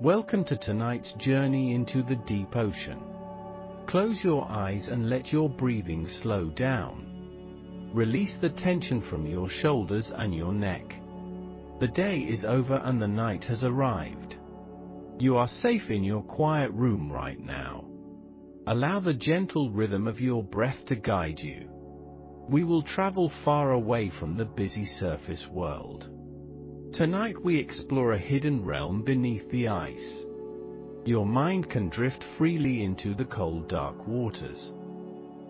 Welcome to tonight's journey into the deep ocean. Close your eyes and let your breathing slow down. Release the tension from your shoulders and your neck. The day is over and the night has arrived. You are safe in your quiet room right now. Allow the gentle rhythm of your breath to guide you. We will travel far away from the busy surface world. Tonight we explore a hidden realm beneath the ice. Your mind can drift freely into the cold, dark waters.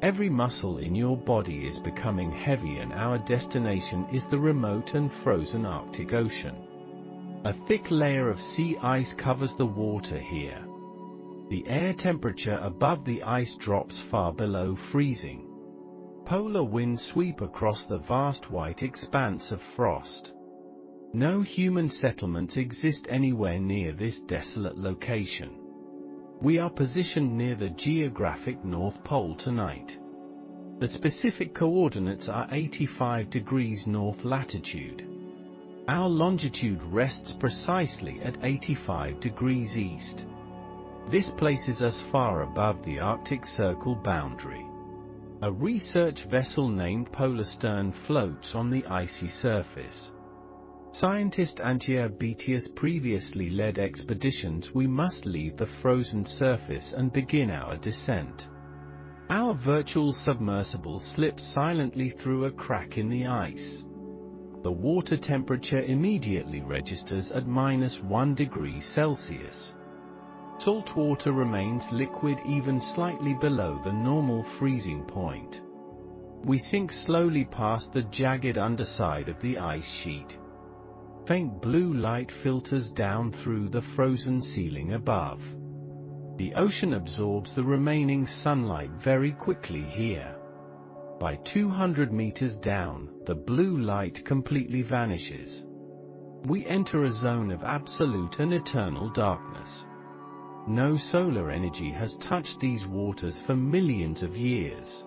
Every muscle in your body is becoming heavy, and our destination is the remote and frozen Arctic Ocean. A thick layer of sea ice covers the water here. The air temperature above the ice drops far below freezing. Polar winds sweep across the vast white expanse of frost. No human settlements exist anywhere near this desolate location. We are positioned near the geographic North Pole tonight. The specific coordinates are 85 degrees north latitude. Our longitude rests precisely at 85 degrees east. This places us far above the Arctic Circle boundary. A research vessel named Polarstern floats on the icy surface. Scientist Antje Betius previously led expeditions. We must leave the frozen surface and begin our descent. Our virtual submersible slips silently through a crack in the ice. The water temperature immediately registers at -1 degree Celsius. Salt water remains liquid even slightly below the normal freezing point. We sink slowly past the jagged underside of the ice sheet. Faint blue light filters down through the frozen ceiling above. The ocean absorbs the remaining sunlight very quickly here. By 200 meters down, the blue light completely vanishes. We enter a zone of absolute and eternal darkness. No solar energy has touched these waters for millions of years.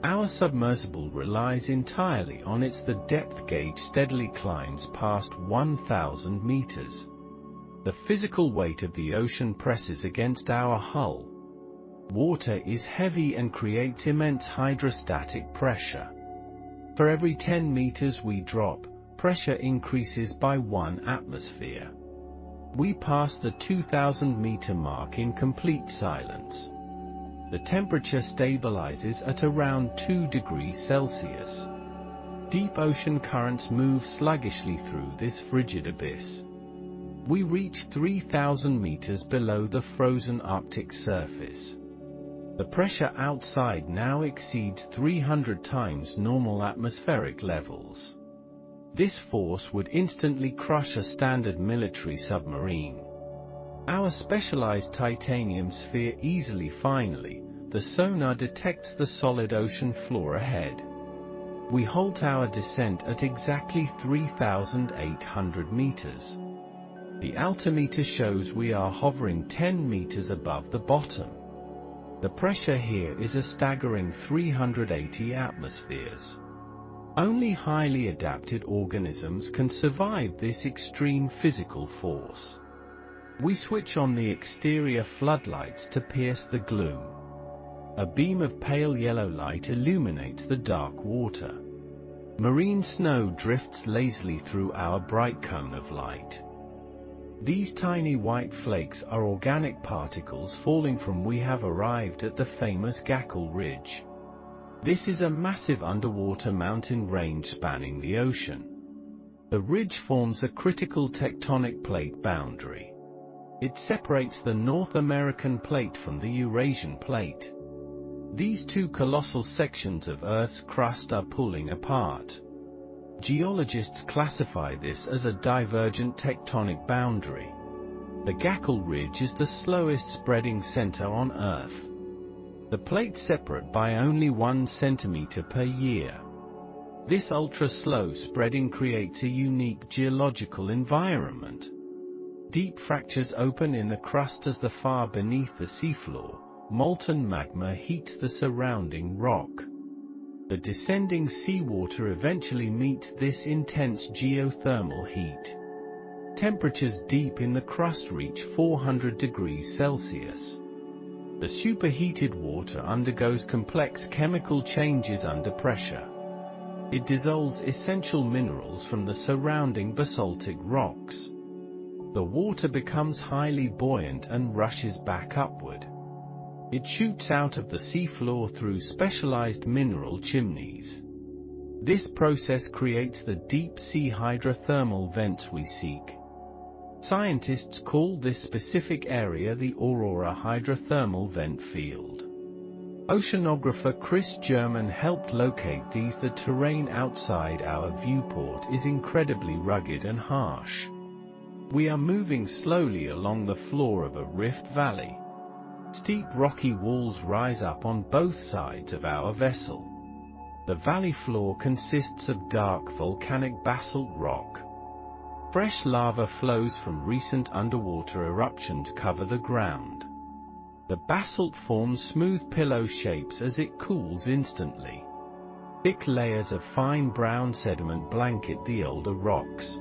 Our submersible relies entirely on its the depth gauge steadily climbs past 1,000 meters. The physical weight of the ocean presses against our hull. Water is heavy and creates immense hydrostatic pressure. For every 10 meters we drop, pressure increases by 1 atmosphere. We pass the 2,000-meter mark in complete silence. The temperature stabilizes at around 2 degrees Celsius. Deep ocean currents move sluggishly through this frigid abyss. We reach 3,000 meters below the frozen Arctic surface. The pressure outside now exceeds 300 times normal atmospheric levels. This force would instantly crush a standard military submarine. Our specialized titanium sphere easily. Finally, the sonar detects the solid ocean floor ahead. We halt our descent at exactly 3,800 meters. The altimeter shows we are hovering 10 meters above the bottom. The pressure here is a staggering 380 atmospheres. Only highly adapted organisms can survive this extreme physical force. We switch on the exterior floodlights to pierce the gloom. A beam of pale yellow light illuminates the dark water. Marine snow drifts lazily through our bright cone of light. These tiny white flakes are organic particles falling from. We have arrived at the famous Gackel Ridge. This is a massive underwater mountain range spanning the ocean. The ridge forms a critical tectonic plate boundary. It separates the North American plate from the Eurasian plate. These two colossal sections of Earth's crust are pulling apart. Geologists classify this as a divergent tectonic boundary. The Gackel Ridge is the slowest spreading center on Earth. The plates separate by only 1 centimeter per year. This ultra-slow spreading creates a unique geological environment. Deep fractures open in the crust as the far beneath the seafloor, molten magma heats the surrounding rock. The descending seawater eventually meets this intense geothermal heat. Temperatures deep in the crust reach 400 degrees Celsius. The superheated water undergoes complex chemical changes under pressure. It dissolves essential minerals from the surrounding basaltic rocks. The water becomes highly buoyant and rushes back upward. It shoots out of the seafloor through specialized mineral chimneys. This process creates the deep-sea hydrothermal vents we seek. Scientists call this specific area the Aurora hydrothermal vent field. Oceanographer Chris German helped locate these. The terrain outside our viewport is incredibly rugged and harsh. We are moving slowly along the floor of a rift valley. Steep rocky walls rise up on both sides of our vessel. The valley floor consists of dark volcanic basalt rock. Fresh lava flows from recent underwater eruptions cover the ground. The basalt forms smooth pillow shapes as it cools instantly. Thick layers of fine brown sediment blanket the older rocks.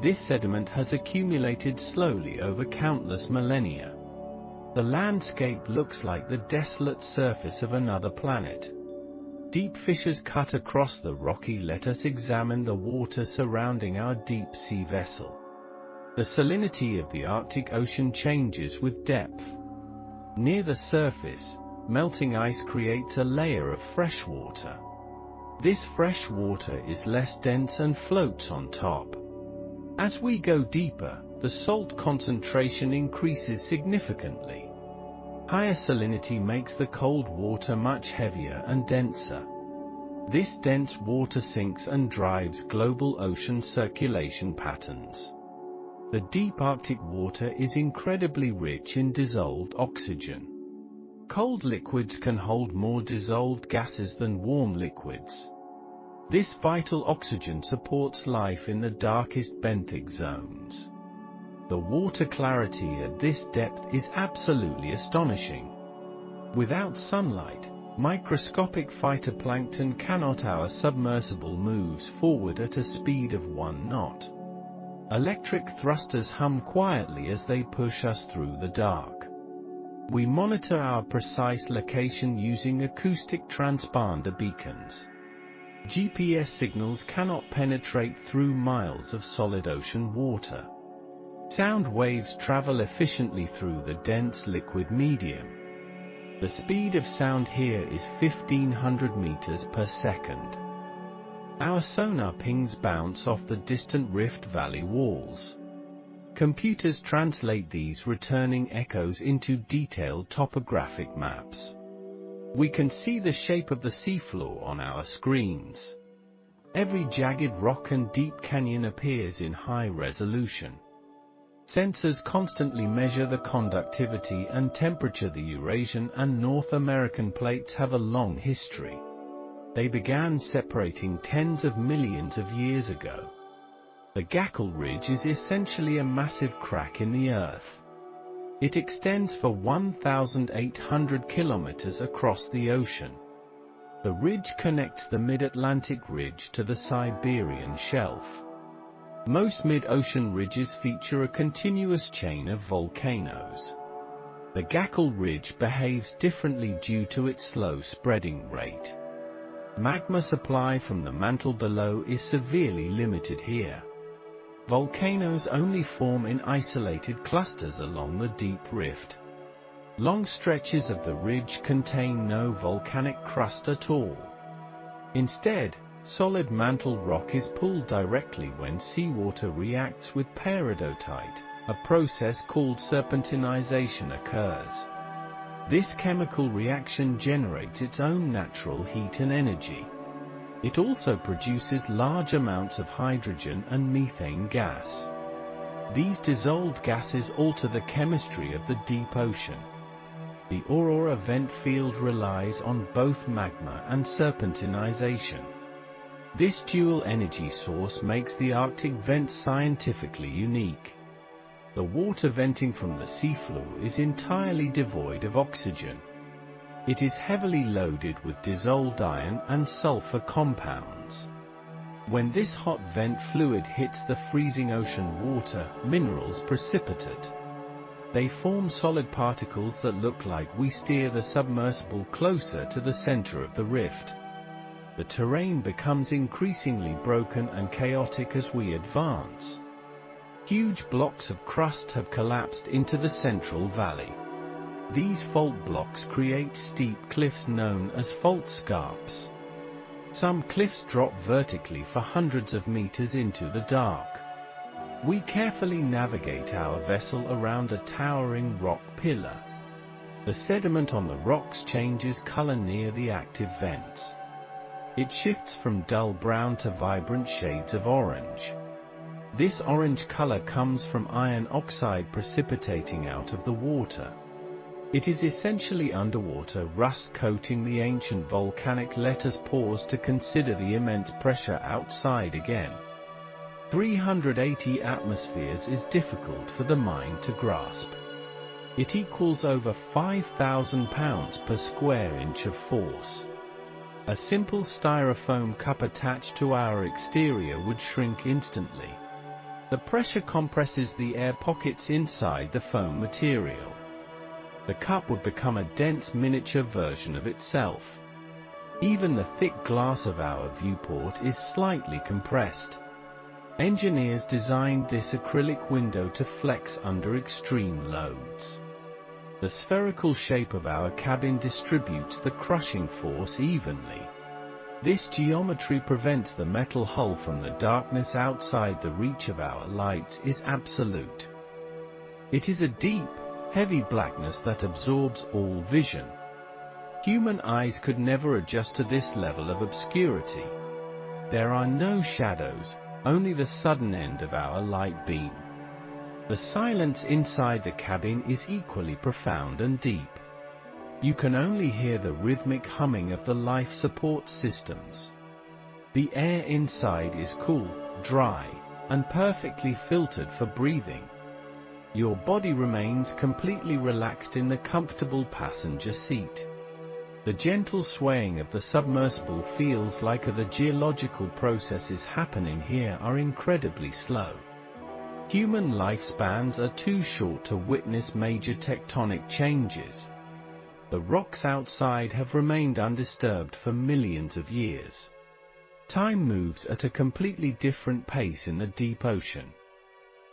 This sediment has accumulated slowly over countless millennia. The landscape looks like the desolate surface of another planet. Deep fissures cut across the rocky. Let us examine the water surrounding our deep-sea vessel. The salinity of the Arctic Ocean changes with depth. Near the surface, melting ice creates a layer of fresh water. This fresh water is less dense and floats on top. As we go deeper, the salt concentration increases significantly. Higher salinity makes the cold water much heavier and denser. This dense water sinks and drives global ocean circulation patterns. The deep Arctic water is incredibly rich in dissolved oxygen. Cold liquids can hold more dissolved gases than warm liquids. This vital oxygen supports life in the darkest benthic zones. The water clarity at this depth is absolutely astonishing. Without sunlight, microscopic phytoplankton cannot. Our submersible moves forward at a speed of 1 knot. Electric thrusters hum quietly as they push us through the dark. We monitor our precise location using acoustic transponder beacons. GPS signals cannot penetrate through miles of solid ocean water. Sound waves travel efficiently through the dense liquid medium. The speed of sound here is 1500 meters per second. Our sonar pings bounce off the distant rift valley walls. Computers translate these returning echoes into detailed topographic maps. We can see the shape of the seafloor on our screens. Every jagged rock and deep canyon appears in high resolution. Sensors constantly measure the conductivity and temperature. The Eurasian and North American plates have a long history. They began separating tens of millions of years ago. The Gackle Ridge is essentially a massive crack in the Earth. It extends for 1,800 kilometers across the ocean. The ridge connects the Mid-Atlantic Ridge to the Siberian Shelf. Most mid-ocean ridges feature a continuous chain of volcanoes. The Gackle Ridge behaves differently due to its slow spreading rate. Magma supply from the mantle below is severely limited here. Volcanoes only form in isolated clusters along the deep rift. Long stretches of the ridge contain no volcanic crust at all. Instead, solid mantle rock is pulled directly when seawater reacts with peridotite. A process called serpentinization occurs. This chemical reaction generates its own natural heat and energy. It also produces large amounts of hydrogen and methane gas. These dissolved gases alter the chemistry of the deep ocean. The Aurora vent field relies on both magma and serpentinization. This dual energy source makes the Arctic vent scientifically unique. The water venting from the seafloor is entirely devoid of oxygen. It is heavily loaded with dissolved iron and sulfur compounds. When this hot vent fluid hits the freezing ocean water, minerals precipitate. They form solid particles that look like we steer the submersible closer to the center of the rift. The terrain becomes increasingly broken and chaotic as we advance. Huge blocks of crust have collapsed into the central valley. These fault blocks create steep cliffs known as fault scarps. Some cliffs drop vertically for hundreds of meters into the dark. We carefully navigate our vessel around a towering rock pillar. The sediment on the rocks changes color near the active vents. It shifts from dull brown to vibrant shades of orange. This orange color comes from iron oxide precipitating out of the water. It is essentially underwater rust coating the ancient volcanic. Let us pause to consider the immense pressure outside again. 380 atmospheres is difficult for the mind to grasp. It equals over 5,000 pounds per square inch of force. A simple styrofoam cup attached to our exterior would shrink instantly. The pressure compresses the air pockets inside the foam material. The cup would become a dense miniature version of itself. Even the thick glass of our viewport is slightly compressed. Engineers designed this acrylic window to flex under extreme loads. The spherical shape of our cabin distributes the crushing force evenly. This geometry prevents the metal hull from the darkness outside the reach of our lights is absolute. It is a deep, heavy blackness that absorbs all vision. Human eyes could never adjust to this level of obscurity. There are no shadows, only the sudden end of our light beam. The silence inside the cabin is equally profound and deep. You can only hear the rhythmic humming of the life support systems. The air inside is cool, dry, and perfectly filtered for breathing. Your body remains completely relaxed in the comfortable passenger seat. The gentle swaying of the submersible feels like the geological processes happening here are incredibly slow. Human lifespans are too short to witness major tectonic changes. The rocks outside have remained undisturbed for millions of years. Time moves at a completely different pace in the deep ocean.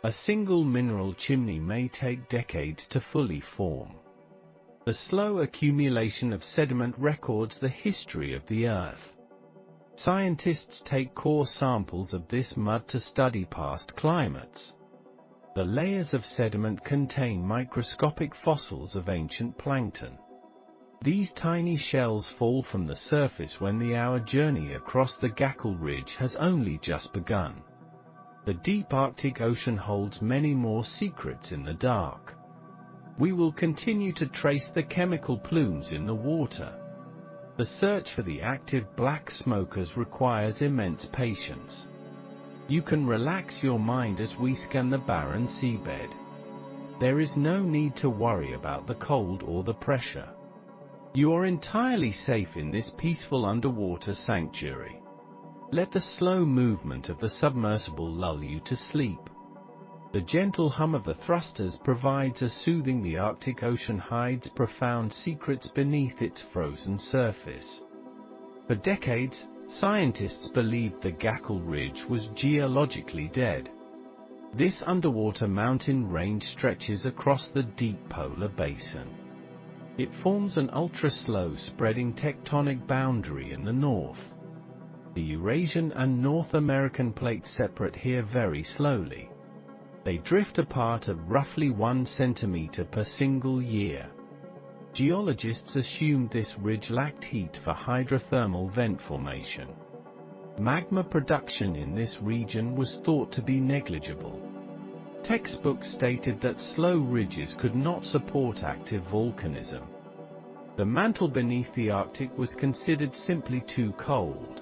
A single mineral chimney may take decades to fully form. The slow accumulation of sediment records the history of the Earth. Scientists take core samples of this mud to study past climates. The layers of sediment contain microscopic fossils of ancient plankton. These tiny shells fall from the surface when our journey across the Gackle Ridge has only just begun. The deep Arctic Ocean holds many more secrets in the dark. We will continue to trace the chemical plumes in the water. The search for the active black smokers requires immense patience. You can relax your mind as we scan the barren seabed. There is no need to worry about the cold or the pressure. You are entirely safe in this peaceful underwater sanctuary. Let the slow movement of the submersible lull you to sleep. The gentle hum of the thrusters provides a soothing. The Arctic Ocean hides profound secrets beneath its frozen surface. For decades, scientists believed the Gackle Ridge was geologically dead. This underwater mountain range stretches across the deep polar basin. It forms an ultra-slow spreading tectonic boundary in the north. The Eurasian and North American plates separate here very slowly. They drift apart at roughly 1 centimeter per single year. Geologists assumed this ridge lacked heat for hydrothermal vent formation. Magma production in this region was thought to be negligible. Textbooks stated that slow ridges could not support active volcanism. The mantle beneath the Arctic was considered simply too cold.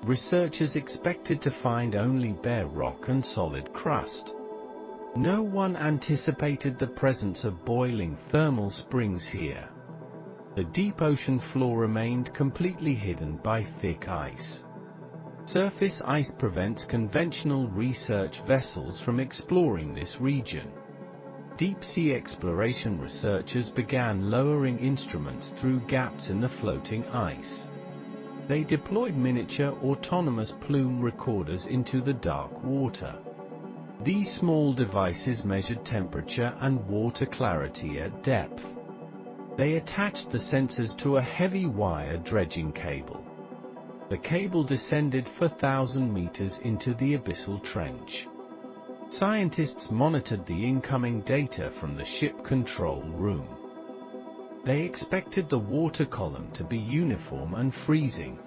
Researchers expected to find only bare rock and solid crust. No one anticipated the presence of boiling thermal springs here. The deep ocean floor remained completely hidden by thick ice. Surface ice prevents conventional research vessels from exploring this region. Deep-sea exploration researchers began lowering instruments through gaps in the floating ice. They deployed miniature autonomous plume recorders into the dark water. These small devices measured temperature and water clarity at depth. They attached the sensors to a heavy wire dredging cable. The cable descended for 1,000 meters into the abyssal trench. Scientists monitored the incoming data from the ship control room. They expected the water column to be uniform and freezing.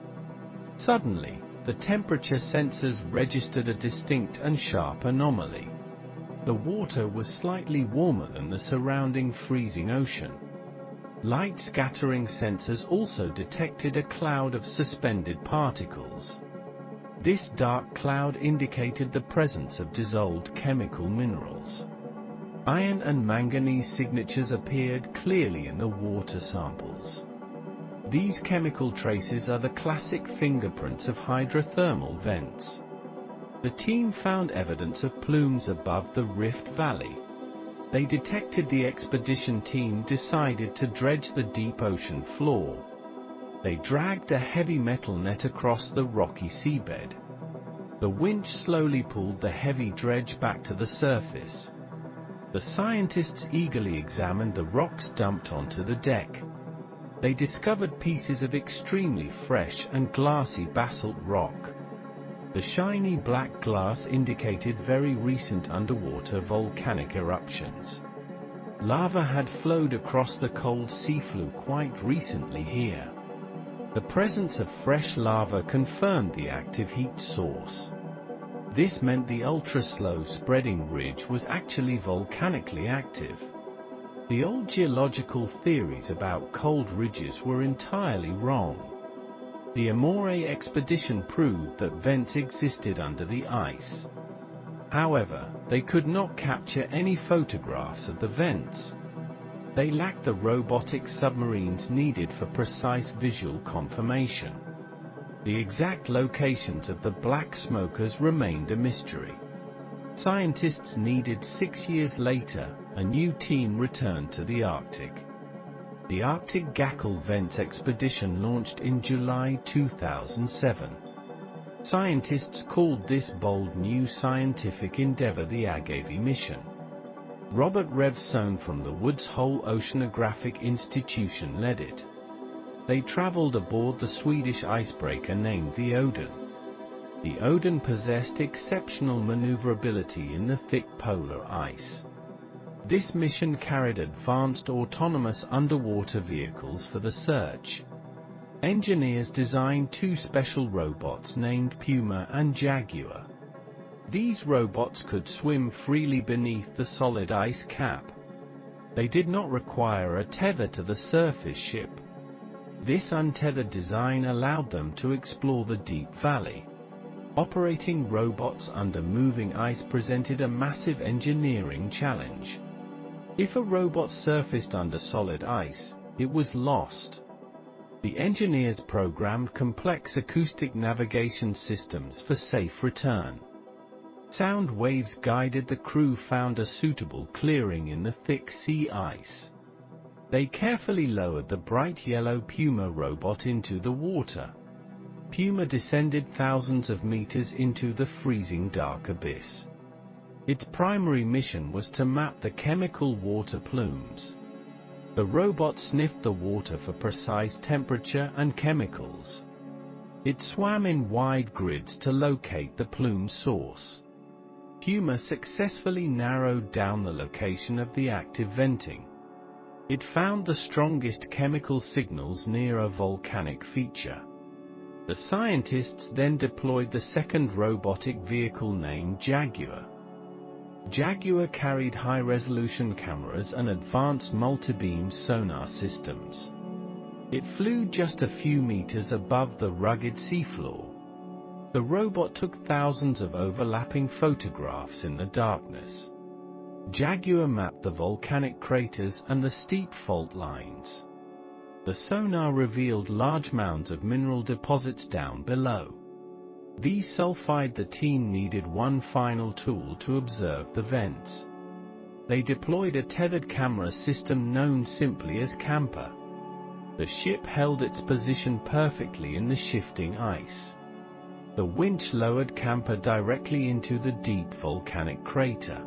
Suddenly, the temperature sensors registered a distinct and sharp anomaly. The water was slightly warmer than the surrounding freezing ocean. Light scattering sensors also detected a cloud of suspended particles. This dark cloud indicated the presence of dissolved chemical minerals. Iron and manganese signatures appeared clearly in the water samples. These chemical traces are the classic fingerprints of hydrothermal vents. The team found evidence of plumes above the Rift Valley. They detected the expedition team decided to dredge the deep ocean floor. They dragged a heavy metal net across the rocky seabed. The winch slowly pulled the heavy dredge back to the surface. The scientists eagerly examined the rocks dumped onto the deck. They discovered pieces of extremely fresh and glassy basalt rock. The shiny black glass indicated very recent underwater volcanic eruptions. Lava had flowed across the cold seafloor quite recently here. The presence of fresh lava confirmed the active heat source. This meant the ultra-slow spreading ridge was actually volcanically active. The old geological theories about cold ridges were entirely wrong. The Amore expedition proved that vents existed under the ice. However, they could not capture any photographs of the vents. They lacked the robotic submarines needed for precise visual confirmation. The exact locations of the black smokers remained a mystery. Scientists needed 6 years later, a new team returned to the Arctic. The Arctic Gackle Vent expedition launched in July 2007. Scientists called this bold new scientific endeavor the Agave mission. Robert Revson from the Woods Hole Oceanographic Institution led it. They traveled aboard the Swedish icebreaker named the Odin. The Odin possessed exceptional maneuverability in the thick polar ice. This mission carried advanced autonomous underwater vehicles for the search. Engineers designed 2 special robots named Puma and Jaguar. These robots could swim freely beneath the solid ice cap. They did not require a tether to the surface ship. This untethered design allowed them to explore the deep valley. Operating robots under moving ice presented a massive engineering challenge. If a robot surfaced under solid ice, it was lost. The engineers programmed complex acoustic navigation systems for safe return. Sound waves guided the crew found a suitable clearing in the thick sea ice. They carefully lowered the bright yellow Puma robot into the water. Puma descended thousands of meters into the freezing dark abyss. Its primary mission was to map the chemical water plumes. The robot sniffed the water for precise temperature and chemicals. It swam in wide grids to locate the plume source. Puma successfully narrowed down the location of the active venting. It found the strongest chemical signals near a volcanic feature. The scientists then deployed the second robotic vehicle named Jaguar. Jaguar carried high-resolution cameras and advanced multi-beam sonar systems. It flew just a few meters above the rugged seafloor. The robot took thousands of overlapping photographs in the darkness. Jaguar mapped the volcanic craters and the steep fault lines. The sonar revealed large mounds of mineral deposits down below. Desulfide. The team needed one final tool to observe the vents. They deployed a tethered camera system known simply as Camper. The ship held its position perfectly in the shifting ice. The winch lowered Camper directly into the deep volcanic crater.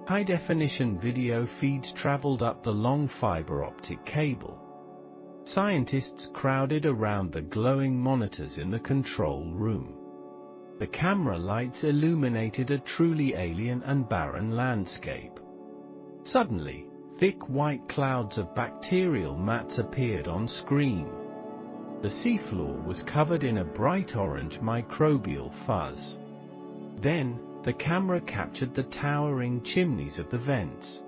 High-definition video feeds traveled up the long fiber optic cable. Scientists crowded around the glowing monitors in the control room. The camera lights illuminated a truly alien and barren landscape. Suddenly, thick white clouds of bacterial mats appeared on screen. The seafloor was covered in a bright orange microbial fuzz. Then, the camera captured the towering chimneys of the vents.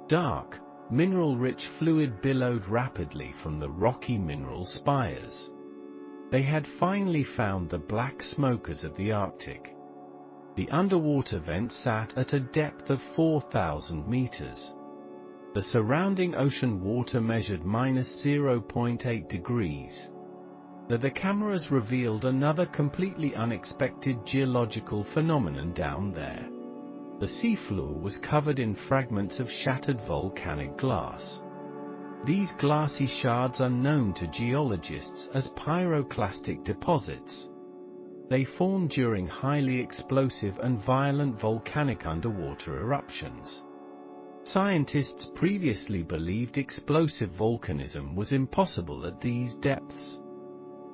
Dark, mineral-rich fluid billowed rapidly from the rocky mineral spires. They had finally found the black smokers of the Arctic. The underwater vent sat at a depth of 4,000 meters. The surrounding ocean water measured -0.8 degrees. The cameras revealed another completely unexpected geological phenomenon down there. The seafloor was covered in fragments of shattered volcanic glass. These glassy shards are known to geologists as pyroclastic deposits. They form during highly explosive and violent volcanic underwater eruptions. Scientists previously believed explosive volcanism was impossible at these depths.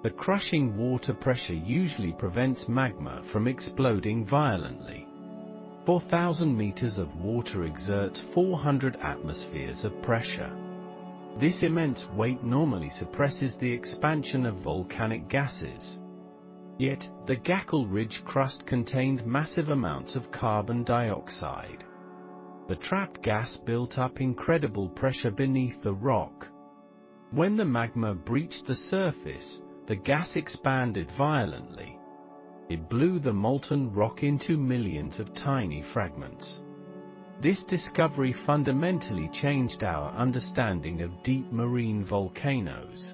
The crushing water pressure usually prevents magma from exploding violently. 4,000 meters of water exerts 400 atmospheres of pressure. This immense weight normally suppresses the expansion of volcanic gases. Yet, the Gackel Ridge crust contained massive amounts of carbon dioxide. The trapped gas built up incredible pressure beneath the rock. When the magma breached the surface, the gas expanded violently. It blew the molten rock into millions of tiny fragments. This discovery fundamentally changed our understanding of deep marine volcanoes.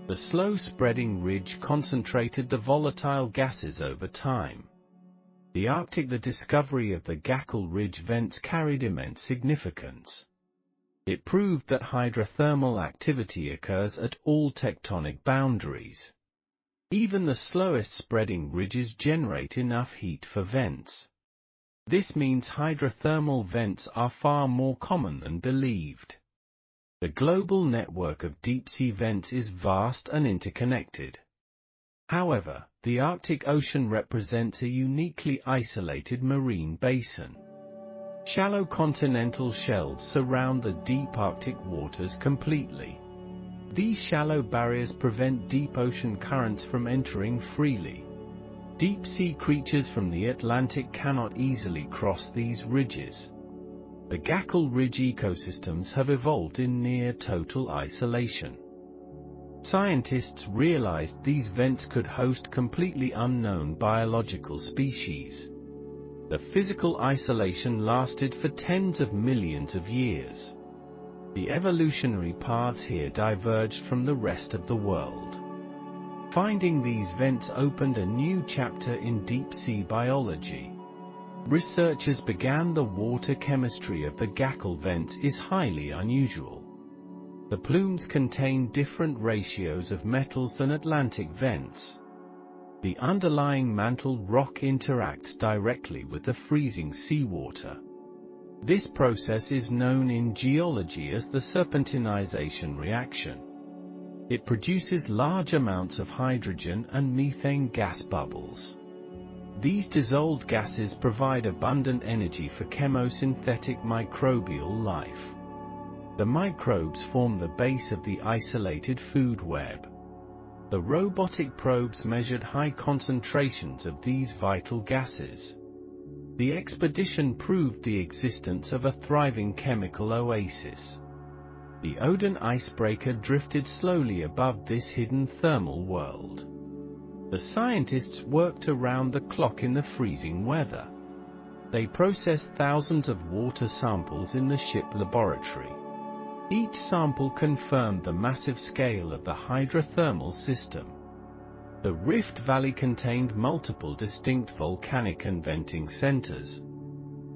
The slow-spreading ridge concentrated the volatile gases over time. The Arctic. The discovery of the Gackel Ridge vents carried immense significance. It proved that hydrothermal activity occurs at all tectonic boundaries. Even the slowest spreading ridges generate enough heat for vents. This means hydrothermal vents are far more common than believed. The global network of deep-sea vents is vast and interconnected. However, the Arctic Ocean represents a uniquely isolated marine basin. Shallow continental shelves surround the deep Arctic waters completely. These shallow barriers prevent deep ocean currents from entering freely. Deep-sea creatures from the Atlantic cannot easily cross these ridges. The Gackel Ridge ecosystems have evolved in near-total isolation. Scientists realized these vents could host completely unknown biological species. The physical isolation lasted for tens of millions of years. The evolutionary paths here diverged from the rest of the world. Finding these vents opened a new chapter in deep-sea biology. Researchers began the water chemistry of the Gackel vents is highly unusual. The plumes contain different ratios of metals than Atlantic vents. The underlying mantle rock interacts directly with the freezing seawater. This process is known in geology as the serpentinization reaction. It produces large amounts of hydrogen and methane gas bubbles. These dissolved gases provide abundant energy for chemosynthetic microbial life. The microbes form the base of the isolated food web. The robotic probes measured high concentrations of these vital gases. The expedition proved the existence of a thriving chemical oasis. The Odin icebreaker drifted slowly above this hidden thermal world. The scientists worked around the clock in the freezing weather. They processed thousands of water samples in the ship laboratory. Each sample confirmed the massive scale of the hydrothermal system. The Rift Valley contained multiple distinct volcanic and venting centers.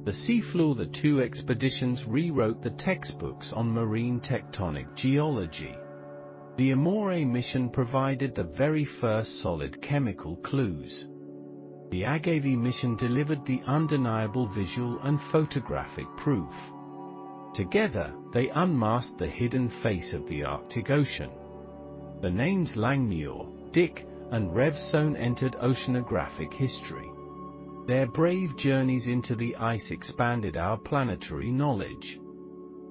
The seafloor. The two expeditions rewrote the textbooks on marine tectonic geology. The Amore mission provided the very first solid chemical clues. The Agave mission delivered the undeniable visual and photographic proof. Together, they unmasked the hidden face of the Arctic Ocean. The names Langmuir, Dick, and Revson entered oceanographic history. Their brave journeys into the ice expanded our planetary knowledge.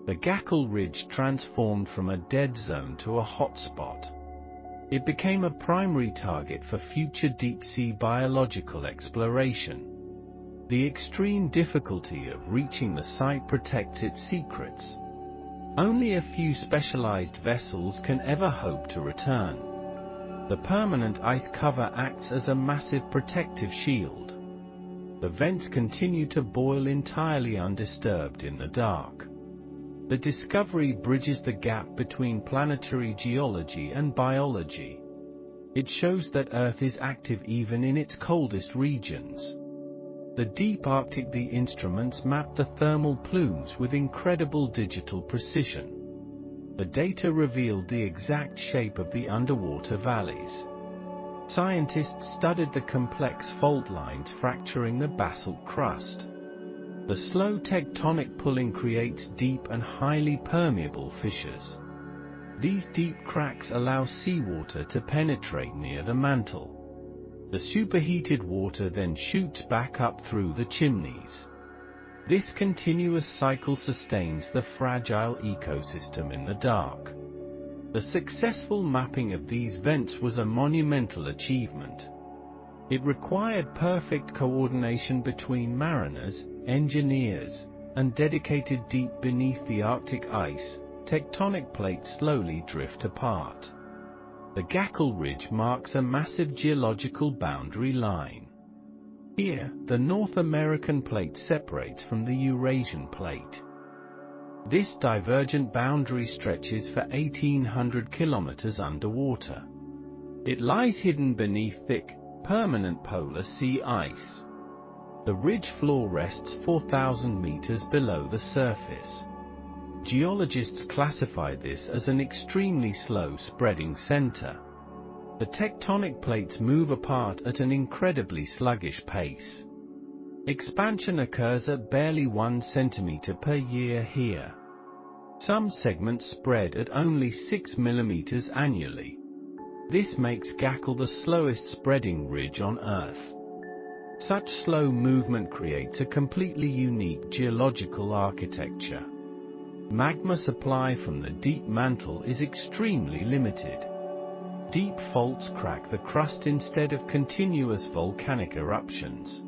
The Gackle Ridge transformed from a dead zone to a hotspot. It became a primary target for future deep-sea biological exploration. The extreme difficulty of reaching the site protects its secrets. Only a few specialized vessels can ever hope to return. The permanent ice cover acts as a massive protective shield. The vents continue to boil entirely undisturbed in the dark. The discovery bridges the gap between planetary geology and biology. It shows that Earth is active even in its coldest regions. The deep Arctic. The instruments mapped the thermal plumes with incredible digital precision. The data revealed the exact shape of the underwater valleys. Scientists studied the complex fault lines fracturing the basalt crust. The slow tectonic pulling creates deep and highly permeable fissures. These deep cracks allow seawater to penetrate near the mantle. The superheated water then shoots back up through the chimneys. This continuous cycle sustains the fragile ecosystem in the dark. The successful mapping of these vents was a monumental achievement. It required perfect coordination between mariners, engineers, and dedicated. Deep beneath the Arctic ice, tectonic plates slowly drift apart. The Gackle Ridge marks a massive geological boundary line. Here, the North American plate separates from the Eurasian plate. This divergent boundary stretches for 1,800 kilometers underwater. It lies hidden beneath thick, permanent polar sea ice. The ridge floor rests 4,000 meters below the surface. Geologists classify this as an extremely slow spreading center. The tectonic plates move apart at an incredibly sluggish pace. Expansion occurs at barely 1 centimeter per year here. Some segments spread at only 6 millimeters annually. This makes Gackle the slowest spreading ridge on Earth. Such slow movement creates a completely unique geological architecture. Magma supply from the deep mantle is extremely limited. Deep faults crack the crust instead of continuous volcanic eruptions.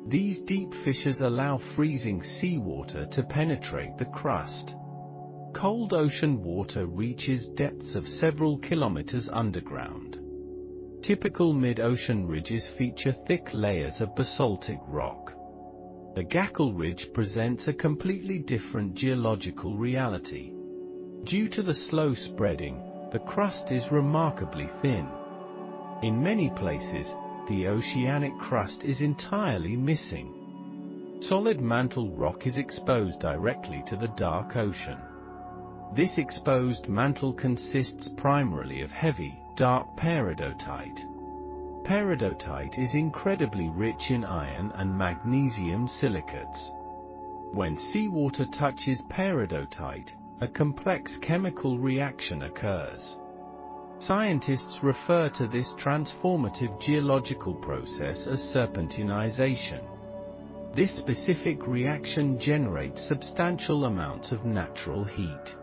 These deep fissures allow freezing seawater to penetrate the crust. Cold ocean water reaches depths of several kilometers underground. Typical mid-ocean ridges feature thick layers of basaltic rock. The Gackle Ridge presents a completely different geological reality. Due to the slow spreading, the crust is remarkably thin. In many places, the oceanic crust is entirely missing. Solid mantle rock is exposed directly to the dark ocean. This exposed mantle consists primarily of heavy, dark peridotite. Peridotite is incredibly rich in iron and magnesium silicates. When seawater touches peridotite, a complex chemical reaction occurs. Scientists refer to this transformative geological process as serpentinization. This specific reaction generates substantial amounts of natural heat.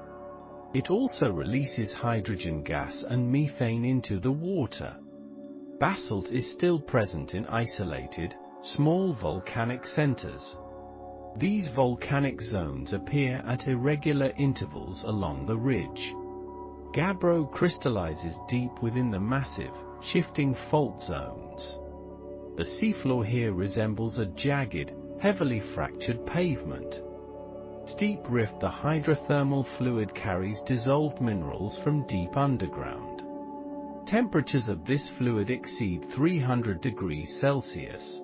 It also releases hydrogen gas and methane into the water. Basalt is still present in isolated, small volcanic centers. These volcanic zones appear at irregular intervals along the ridge. Gabbro crystallizes deep within the massive, shifting fault zones. The seafloor here resembles a jagged, heavily fractured pavement. Steep rift. The hydrothermal fluid carries dissolved minerals from deep underground. Temperatures of this fluid exceed 300 degrees Celsius.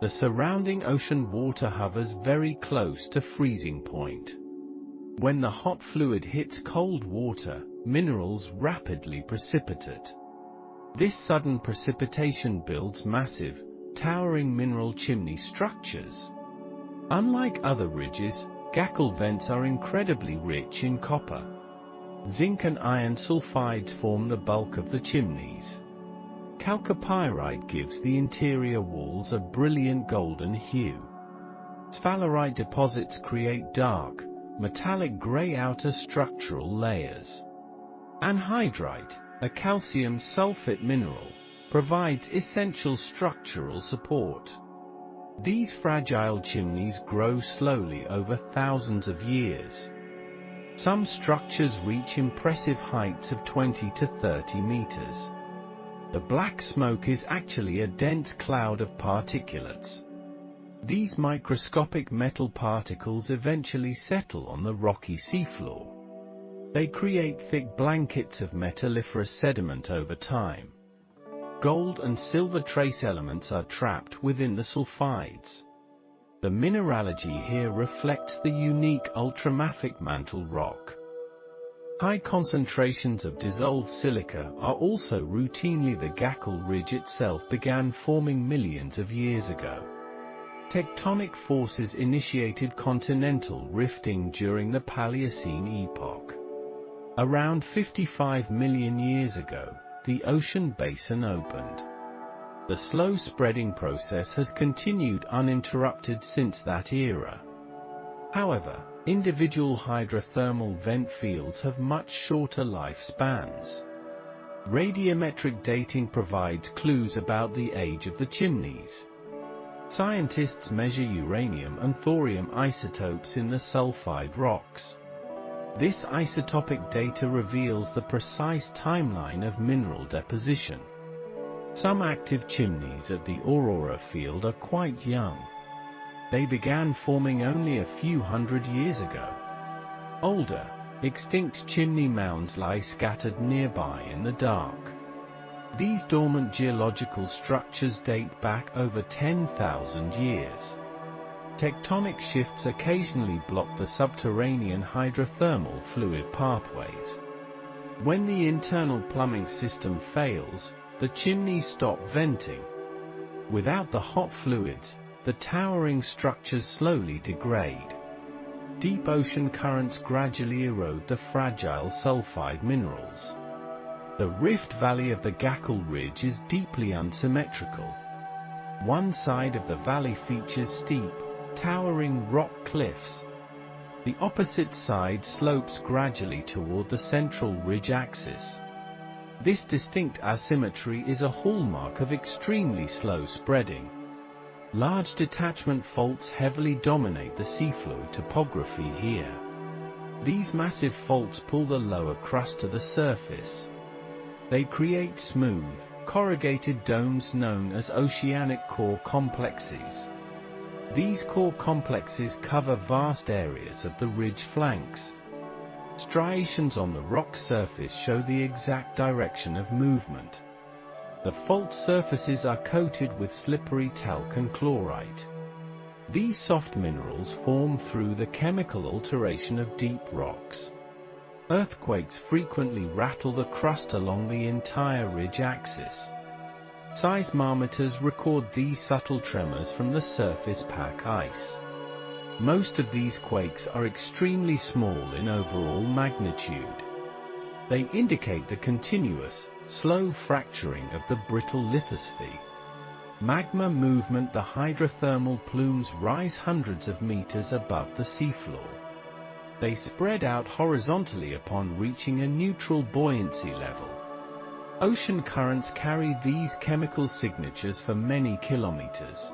The surrounding ocean water hovers very close to freezing point. When the hot fluid hits cold water, minerals rapidly precipitate. This sudden precipitation builds massive, towering mineral chimney structures. Unlike other ridges, Gackel vents are incredibly rich in copper. Zinc and iron sulfides form the bulk of the chimneys. Chalcopyrite gives the interior walls a brilliant golden hue. Sphalerite deposits create dark, metallic gray outer structural layers. Anhydrite, a calcium sulfate mineral, provides essential structural support. These fragile chimneys grow slowly over thousands of years. Some structures reach impressive heights of 20 to 30 meters. The black smoke is actually a dense cloud of particulates. These microscopic metal particles eventually settle on the rocky seafloor. They create thick blankets of metalliferous sediment over time. Gold and silver trace elements are trapped within the sulfides. The mineralogy here reflects the unique ultramafic mantle rock. High concentrations of dissolved silica are also routinely. The Gackel ridge itself began forming millions of years ago. Tectonic forces initiated continental rifting during the Paleocene epoch. Around 55 million years ago, the ocean basin opened. The slow spreading process has continued uninterrupted since that era. However, individual hydrothermal vent fields have much shorter lifespans. Radiometric dating provides clues about the age of the chimneys. Scientists measure uranium and thorium isotopes in the sulfide rocks. This isotopic data reveals the precise timeline of mineral deposition. Some active chimneys at the Aurora field are quite young. They began forming only a few hundred years ago. Older, extinct chimney mounds lie scattered nearby in the dark. These dormant geological structures date back over 10,000 years. Tectonic shifts occasionally block the subterranean hydrothermal fluid pathways. When the internal plumbing system fails, the chimneys stop venting. Without the hot fluids, the towering structures slowly degrade. Deep ocean currents gradually erode the fragile sulfide minerals. The rift valley of the Gackel ridge is deeply unsymmetrical. One side of the valley features steep, towering rock cliffs. The opposite side slopes gradually toward the central ridge axis. This distinct asymmetry is a hallmark of extremely slow spreading. Large detachment faults heavily dominate the seafloor topography here. These massive faults pull the lower crust to the surface. They create smooth, corrugated domes known as oceanic core complexes. These core complexes cover vast areas of the ridge flanks. Striations on the rock surface show the exact direction of movement. The fault surfaces are coated with slippery talc and chlorite. These soft minerals form through the chemical alteration of deep rocks. Earthquakes frequently rattle the crust along the entire ridge axis. Seismometers record these subtle tremors from the surface pack ice. Most of these quakes are extremely small in overall magnitude. They indicate the continuous, slow fracturing of the brittle lithosphere. Magma movement. The hydrothermal plumes rise hundreds of meters above the seafloor. They spread out horizontally upon reaching a neutral buoyancy level. Ocean currents carry these chemical signatures for many kilometers.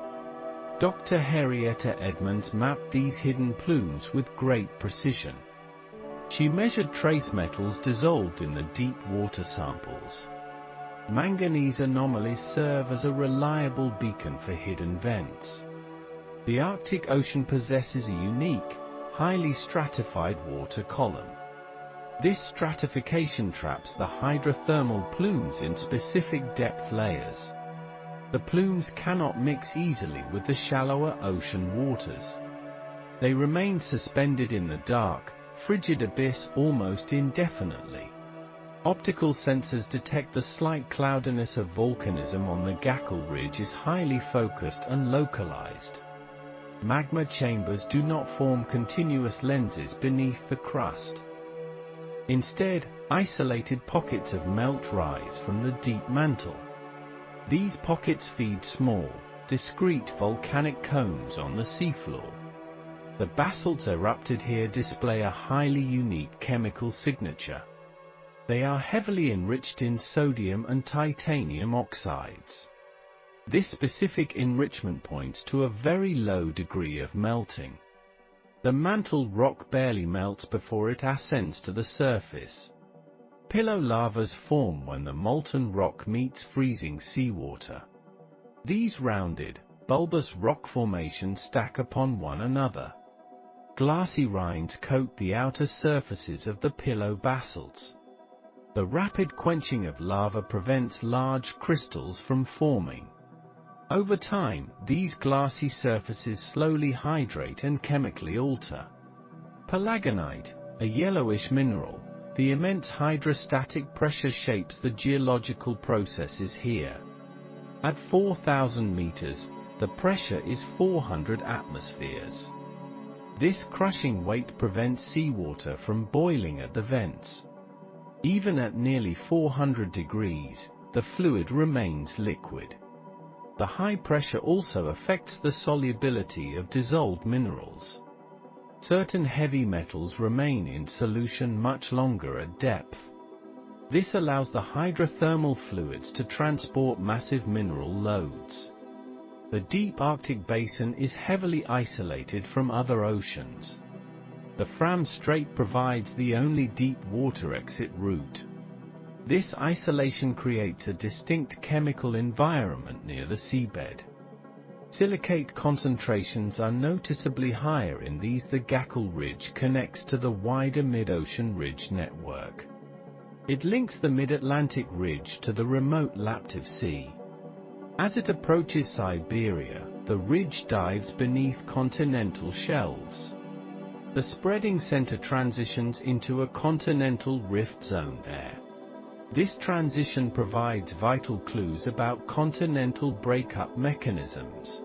Dr. Henrietta Edmonds mapped these hidden plumes with great precision. She measured trace metals dissolved in the deep water samples. Manganese anomalies serve as a reliable beacon for hidden vents. The Arctic Ocean possesses a unique, highly stratified water column. This stratification traps the hydrothermal plumes in specific depth layers. The plumes cannot mix easily with the shallower ocean waters. They remain suspended in the dark, frigid abyss almost indefinitely. Optical sensors detect the slight cloudiness of volcanism on the Gakkel Ridge is highly focused and localized. Magma chambers do not form continuous lenses beneath the crust. Instead, isolated pockets of melt rise from the deep mantle. These pockets feed small, discrete volcanic cones on the seafloor. The basalts erupted here display a highly unique chemical signature. They are heavily enriched in sodium and titanium oxides. This specific enrichment points to a very low degree of melting. The mantled rock barely melts before it ascends to the surface. Pillow lavas form when the molten rock meets freezing seawater. These rounded, bulbous rock formations stack upon one another. Glassy rinds coat the outer surfaces of the pillow basalts. The rapid quenching of lava prevents large crystals from forming. Over time, these glassy surfaces slowly hydrate and chemically alter. Palagonite, a yellowish mineral, the immense hydrostatic pressure shapes the geological processes here. At 4,000 meters, the pressure is 400 atmospheres. This crushing weight prevents seawater from boiling at the vents. Even at nearly 400 degrees, the fluid remains liquid. The high pressure also affects the solubility of dissolved minerals. Certain heavy metals remain in solution much longer at depth. This allows the hydrothermal fluids to transport massive mineral loads. The deep Arctic basin is heavily isolated from other oceans. The Fram Strait provides the only deep water exit route. This isolation creates a distinct chemical environment near the seabed. Silicate concentrations are noticeably higher in these. The Gakkel Ridge connects to the wider mid-ocean ridge network. It links the mid-Atlantic ridge to the remote Laptev Sea. As it approaches Siberia, the ridge dives beneath continental shelves. The spreading center transitions into a continental rift zone there. This transition provides vital clues about continental breakup mechanisms.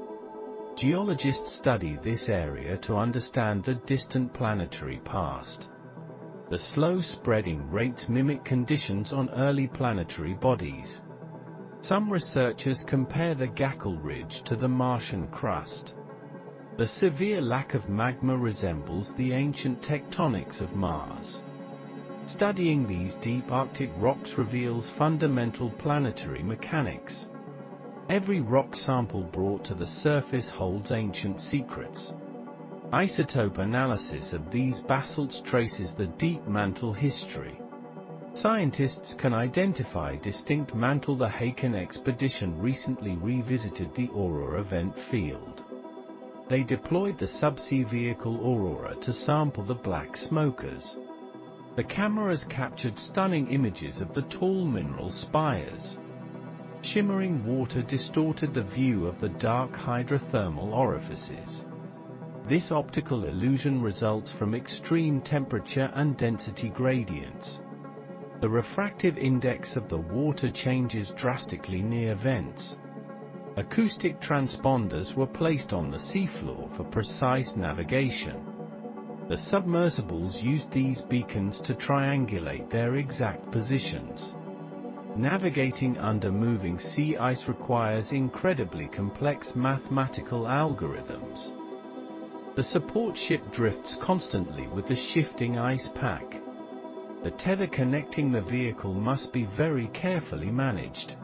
Geologists study this area to understand the distant planetary past. The slow spreading rates mimic conditions on early planetary bodies. Some researchers compare the Gakkel Ridge to the Martian crust. The severe lack of magma resembles the ancient tectonics of Mars. Studying these deep Arctic rocks reveals fundamental planetary mechanics. Every rock sample brought to the surface holds ancient secrets. Isotope analysis of these basalts traces the deep mantle history. Scientists can identify distinct mantle. The Haken expedition recently revisited the Aurora vent field. They deployed the subsea vehicle Aurora to sample the black smokers. The cameras captured stunning images of the tall mineral spires. Shimmering water distorted the view of the dark hydrothermal orifices. This optical illusion results from extreme temperature and density gradients. The refractive index of the water changes drastically near vents. Acoustic transponders were placed on the seafloor for precise navigation. The submersibles used these beacons to triangulate their exact positions. Navigating under moving sea ice requires incredibly complex mathematical algorithms. The support ship drifts constantly with the shifting ice pack. The tether connecting the vehicle must be very carefully managed.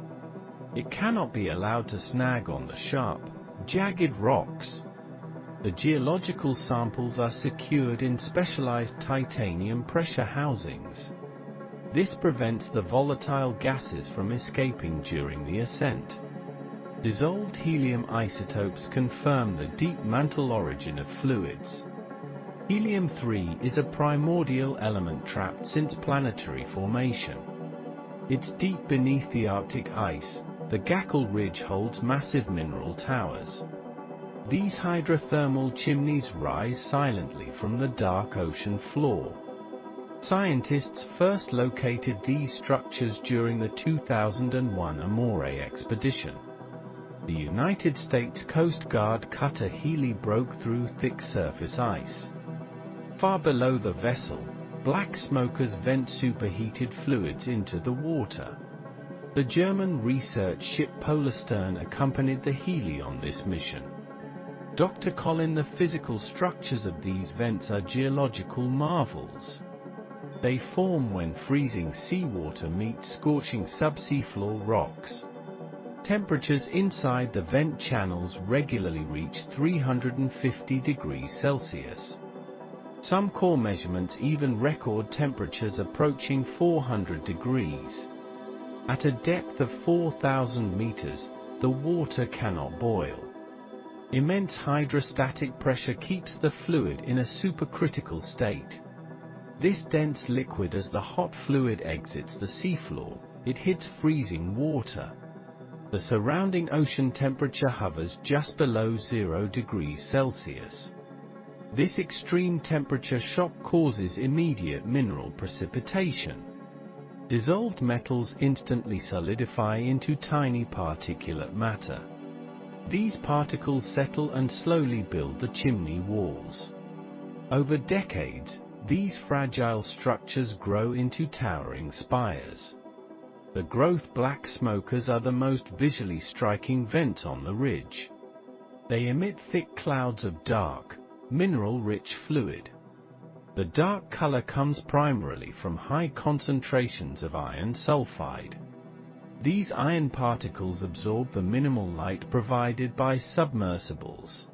It cannot be allowed to snag on the sharp, jagged rocks. The geological samples are secured in specialized titanium pressure housings. This prevents the volatile gases from escaping during the ascent. Dissolved helium isotopes confirm the deep mantle origin of fluids. Helium-3 is a primordial element trapped since planetary formation. It's deep beneath the Arctic ice. The Gackel Ridge holds massive mineral towers. These hydrothermal chimneys rise silently from the dark ocean floor. Scientists first located these structures during the 2001 Amore expedition. The United States Coast Guard cutter Healy broke through thick surface ice. Far below the vessel, black smokers vent superheated fluids into the water. The German research ship Polarstern accompanied the Healy on this mission. Dr. Collin, the physical structures of these vents are geological marvels. They form when freezing seawater meets scorching subsea floor rocks. Temperatures inside the vent channels regularly reach 350 degrees Celsius. Some core measurements even record temperatures approaching 400 degrees. At a depth of 4,000 meters, the water cannot boil. Immense hydrostatic pressure keeps the fluid in a supercritical state. This dense liquid, as the hot fluid exits the seafloor, it hits freezing water. The surrounding ocean temperature hovers just below 0 degrees Celsius. This extreme temperature shock causes immediate mineral precipitation. Dissolved metals instantly solidify into tiny particulate matter. These particles settle and slowly build the chimney walls. Over decades, these fragile structures grow into towering spires. The growth black smokers are the most visually striking vents on the ridge. They emit thick clouds of dark, mineral-rich fluid. The dark color comes primarily from high concentrations of iron sulfide. These iron particles absorb the minimal light provided by submersibles.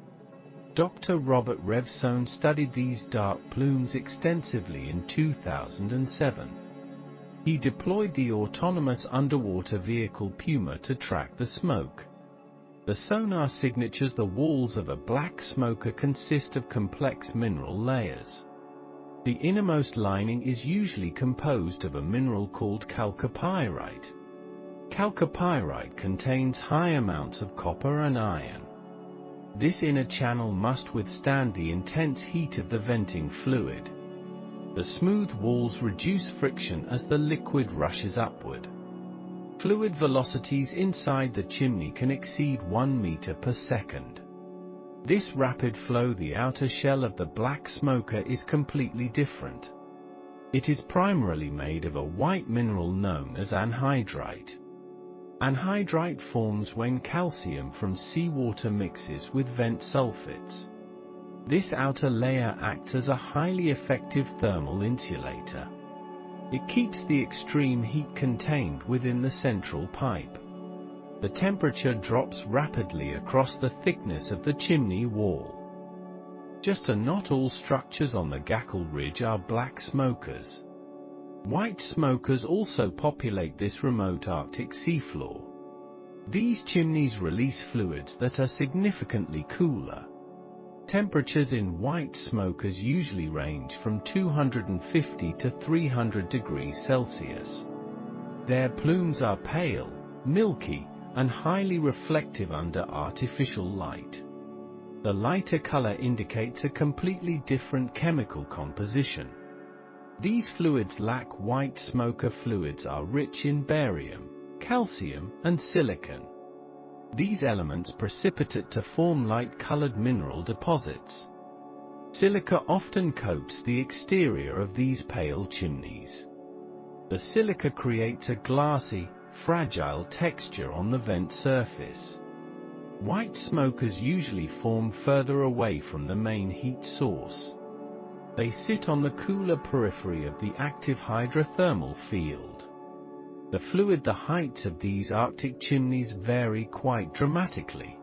Dr. Robert Revsone studied these dark plumes extensively in 2007. He deployed the autonomous underwater vehicle Puma to track the smoke. The sonar signatures the walls of a black smoker consist of complex mineral layers. The innermost lining is usually composed of a mineral called chalcopyrite. Chalcopyrite contains high amounts of copper and iron. This inner channel must withstand the intense heat of the venting fluid. The smooth walls reduce friction as the liquid rushes upward. Fluid velocities inside the chimney can exceed 1 meter per second. This rapid flow, the outer shell of the black smoker, is completely different. It is primarily made of a white mineral known as anhydrite. Anhydrite forms when calcium from seawater mixes with vent sulfates. This outer layer acts as a highly effective thermal insulator. It keeps the extreme heat contained within the central pipe. The temperature drops rapidly across the thickness of the chimney wall. Not all structures on the Gackel Ridge are black smokers. White smokers also populate this remote Arctic seafloor. These chimneys release fluids that are significantly cooler. Temperatures in white smokers usually range from 250 to 300 degrees Celsius. Their plumes are pale, milky, and highly reflective under artificial light. The lighter color indicates a completely different chemical composition. These fluids lack white smoker fluids are rich in barium, calcium, and silicon. These elements precipitate to form light-colored mineral deposits. Silica often coats the exterior of these pale chimneys. The silica creates a glassy, fragile texture on the vent surface. White smokers usually form further away from the main heat source. They sit on the cooler periphery of the active hydrothermal field. The fluid, the heights of these Arctic chimneys vary quite dramatically.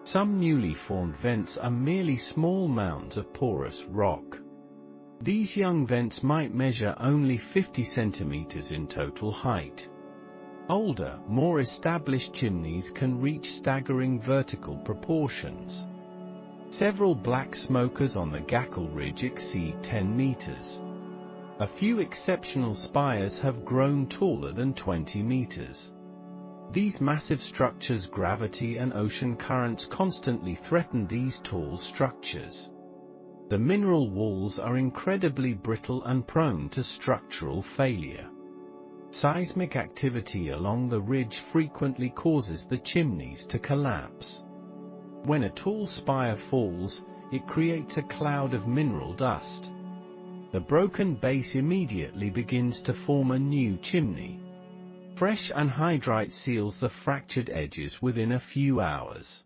Some newly formed vents are merely small mounds of porous rock. These young vents might measure only 50 centimeters in total height. Older, more established chimneys can reach staggering vertical proportions. Several black smokers on the Gackle Ridge exceed 10 meters. A few exceptional spires have grown taller than 20 meters. These massive structures, gravity and ocean currents constantly threaten these tall structures. The mineral walls are incredibly brittle and prone to structural failure. Seismic activity along the ridge frequently causes the chimneys to collapse. When a tall spire falls, it creates a cloud of mineral dust. The broken base immediately begins to form a new chimney. Fresh anhydrite seals the fractured edges within a few hours.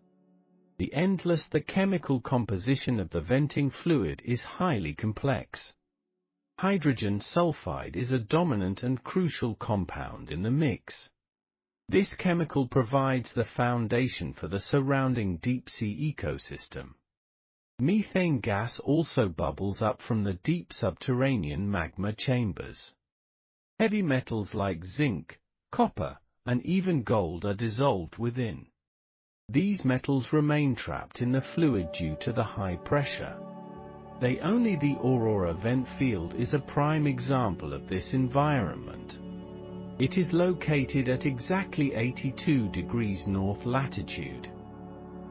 The chemical composition of the venting fluid is highly complex. Hydrogen sulfide is a dominant and crucial compound in the mix. This chemical provides the foundation for the surrounding deep-sea ecosystem. Methane gas also bubbles up from the deep subterranean magma chambers. Heavy metals like zinc, copper, and even gold are dissolved within. These metals remain trapped in the fluid due to the high pressure. The Aurora vent field is a prime example of this environment. It is located at exactly 82 degrees north latitude.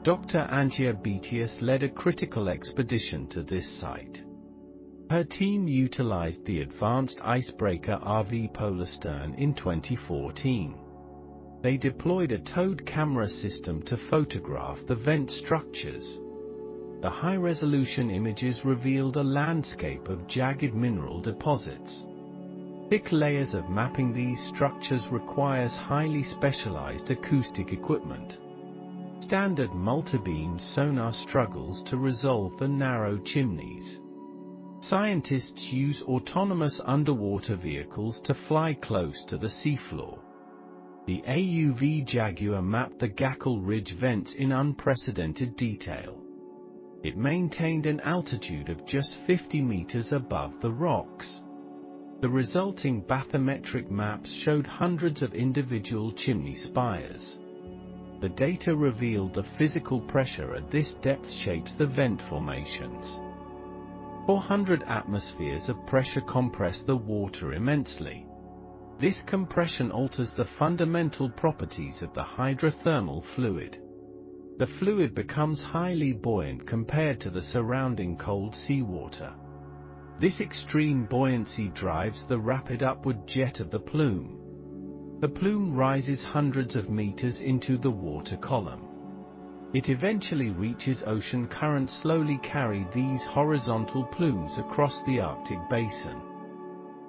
Dr. Antje Betius led a critical expedition to this site. Her team utilized the advanced icebreaker RV Polarstern in 2014. They deployed a towed camera system to photograph the vent structures. The high-resolution images revealed a landscape of jagged mineral deposits. Thick layers of mapping these structures requires highly specialized acoustic equipment. Standard multibeam sonar struggles to resolve the narrow chimneys. Scientists use autonomous underwater vehicles to fly close to the seafloor. The AUV Jaguar mapped the Gackle Ridge vents in unprecedented detail. It maintained an altitude of just 50 meters above the rocks. The resulting bathymetric maps showed hundreds of individual chimney spires. The data revealed the physical pressure at this depth shapes the vent formations. 400 atmospheres of pressure compress the water immensely. This compression alters the fundamental properties of the hydrothermal fluid. The fluid becomes highly buoyant compared to the surrounding cold seawater. This extreme buoyancy drives the rapid upward jet of the plume. The plume rises hundreds of meters into the water column. It eventually reaches ocean currents slowly carry these horizontal plumes across the Arctic basin.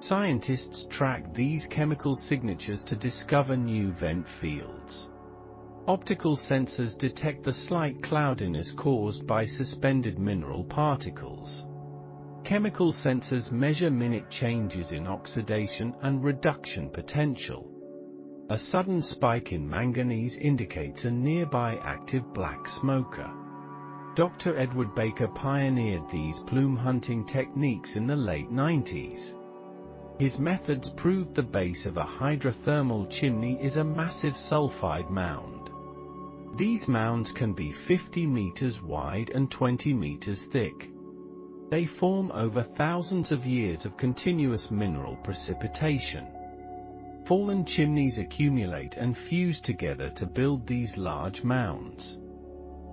Scientists track these chemical signatures to discover new vent fields. Optical sensors detect the slight cloudiness caused by suspended mineral particles. Chemical sensors measure minute changes in oxidation and reduction potential. A sudden spike in manganese indicates a nearby active black smoker. Dr. Edward Baker pioneered these plume hunting techniques in the late 90s. His methods proved the base of a hydrothermal chimney is a massive sulfide mound. These mounds can be 50 meters wide and 20 meters thick. They form over thousands of years of continuous mineral precipitation. Fallen chimneys accumulate and fuse together to build these large mounds.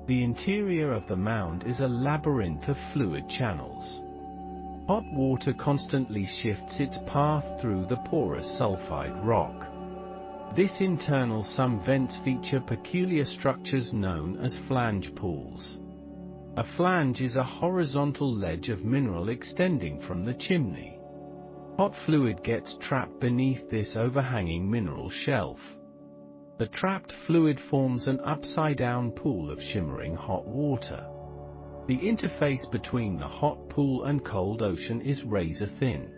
The interior of the mound is a labyrinth of fluid channels. Hot water constantly shifts its path through the porous sulfide rock. This internal some vents feature peculiar structures known as flange pools. A flange is a horizontal ledge of mineral extending from the chimney. Hot fluid gets trapped beneath this overhanging mineral shelf. The trapped fluid forms an upside-down pool of shimmering hot water. The interface between the hot pool and cold ocean is razor-thin.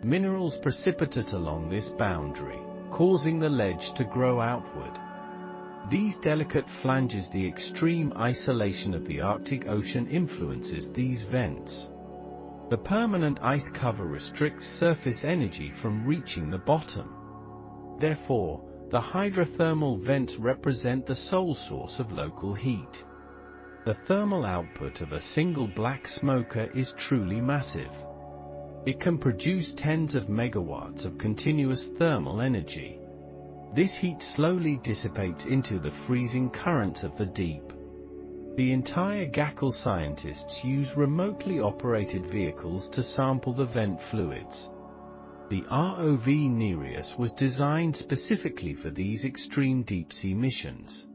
Minerals precipitate along this boundary, causing the ledge to grow outward. These delicate flanges, the extreme isolation of the Arctic Ocean influences these vents. The permanent ice cover restricts surface energy from reaching the bottom. Therefore, the hydrothermal vents represent the sole source of local heat. The thermal output of a single black smoker is truly massive. It can produce tens of megawatts of continuous thermal energy. This heat slowly dissipates into the freezing currents of the deep. The entire GACL scientists use remotely operated vehicles to sample the vent fluids. The ROV Nereus was designed specifically for these extreme deep-sea missions.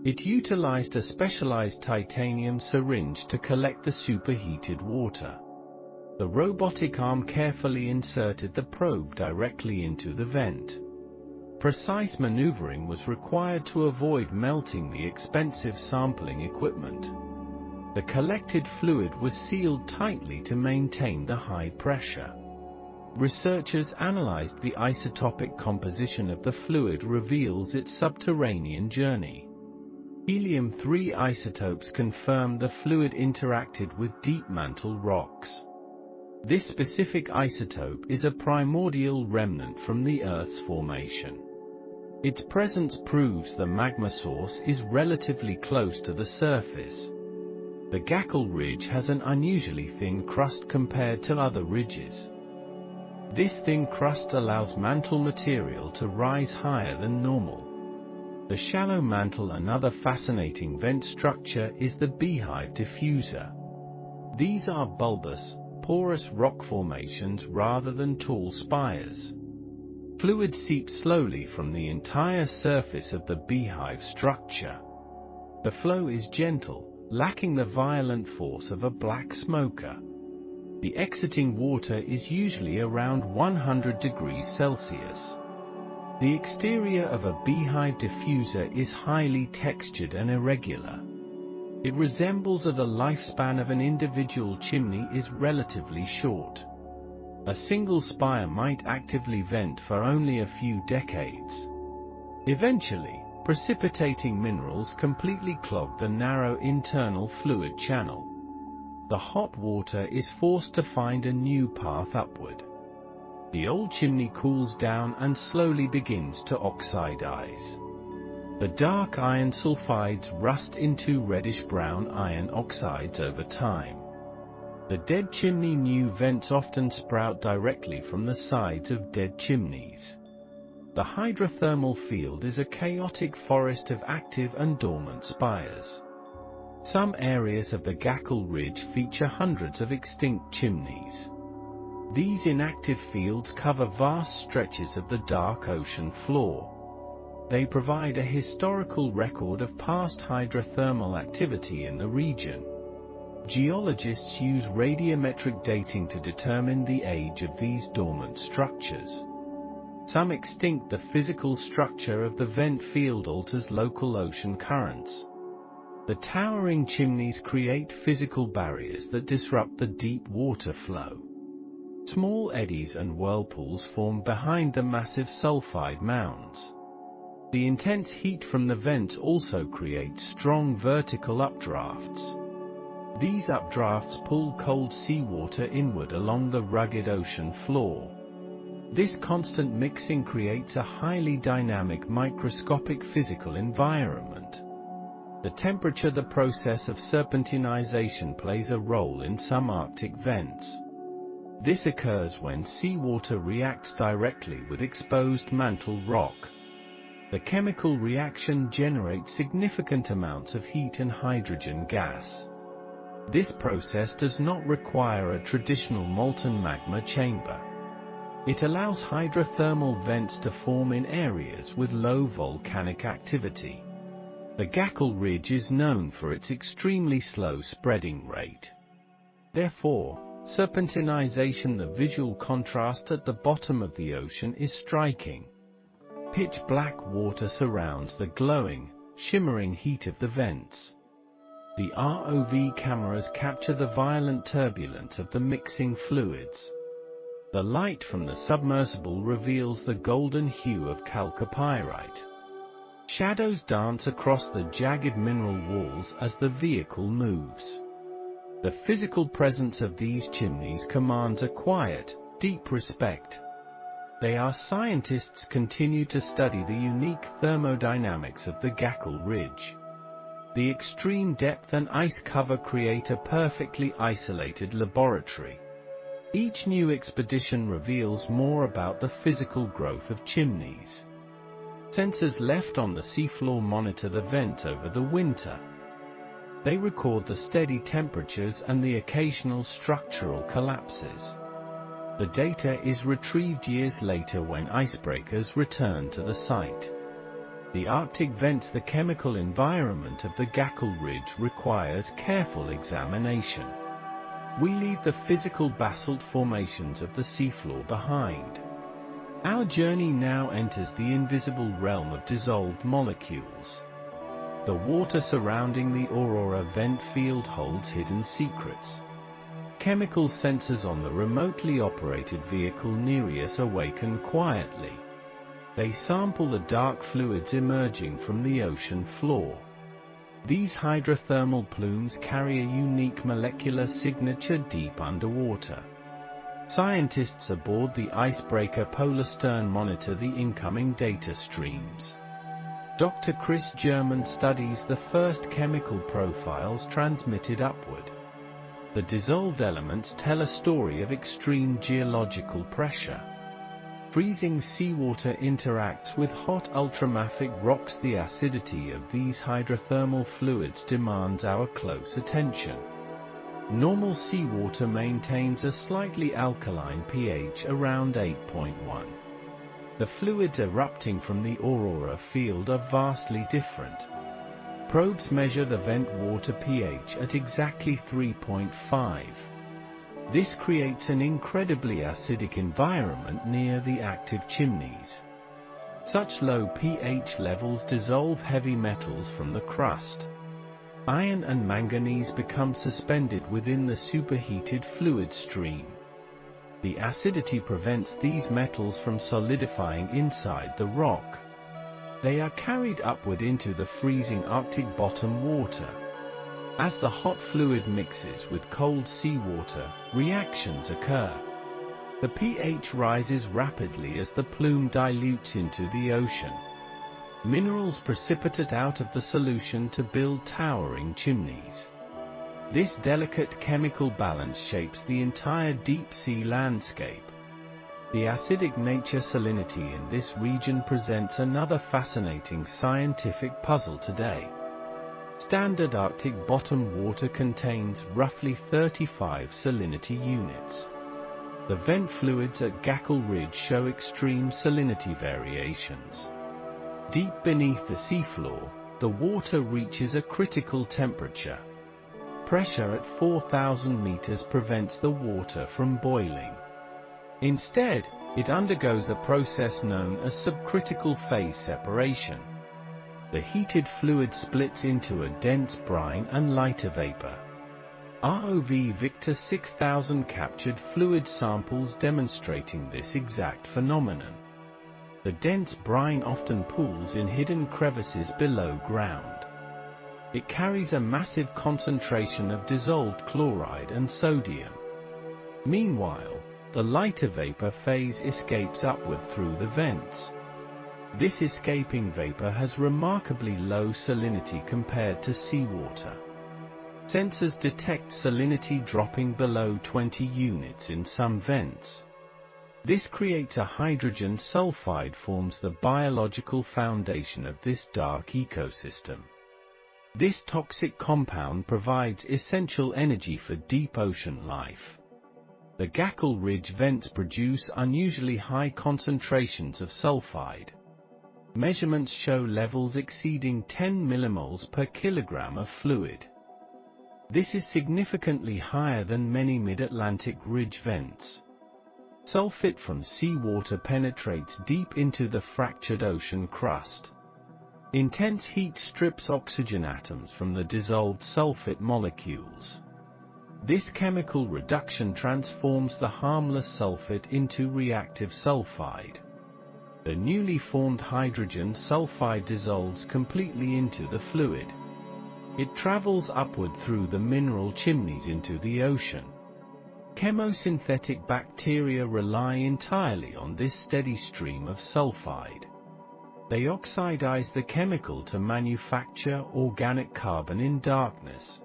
It utilized a specialized titanium syringe to collect the superheated water. The robotic arm carefully inserted the probe directly into the vent. Precise maneuvering was required to avoid melting the expensive sampling equipment. The collected fluid was sealed tightly to maintain the high pressure. Researchers analyzed the isotopic composition of the fluid reveals its subterranean journey. Helium-3 isotopes confirmed the fluid interacted with deep mantle rocks. This specific isotope is a primordial remnant from the Earth's formation. Its presence proves the magma source is relatively close to the surface. The GACL ridge has an unusually thin crust compared to other ridges. This thin crust allows mantle material to rise higher than normal. The shallow mantle. Another fascinating vent structure is the beehive diffuser. These are bulbous, porous rock formations rather than tall spires. Fluid seeps slowly from the entire surface of the beehive structure. The flow is gentle, lacking the violent force of a black smoker. The exiting water is usually around 100 degrees Celsius. The exterior of a beehive diffuser is highly textured and irregular. It resembles the lifespan of an individual chimney is relatively short. A single spire might actively vent for only a few decades. Eventually, precipitating minerals completely clog the narrow internal fluid channel. The hot water is forced to find a new path upward. The old chimney cools down and slowly begins to oxidize. The dark iron sulfides rust into reddish-brown iron oxides over time. The dead chimney new vents often sprout directly from the sides of dead chimneys. The hydrothermal field is a chaotic forest of active and dormant spires. Some areas of the GACL ridge feature hundreds of extinct chimneys. These inactive fields cover vast stretches of the dark ocean floor. They provide a historical record of past hydrothermal activity in the region. Geologists use radiometric dating to determine the age of these dormant structures. Some extinct. The physical structure of the vent field alters local ocean currents. The towering chimneys create physical barriers that disrupt the deep water flow. Small eddies and whirlpools form behind the massive sulfide mounds. The intense heat from the vent also creates strong vertical updrafts. These updrafts pull cold seawater inward along the rugged ocean floor. This constant mixing creates a highly dynamic microscopic physical environment. The temperature. The process of serpentinization plays a role in some Arctic vents. This occurs when seawater reacts directly with exposed mantle rock. The chemical reaction generates significant amounts of heat and hydrogen gas. This process does not require a traditional molten magma chamber. It allows hydrothermal vents to form in areas with low volcanic activity. The GACL ridge is known for its extremely slow spreading rate. Therefore, serpentinization. The visual contrast at the bottom of the ocean is striking. Pitch black water surrounds the glowing, shimmering heat of the vents. The ROV cameras capture the violent turbulence of the mixing fluids. The light from the submersible reveals the golden hue of chalcopyrite. Shadows dance across the jagged mineral walls as the vehicle moves. The physical presence of these chimneys commands a quiet, deep respect. They are scientists continue to study the unique thermodynamics of the GACL ridge. The extreme depth and ice cover create a perfectly isolated laboratory. Each new expedition reveals more about the physical growth of chimneys. Sensors left on the seafloor monitor the vent over the winter. They record the steady temperatures and the occasional structural collapses. The data is retrieved years later when icebreakers return to the site. The Arctic vents. The chemical environment of the Gackel Ridge requires careful examination. We leave the physical basalt formations of the seafloor behind. Our journey now enters the invisible realm of dissolved molecules. The water surrounding the Aurora vent field holds hidden secrets. Chemical sensors on the remotely operated vehicle Nereus awaken quietly. They sample the dark fluids emerging from the ocean floor. These hydrothermal plumes carry a unique molecular signature deep underwater. Scientists aboard the icebreaker Polarstern monitor the incoming data streams. Dr. Chris German studies the first chemical profiles transmitted upward. The dissolved elements tell a story of extreme geological pressure. Freezing seawater interacts with hot ultramafic rocks. The acidity of these hydrothermal fluids demands our close attention. Normal seawater maintains a slightly alkaline pH around 8.1. The fluids erupting from the Aurora field are vastly different. Probes measure the vent water pH at exactly 3.5. This creates an incredibly acidic environment near the active chimneys. Such low pH levels dissolve heavy metals from the crust. Iron and manganese become suspended within the superheated fluid stream. The acidity prevents these metals from solidifying inside the rock. They are carried upward into the freezing Arctic bottom water. As the hot fluid mixes with cold seawater, reactions occur. The pH rises rapidly as the plume dilutes into the ocean. Minerals precipitate out of the solution to build towering chimneys. This delicate chemical balance shapes the entire deep-sea landscape. The acidic nature salinity in this region presents another fascinating scientific puzzle today. Standard Arctic bottom water contains roughly 35 salinity units. The vent fluids at Gackel Ridge show extreme salinity variations. Deep beneath the seafloor, the water reaches a critical temperature. Pressure at 4,000 meters prevents the water from boiling. Instead, it undergoes a process known as subcritical phase separation. The heated fluid splits into a dense brine and lighter vapor. ROV Victor 6000 captured fluid samples demonstrating this exact phenomenon. The dense brine often pools in hidden crevices below ground. It carries a massive concentration of dissolved chloride and sodium. Meanwhile, the lighter vapor phase escapes upward through the vents. This escaping vapor has remarkably low salinity compared to seawater. Sensors detect salinity dropping below 20 units in some vents. This creates a hydrogen sulfide forms the biological foundation of this dark ecosystem. This toxic compound provides essential energy for deep ocean life. The Gackel Ridge vents produce unusually high concentrations of sulfide. Measurements show levels exceeding 10 millimoles per kilogram of fluid. This is significantly higher than many mid-Atlantic ridge vents. Sulfate from seawater penetrates deep into the fractured ocean crust. Intense heat strips oxygen atoms from the dissolved sulfate molecules. This chemical reduction transforms the harmless sulfate into reactive sulfide. The newly formed hydrogen sulfide dissolves completely into the fluid. It travels upward through the mineral chimneys into the ocean. Chemosynthetic bacteria rely entirely on this steady stream of sulfide. They oxidize the chemical to manufacture organic carbon in darkness.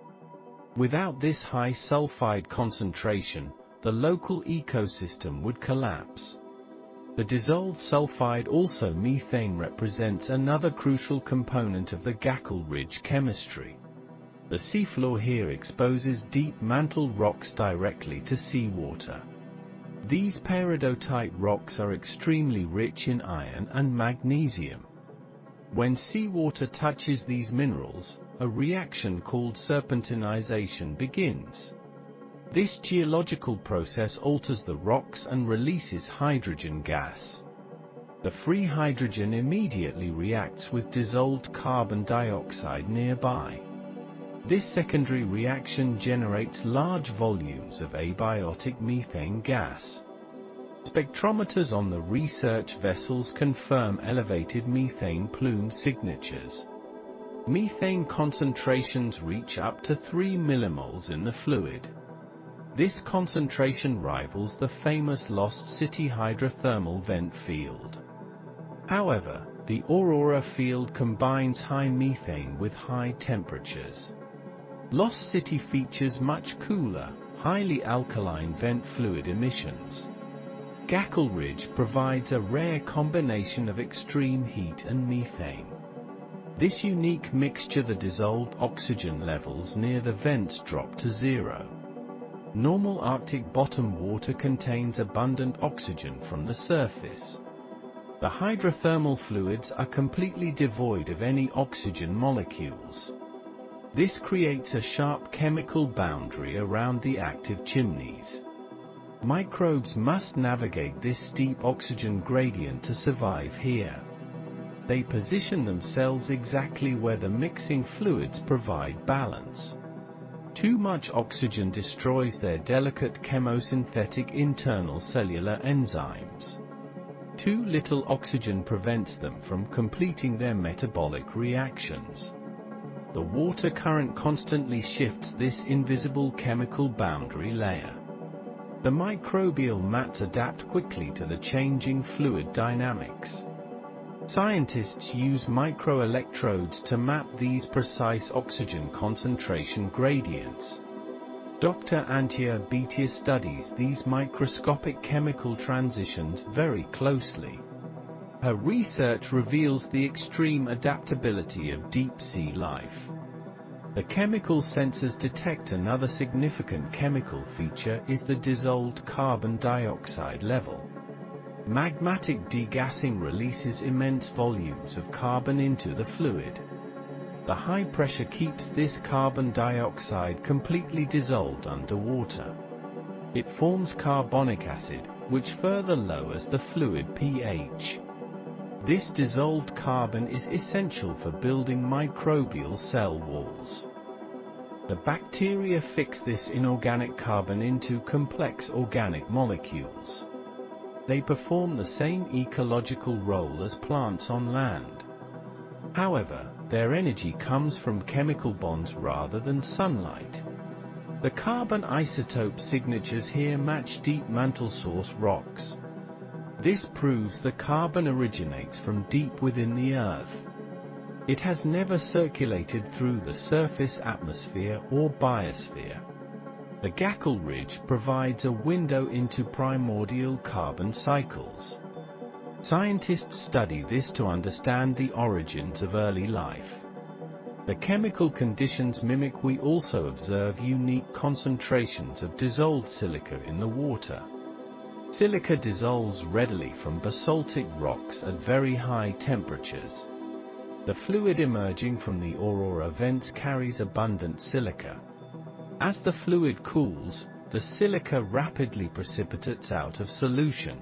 Without this high sulfide concentration, the local ecosystem would collapse. The dissolved sulfide, also methane, represents another crucial component of the Gackel Ridge chemistry. The seafloor here exposes deep mantle rocks directly to seawater. These peridotite rocks are extremely rich in iron and magnesium. When seawater touches these minerals, a reaction called serpentinization begins. This geological process alters the rocks and releases hydrogen gas. The free hydrogen immediately reacts with dissolved carbon dioxide nearby. This secondary reaction generates large volumes of abiotic methane gas. Spectrometers on the research vessels confirm elevated methane plume signatures. Methane concentrations reach up to 3 millimoles in the fluid. This concentration rivals the famous Lost City hydrothermal vent field. However, the Aurora field combines high methane with high temperatures. Lost City features much cooler, highly alkaline vent fluid emissions. Gackel Ridge provides a rare combination of extreme heat and methane. This unique mixture, the dissolved oxygen levels near the vents drop to zero. Normal Arctic bottom water contains abundant oxygen from the surface. The hydrothermal fluids are completely devoid of any oxygen molecules. This creates a sharp chemical boundary around the active chimneys. Microbes must navigate this steep oxygen gradient to survive here. They position themselves exactly where the mixing fluids provide balance. Too much oxygen destroys their delicate chemosynthetic internal cellular enzymes. Too little oxygen prevents them from completing their metabolic reactions. The water current constantly shifts this invisible chemical boundary layer. The microbial mats adapt quickly to the changing fluid dynamics. Scientists use microelectrodes to map these precise oxygen concentration gradients. Dr. Antje Betia studies these microscopic chemical transitions very closely. Her research reveals the extreme adaptability of deep-sea life. The chemical sensors detect another significant chemical feature is the dissolved carbon dioxide level. Magmatic degassing releases immense volumes of carbon into the fluid. The high pressure keeps this carbon dioxide completely dissolved underwater. It forms carbonic acid, which further lowers the fluid pH. This dissolved carbon is essential for building microbial cell walls. The bacteria fix this inorganic carbon into complex organic molecules. They perform the same ecological role as plants on land. However, their energy comes from chemical bonds rather than sunlight. The carbon isotope signatures here match deep mantle source rocks. This proves the carbon originates from deep within the Earth. It has never circulated through the surface atmosphere or biosphere. The Gackel Ridge provides a window into primordial carbon cycles. Scientists study this to understand the origins of early life. The chemical conditions mimic. We also observe unique concentrations of dissolved silica in the water. Silica dissolves readily from basaltic rocks at very high temperatures. The fluid emerging from the aurora vents carries abundant silica. As the fluid cools, the silica rapidly precipitates out of solution.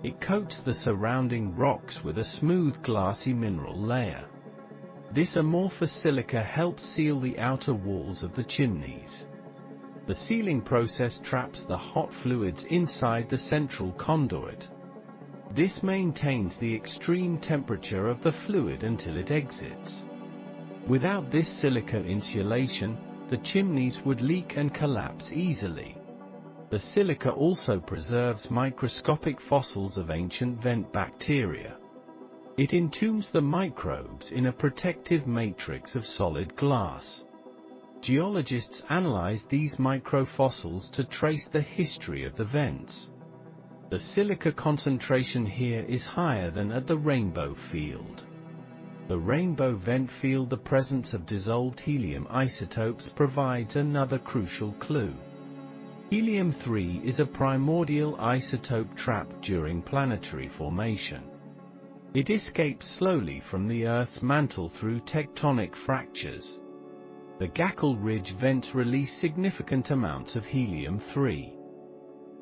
It coats the surrounding rocks with a smooth glassy mineral layer. This amorphous silica helps seal the outer walls of the chimneys. The sealing process traps the hot fluids inside the central conduit. This maintains the extreme temperature of the fluid until it exits. Without this silica insulation, the chimneys would leak and collapse easily. The silica also preserves microscopic fossils of ancient vent bacteria. It entombs the microbes in a protective matrix of solid glass. Geologists analyze these microfossils to trace the history of the vents. The silica concentration here is higher than at the rainbow field. The rainbow vent field, the presence of dissolved helium isotopes, provides another crucial clue. Helium-3 is a primordial isotope trapped during planetary formation. It escapes slowly from the Earth's mantle through tectonic fractures. The Gackle Ridge vents release significant amounts of helium-3.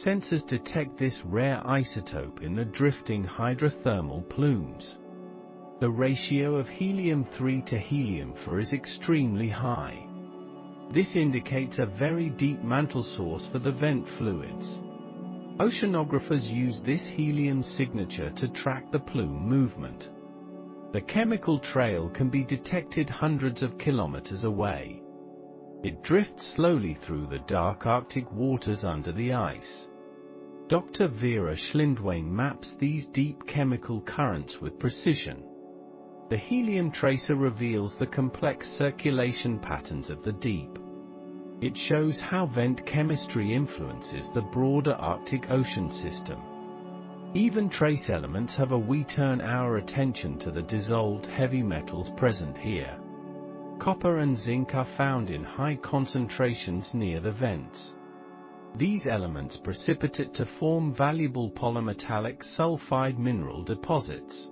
Sensors detect this rare isotope in the drifting hydrothermal plumes. The ratio of helium-3 to helium-4 is extremely high. This indicates a very deep mantle source for the vent fluids. Oceanographers use this helium signature to track the plume movement. The chemical trail can be detected hundreds of kilometers away. It drifts slowly through the dark Arctic waters under the ice. Dr. Vera Schlindwein maps these deep chemical currents with precision. The helium tracer reveals the complex circulation patterns of the deep. It shows how vent chemistry influences the broader Arctic Ocean system. Even trace elements have we turn our attention to the dissolved heavy metals present here. Copper and zinc are found in high concentrations near the vents. These elements precipitate to form valuable polymetallic sulfide mineral deposits.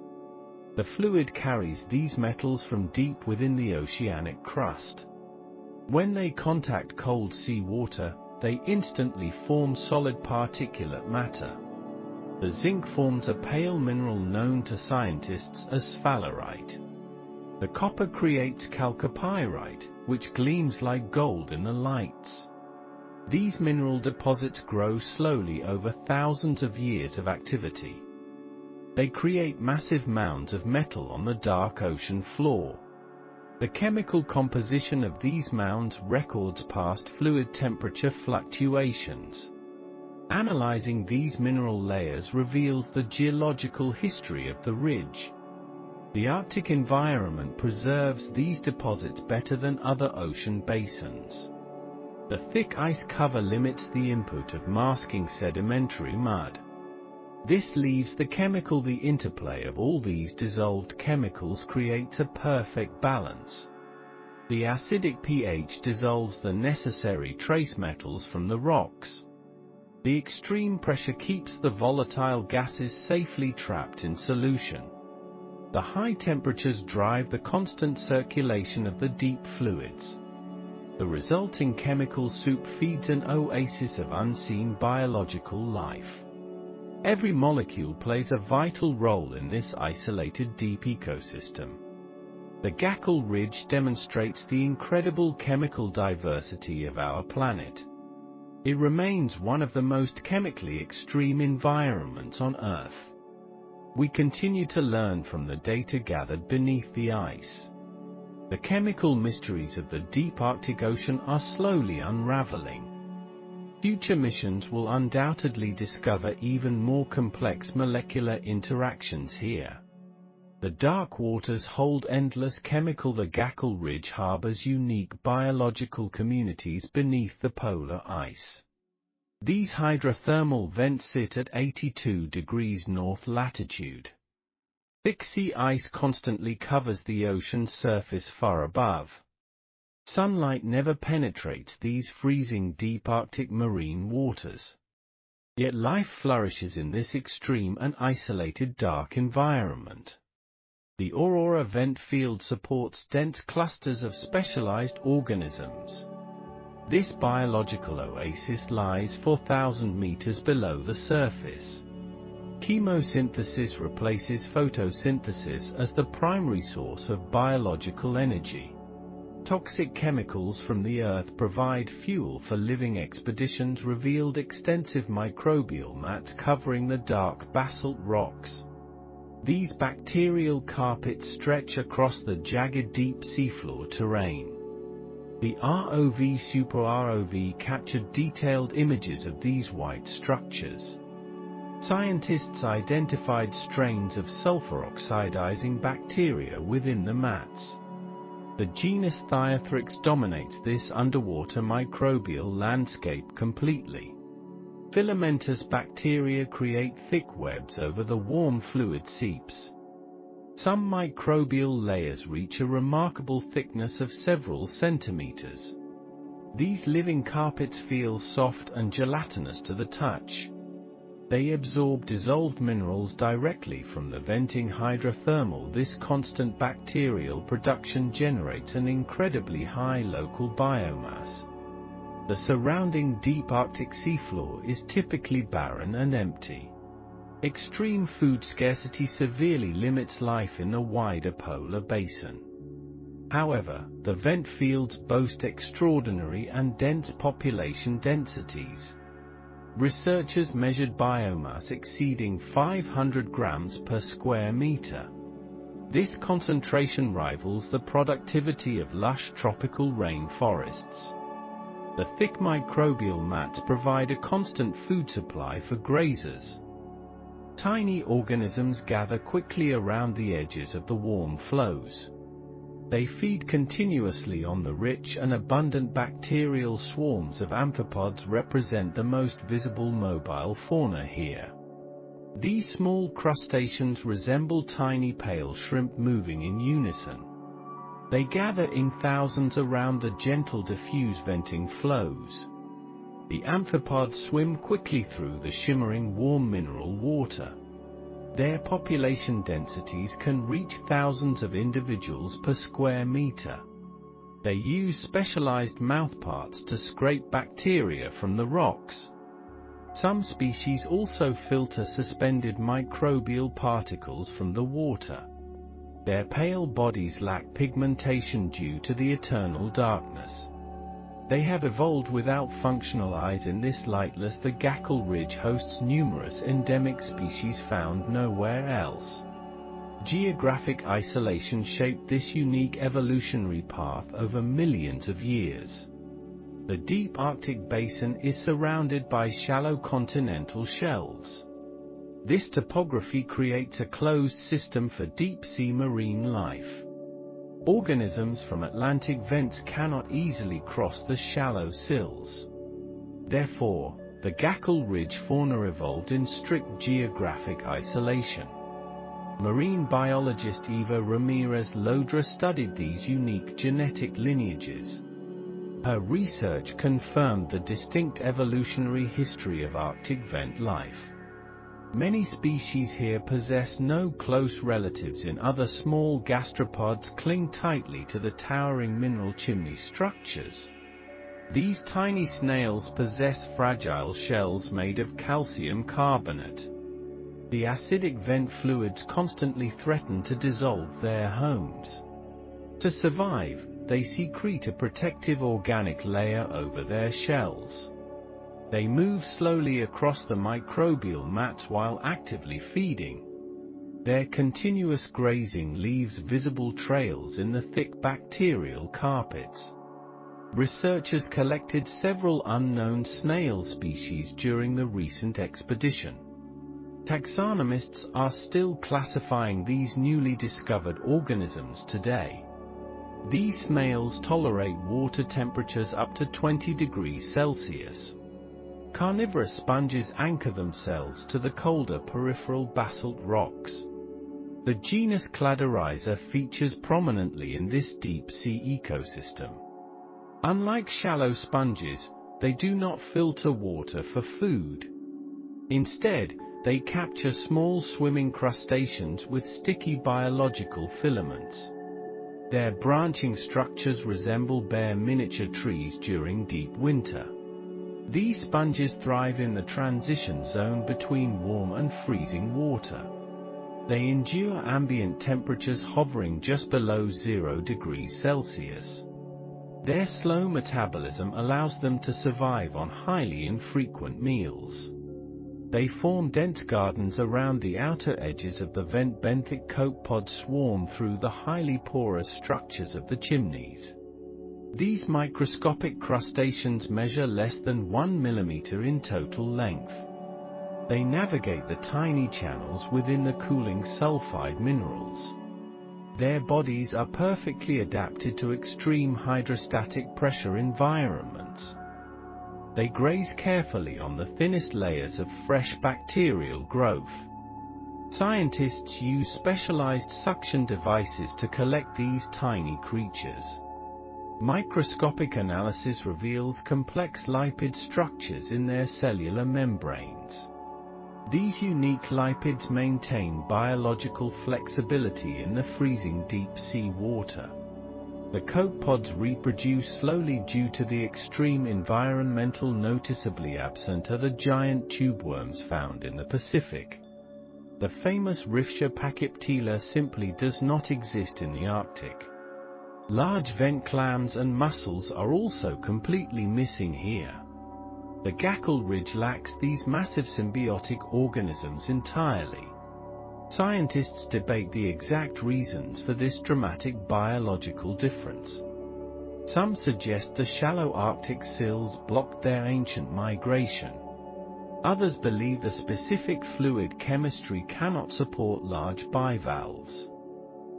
The fluid carries these metals from deep within the oceanic crust. When they contact cold sea water, they instantly form solid particulate matter. The zinc forms a pale mineral known to scientists as sphalerite. The copper creates chalcopyrite, which gleams like gold in the lights. These mineral deposits grow slowly over thousands of years of activity. They create massive mounds of metal on the dark ocean floor. The chemical composition of these mounds records past fluid temperature fluctuations. Analyzing these mineral layers reveals the geological history of the ridge. The Arctic environment preserves these deposits better than other ocean basins. The thick ice cover limits the input of masking sedimentary mud. This leaves the interplay of all these dissolved chemicals creates a perfect balance. The acidic pH dissolves the necessary trace metals from the rocks. The extreme pressure keeps the volatile gases safely trapped in solution. The high temperatures drive the constant circulation of the deep fluids. The resulting chemical soup feeds an oasis of unseen biological life. Every molecule plays a vital role in this isolated deep ecosystem. The Gackle Ridge demonstrates the incredible chemical diversity of our planet. It remains one of the most chemically extreme environments on Earth. We continue to learn from the data gathered beneath the ice. The chemical mysteries of the deep Arctic Ocean are slowly unraveling. Future missions will undoubtedly discover even more complex molecular interactions here. The dark waters hold endless chemical. The Gackle Ridge harbors unique biological communities beneath the polar ice. These hydrothermal vents sit at 82 degrees north latitude. Thick sea ice constantly covers the ocean's surface far above. Sunlight never penetrates these freezing deep Arctic marine waters. Yet life flourishes in this extreme and isolated dark environment. The Aurora vent field supports dense clusters of specialized organisms. This biological oasis lies 4,000 meters below the surface. Chemosynthesis replaces photosynthesis as the primary source of biological energy. Toxic chemicals from the Earth provide fuel for living expeditions. Revealed extensive microbial mats covering the dark basalt rocks. These bacterial carpets stretch across the jagged deep seafloor terrain. The ROV Super ROV captured detailed images of these white structures. Scientists identified strains of sulfur oxidizing bacteria within the mats. The genus Thiothrix dominates this underwater microbial landscape completely. Filamentous bacteria create thick webs over the warm fluid seeps. Some microbial layers reach a remarkable thickness of several centimeters. These living carpets feel soft and gelatinous to the touch. They absorb dissolved minerals directly from the venting hydrothermal. This constant bacterial production generates an incredibly high local biomass. The surrounding deep Arctic seafloor is typically barren and empty. Extreme food scarcity severely limits life in the wider polar basin. However, the vent fields boast extraordinary and dense population densities. Researchers measured biomass exceeding 500 grams per square meter. This concentration rivals the productivity of lush tropical rainforests. The thick microbial mats provide a constant food supply for grazers. Tiny organisms gather quickly around the edges of the warm flows. They feed continuously on the rich and abundant bacterial swarms of amphipods represent the most visible mobile fauna here. These small crustaceans resemble tiny pale shrimp moving in unison. They gather in thousands around the gentle diffuse venting flows. The amphipods swim quickly through the shimmering warm mineral water. Their population densities can reach thousands of individuals per square meter. They use specialized mouthparts to scrape bacteria from the rocks. Some species also filter suspended microbial particles from the water. Their pale bodies lack pigmentation due to the eternal darkness. They have evolved without functional eyes. In this lightless, the Gackle Ridge hosts numerous endemic species found nowhere else. Geographic isolation shaped this unique evolutionary path over millions of years. The deep Arctic basin is surrounded by shallow continental shelves. This topography creates a closed system for deep-sea marine life. Organisms from Atlantic vents cannot easily cross the shallow sills. Therefore, the Gackle Ridge fauna evolved in strict geographic isolation. Marine biologist Eva Ramirez-Lodra studied these unique genetic lineages. Her research confirmed the distinct evolutionary history of Arctic vent life. Many species here possess no close relatives in other small gastropods cling tightly to the towering mineral chimney structures. These tiny snails possess fragile shells made of calcium carbonate. The acidic vent fluids constantly threaten to dissolve their homes. To survive, they secrete a protective organic layer over their shells. They move slowly across the microbial mats while actively feeding. Their continuous grazing leaves visible trails in the thick bacterial carpets. Researchers collected several unknown snail species during the recent expedition. Taxonomists are still classifying these newly discovered organisms today. These snails tolerate water temperatures up to 20 degrees Celsius. Carnivorous sponges anchor themselves to the colder peripheral basalt rocks. The genus Cladorhiza features prominently in this deep-sea ecosystem. Unlike shallow sponges, they do not filter water for food. Instead, they capture small swimming crustaceans with sticky biological filaments. Their branching structures resemble bare miniature trees during deep winter. These sponges thrive in the transition zone between warm and freezing water. They endure ambient temperatures hovering just below 0 degrees Celsius. Their slow metabolism allows them to survive on highly infrequent meals. They form dense gardens around the outer edges of the vent. Benthic copepods swarm through the highly porous structures of the chimneys. These microscopic crustaceans measure less than 1 millimeter in total length. They navigate the tiny channels within the cooling sulfide minerals. Their bodies are perfectly adapted to extreme hydrostatic pressure environments. They graze carefully on the thinnest layers of fresh bacterial growth. Scientists use specialized suction devices to collect these tiny creatures. Microscopic analysis reveals complex lipid structures in their cellular membranes. These unique lipids maintain biological flexibility in the freezing deep-sea water. The copepods reproduce slowly due to the extreme environmental. Noticeably absent are the giant tubeworms found in the Pacific. The famous Rifsha pachyptela simply does not exist in the Arctic. Large vent clams and mussels are also completely missing here. The Gackle Ridge lacks these massive symbiotic organisms entirely. Scientists debate the exact reasons for this dramatic biological difference. Some suggest the shallow Arctic sills blocked their ancient migration. Others believe the specific fluid chemistry cannot support large bivalves.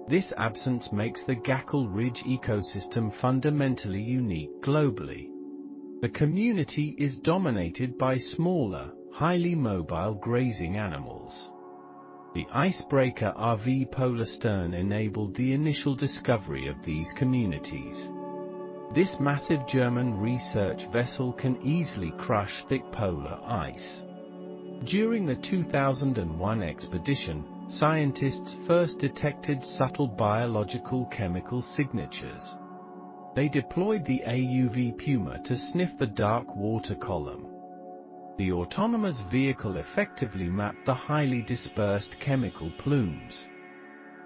This absence makes the Gackle Ridge ecosystem fundamentally unique globally. The community is dominated by smaller, highly mobile grazing animals. The icebreaker RV Polar Stern enabled the initial discovery of these communities. This massive German research vessel can easily crush thick polar ice. During the 2001 expedition, scientists first detected subtle biological chemical signatures. They deployed the AUV Puma to sniff the dark water column. The autonomous vehicle effectively mapped the highly dispersed chemical plumes.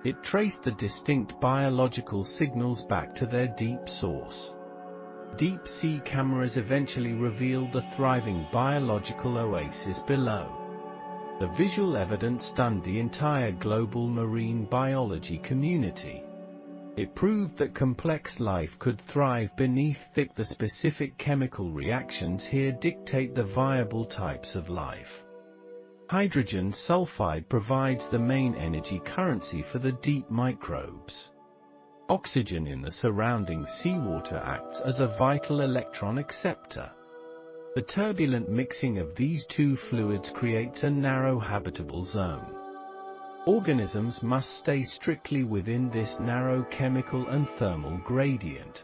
It traced the distinct biological signals back to their deep source. Deep-sea cameras eventually revealed the thriving biological oasis below. The visual evidence stunned the entire global marine biology community. It proved that complex life could thrive beneath thick. The specific chemical reactions here dictate the viable types of life. Hydrogen sulfide provides the main energy currency for the deep microbes. Oxygen in the surrounding seawater acts as a vital electron acceptor. The turbulent mixing of these two fluids creates a narrow habitable zone. Organisms must stay strictly within this narrow chemical and thermal gradient.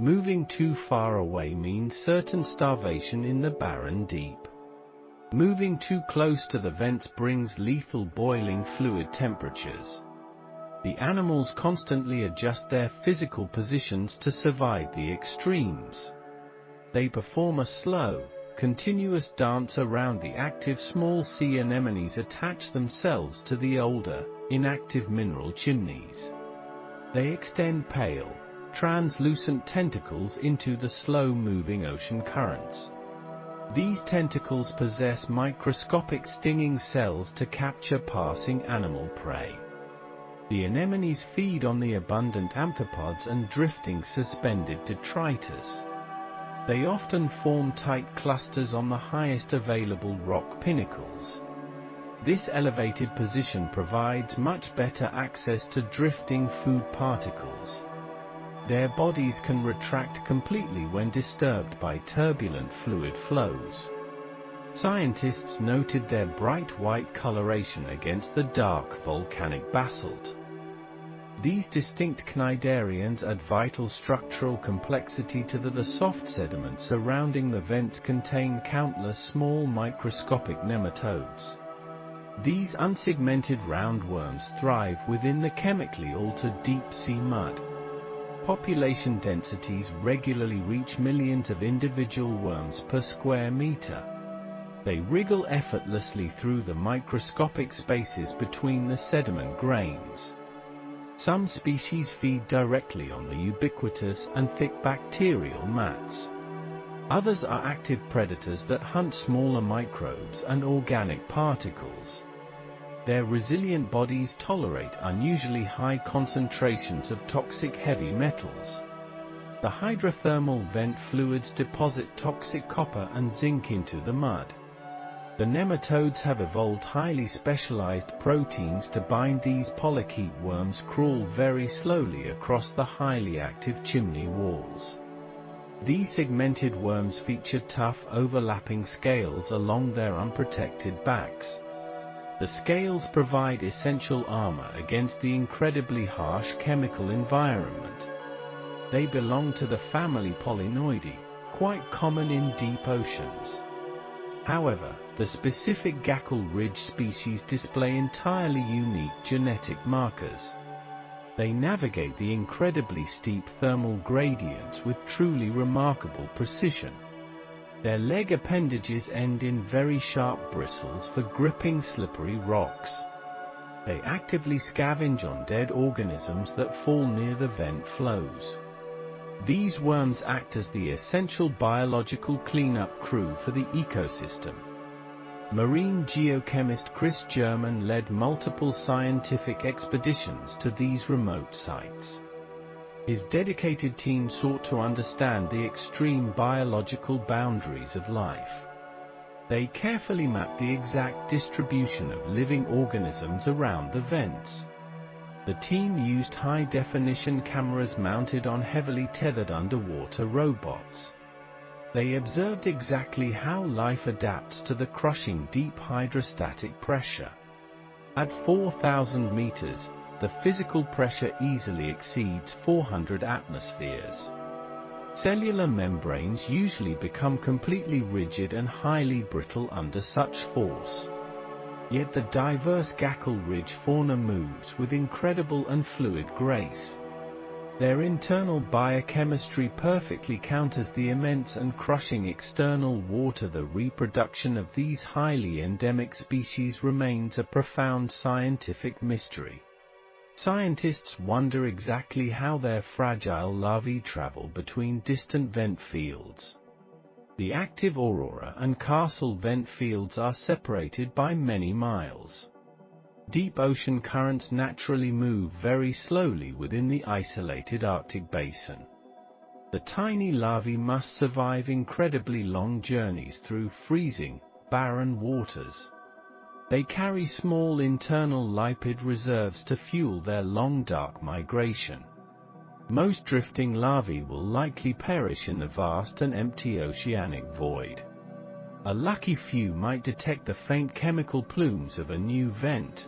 Moving too far away means certain starvation in the barren deep. Moving too close to the vents brings lethal boiling fluid temperatures. The animals constantly adjust their physical positions to survive the extremes. They perform a slow, continuous dance around the active small sea anemones. Attach themselves to the older, inactive mineral chimneys. They extend pale, translucent tentacles into the slow-moving ocean currents. These tentacles possess microscopic stinging cells to capture passing animal prey. The anemones feed on the abundant amphipods and drifting suspended detritus. They often form tight clusters on the highest available rock pinnacles. This elevated position provides much better access to drifting food particles. Their bodies can retract completely when disturbed by turbulent fluid flows. Scientists noted their bright white coloration against the dark volcanic basalt. These distinct cnidarians add vital structural complexity to the soft sediment surrounding the vents. Contain countless small microscopic nematodes. These unsegmented roundworms thrive within the chemically altered deep-sea mud. Population densities regularly reach millions of individual worms per square meter. They wriggle effortlessly through the microscopic spaces between the sediment grains. Some species feed directly on the ubiquitous and thick bacterial mats. Others are active predators that hunt smaller microbes and organic particles. Their resilient bodies tolerate unusually high concentrations of toxic heavy metals. The hydrothermal vent fluids deposit toxic copper and zinc into the mud. The nematodes have evolved highly specialized proteins to bind these polychaete. Worms crawl very slowly across the highly active chimney walls. These segmented worms feature tough overlapping scales along their unprotected backs. The scales provide essential armor against the incredibly harsh chemical environment. They belong to the family Polynoidae, quite common in deep oceans. However, the specific Gackle Ridge species display entirely unique genetic markers. They navigate the incredibly steep thermal gradients with truly remarkable precision. Their leg appendages end in very sharp bristles for gripping slippery rocks. They actively scavenge on dead organisms that fall near the vent flows. These worms act as the essential biological cleanup crew for the ecosystem. Marine geochemist Chris German led multiple scientific expeditions to these remote sites. His dedicated team sought to understand the extreme biological boundaries of life. They carefully mapped the exact distribution of living organisms around the vents. The team used high-definition cameras mounted on heavily tethered underwater robots. They observed exactly how life adapts to the crushing deep hydrostatic pressure. At 4,000 meters, the physical pressure easily exceeds 400 atmospheres. Cellular membranes usually become completely rigid and highly brittle under such force. Yet the diverse Gackle Ridge fauna moves with incredible and fluid grace. Their internal biochemistry perfectly counters the immense and crushing external water. The reproduction of these highly endemic species remains a profound scientific mystery. Scientists wonder exactly how their fragile larvae travel between distant vent fields. The active Aurora and Castle vent fields are separated by many miles. Deep ocean currents naturally move very slowly within the isolated Arctic basin. The tiny larvae must survive incredibly long journeys through freezing, barren waters. They carry small internal lipid reserves to fuel their long dark migration. Most drifting larvae will likely perish in the vast and empty oceanic void. A lucky few might detect the faint chemical plumes of a new vent.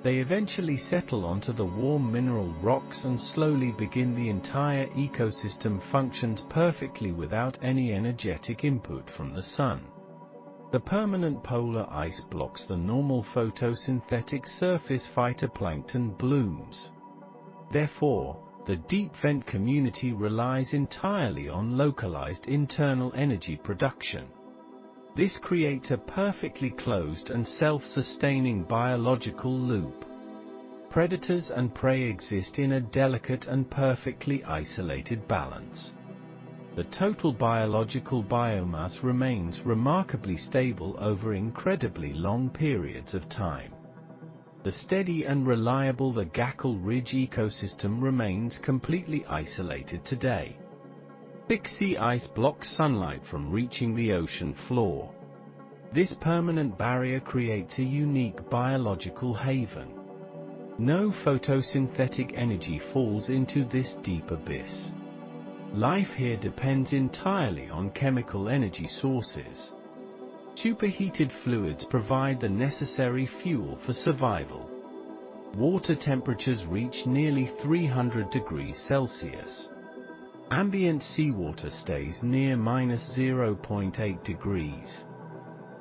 They eventually settle onto the warm mineral rocks and slowly begin. The entire ecosystem functions perfectly without any energetic input from the sun. The permanent polar ice blocks the normal photosynthetic surface phytoplankton blooms. Therefore, the deep vent community relies entirely on localized internal energy production. This creates a perfectly closed and self-sustaining biological loop. Predators and prey exist in a delicate and perfectly isolated balance. The total biological biomass remains remarkably stable over incredibly long periods of time. The steady and reliable the Gackle Ridge ecosystem remains completely isolated today. Thick sea ice blocks sunlight from reaching the ocean floor. This permanent barrier creates a unique biological haven. No photosynthetic energy falls into this deep abyss. Life here depends entirely on chemical energy sources. Superheated fluids provide the necessary fuel for survival. Water temperatures reach nearly 300 degrees Celsius. Ambient seawater stays near -0.8 degrees.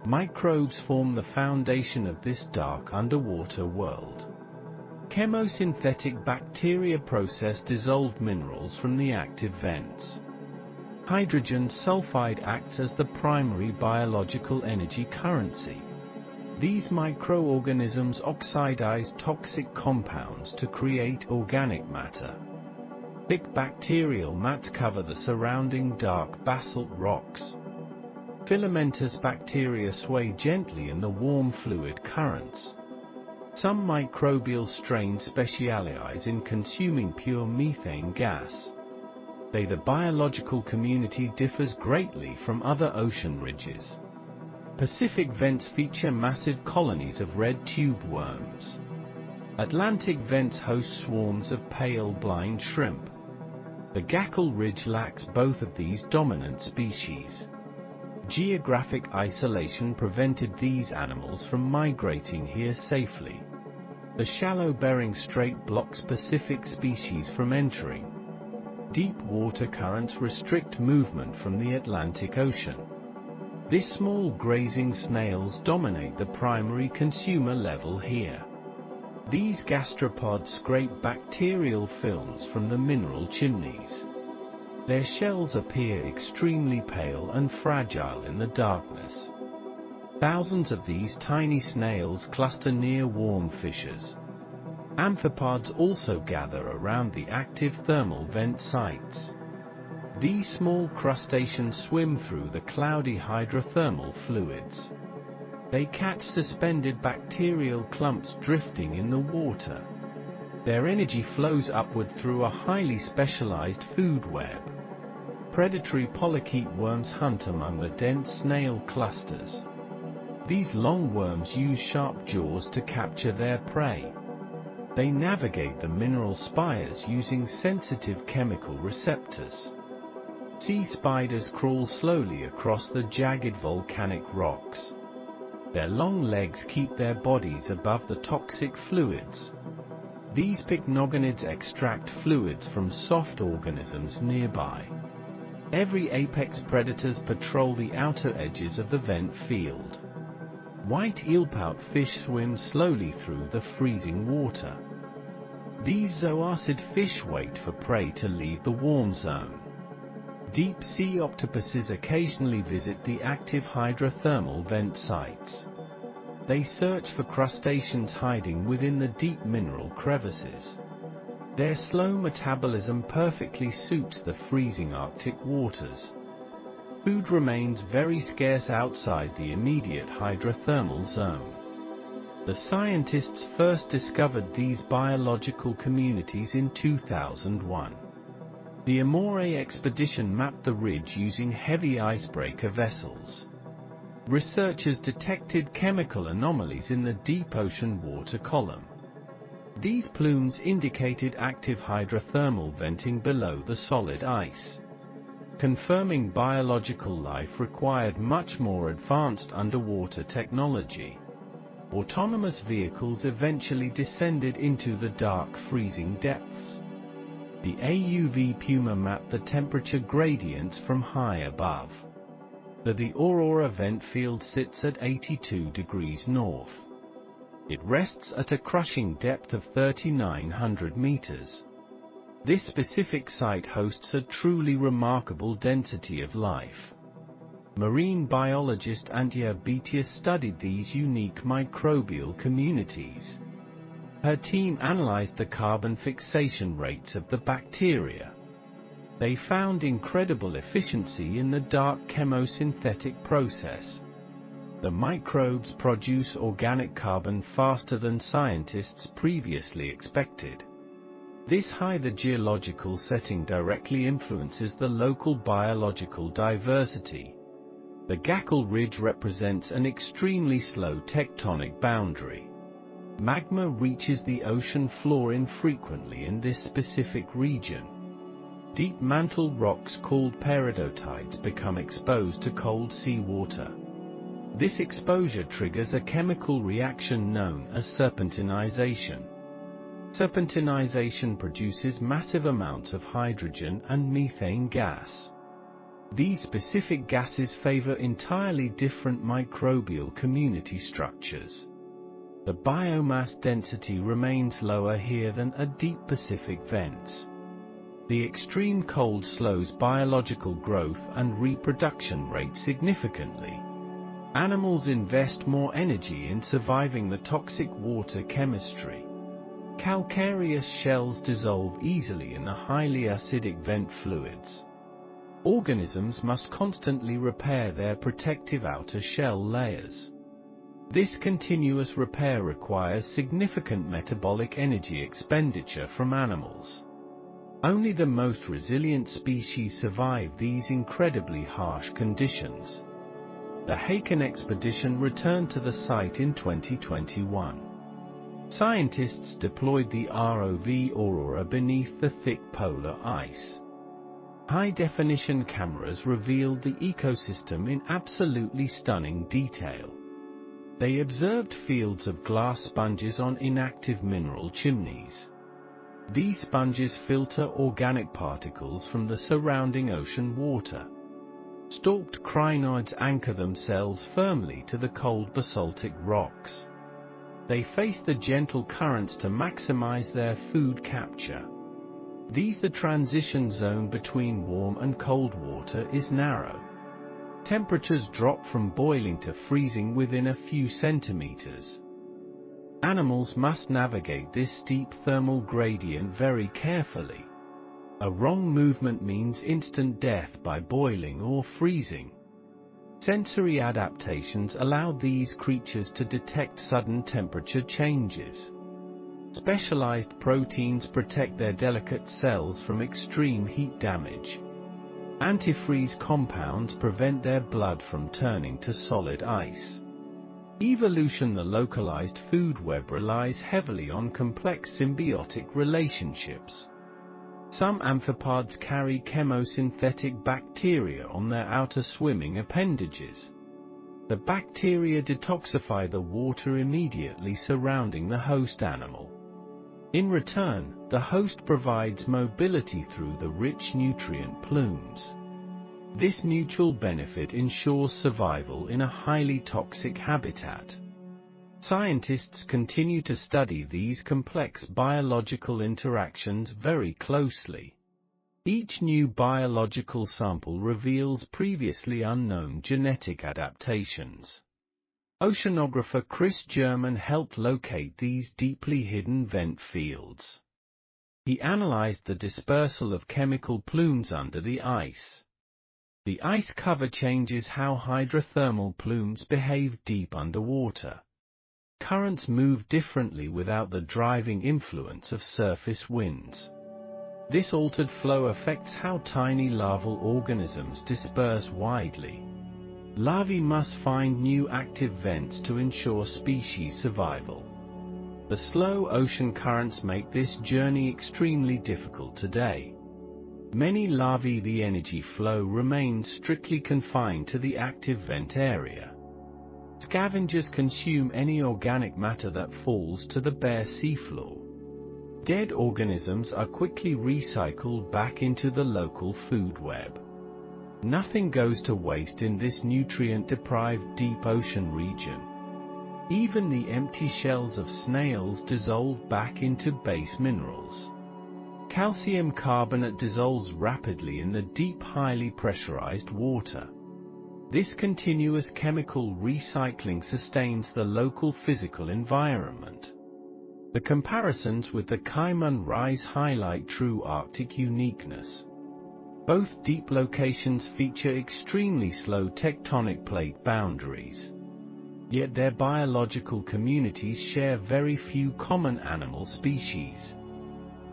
Microbes form the foundation of this dark underwater world. Chemosynthetic bacteria process dissolved minerals from the active vents. Hydrogen sulfide acts as the primary biological energy currency. These microorganisms oxidize toxic compounds to create organic matter. Thick bacterial mats cover the surrounding dark basalt rocks. Filamentous bacteria sway gently in the warm fluid currents. Some microbial strains specialize in consuming pure methane gas. The biological community differs greatly from other ocean ridges. Pacific vents feature massive colonies of red tube worms. Atlantic vents host swarms of pale blind shrimp. The Gackle Ridge lacks both of these dominant species. Geographic isolation prevented these animals from migrating here safely. The shallow Bering Strait blocks Pacific species from entering. Deep water currents restrict movement from the Atlantic Ocean. These small grazing snails dominate the primary consumer level here. These gastropods scrape bacterial films from the mineral chimneys. Their shells appear extremely pale and fragile in the darkness. Thousands of these tiny snails cluster near warm fissures. Amphipods also gather around the active thermal vent sites. These small crustaceans swim through the cloudy hydrothermal fluids. They catch suspended bacterial clumps drifting in the water. Their energy flows upward through a highly specialized food web. Predatory polychaete worms hunt among the dense snail clusters. These long worms use sharp jaws to capture their prey. They navigate the mineral spires using sensitive chemical receptors. Sea spiders crawl slowly across the jagged volcanic rocks. Their long legs keep their bodies above the toxic fluids. These pycnogonids extract fluids from soft organisms nearby. Every apex predators patrol the outer edges of the vent field. White eelpout fish swim slowly through the freezing water. These zooacid fish wait for prey to leave the warm zone. Deep-sea octopuses occasionally visit the active hydrothermal vent sites. They search for crustaceans hiding within the deep mineral crevices. Their slow metabolism perfectly suits the freezing Arctic waters. Food remains very scarce outside the immediate hydrothermal zone. The scientists first discovered these biological communities in 2001. The Amore expedition mapped the ridge using heavy icebreaker vessels. Researchers detected chemical anomalies in the deep ocean water column. These plumes indicated active hydrothermal venting below the solid ice. Confirming biological life required much more advanced underwater technology. Autonomous vehicles eventually descended into the dark freezing depths. The AUV Puma mapped the temperature gradients from high above. The Aurora vent field sits at 82 degrees north. It rests at a crushing depth of 3,900 meters. This specific site hosts a truly remarkable density of life. Marine biologist Antje Betius studied these unique microbial communities. Her team analyzed the carbon fixation rates of the bacteria. They found incredible efficiency in the dark chemosynthetic process. The microbes produce organic carbon faster than scientists previously expected. This high geological setting directly influences the local biological diversity. The Gackle Ridge represents an extremely slow tectonic boundary. Magma reaches the ocean floor infrequently in this specific region. Deep mantle rocks called peridotites become exposed to cold seawater. This exposure triggers a chemical reaction known as serpentinization. Serpentinization produces massive amounts of hydrogen and methane gas. These specific gases favor entirely different microbial community structures. The biomass density remains lower here than at deep Pacific vents. The extreme cold slows biological growth and reproduction rate significantly. Animals invest more energy in surviving the toxic water chemistry. Calcareous shells dissolve easily in the highly acidic vent fluids. Organisms must constantly repair their protective outer shell layers. This continuous repair requires significant metabolic energy expenditure from animals. Only the most resilient species survive these incredibly harsh conditions. The Haken expedition returned to the site in 2021. Scientists deployed the ROV Aurora beneath the thick polar ice. High-definition cameras revealed the ecosystem in absolutely stunning detail. They observed fields of glass sponges on inactive mineral chimneys. These sponges filter organic particles from the surrounding ocean water. Stalked crinoids anchor themselves firmly to the cold basaltic rocks. They face the gentle currents to maximize their food capture. The transition zone between warm and cold water is narrow. Temperatures drop from boiling to freezing within a few centimeters. Animals must navigate this steep thermal gradient very carefully. A wrong movement means instant death by boiling or freezing. Sensory adaptations allow these creatures to detect sudden temperature changes. Specialized proteins protect their delicate cells from extreme heat damage. Antifreeze compounds prevent their blood from turning to solid ice. Evolution: the localized food web relies heavily on complex symbiotic relationships. Some amphipods carry chemosynthetic bacteria on their outer swimming appendages. The bacteria detoxify the water immediately surrounding the host animal. In return, the host provides mobility through the rich nutrient plumes. This mutual benefit ensures survival in a highly toxic habitat. Scientists continue to study these complex biological interactions very closely. Each new biological sample reveals previously unknown genetic adaptations. Oceanographer Chris German helped locate these deeply hidden vent fields. He analyzed the dispersal of chemical plumes under the ice. The ice cover changes how hydrothermal plumes behave deep underwater. Currents move differently without the driving influence of surface winds. This altered flow affects how tiny larval organisms disperse widely. Larvae must find new active vents to ensure species survival. The slow ocean currents make this journey extremely difficult today. Many larvae, the energy flow remains strictly confined to the active vent area. Scavengers consume any organic matter that falls to the bare seafloor. Dead organisms are quickly recycled back into the local food web. Nothing goes to waste in this nutrient-deprived deep ocean region. Even the empty shells of snails dissolve back into base minerals. Calcium carbonate dissolves rapidly in the deep, highly pressurized water. This continuous chemical recycling sustains the local physical environment. The comparisons with the Cayman Rise highlight true Arctic uniqueness. Both deep locations feature extremely slow tectonic plate boundaries. Yet their biological communities share very few common animal species.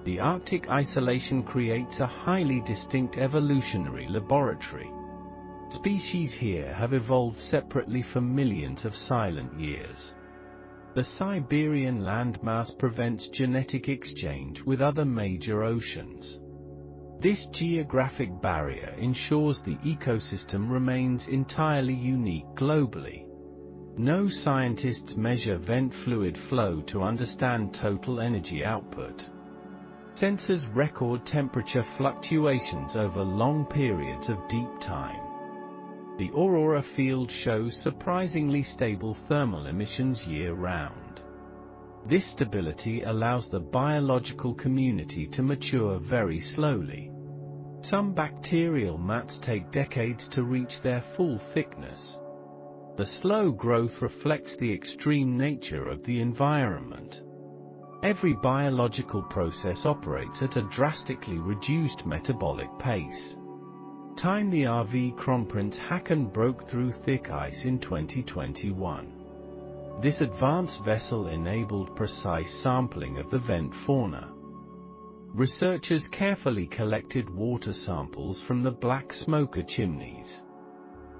The Arctic isolation creates a highly distinct evolutionary laboratory. Species here have evolved separately for millions of silent years. The Siberian landmass prevents genetic exchange with other major oceans. This geographic barrier ensures the ecosystem remains entirely unique globally. No scientists measure vent fluid flow to understand total energy output. Sensors record temperature fluctuations over long periods of deep time. The Aurora field shows surprisingly stable thermal emissions year-round. This stability allows the biological community to mature very slowly. Some bacterial mats take decades to reach their full thickness. The slow growth reflects the extreme nature of the environment. Every biological process operates at a drastically reduced metabolic pace. Time: the RV Kronprinz Haken broke through thick ice in 2021. This advanced vessel enabled precise sampling of the vent fauna. Researchers carefully collected water samples from the black smoker chimneys.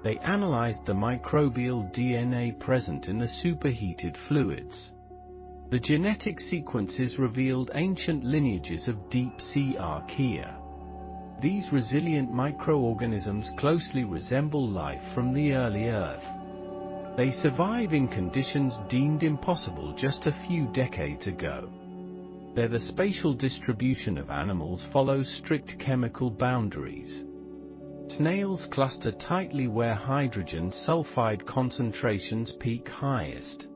They analyzed the microbial DNA present in the superheated fluids. The genetic sequences revealed ancient lineages of deep-sea archaea. These resilient microorganisms closely resemble life from the early Earth. They survive in conditions deemed impossible just a few decades ago. The spatial distribution of animals follows strict chemical boundaries. Snails cluster tightly where hydrogen sulfide concentrations peak highest.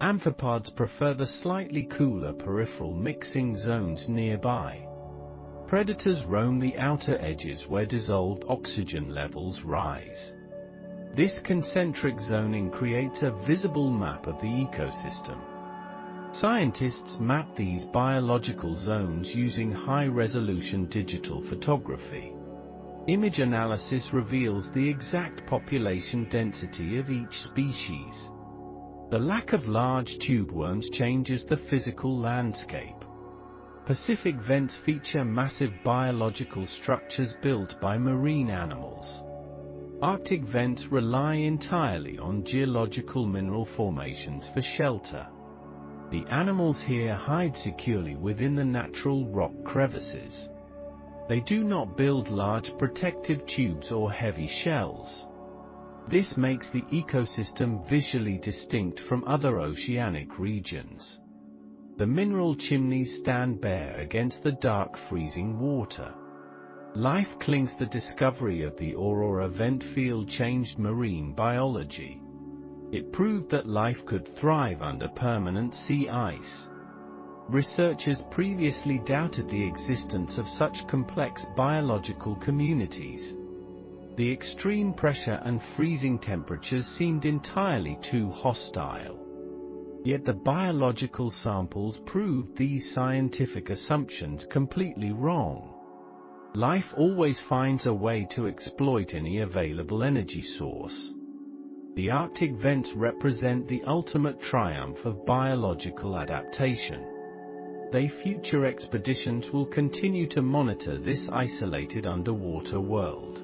Amphipods prefer the slightly cooler peripheral mixing zones nearby. Predators roam the outer edges where dissolved oxygen levels rise. This concentric zoning creates a visible map of the ecosystem. Scientists map these biological zones using high-resolution digital photography. Image analysis reveals the exact population density of each species. The lack of large tube worms changes the physical landscape. Pacific vents feature massive biological structures built by marine animals. Arctic vents rely entirely on geological mineral formations for shelter. The animals here hide securely within the natural rock crevices. They do not build large protective tubes or heavy shells. This makes the ecosystem visually distinct from other oceanic regions. The mineral chimneys stand bare against the dark freezing water. Life clings. The discovery of the Aurora vent field changed marine biology. It proved that life could thrive under permanent sea ice. Researchers previously doubted the existence of such complex biological communities. The extreme pressure and freezing temperatures seemed entirely too hostile. Yet the biological samples proved these scientific assumptions completely wrong. Life always finds a way to exploit any available energy source. The Arctic vents represent the ultimate triumph of biological adaptation. Future expeditions will continue to monitor this isolated underwater world.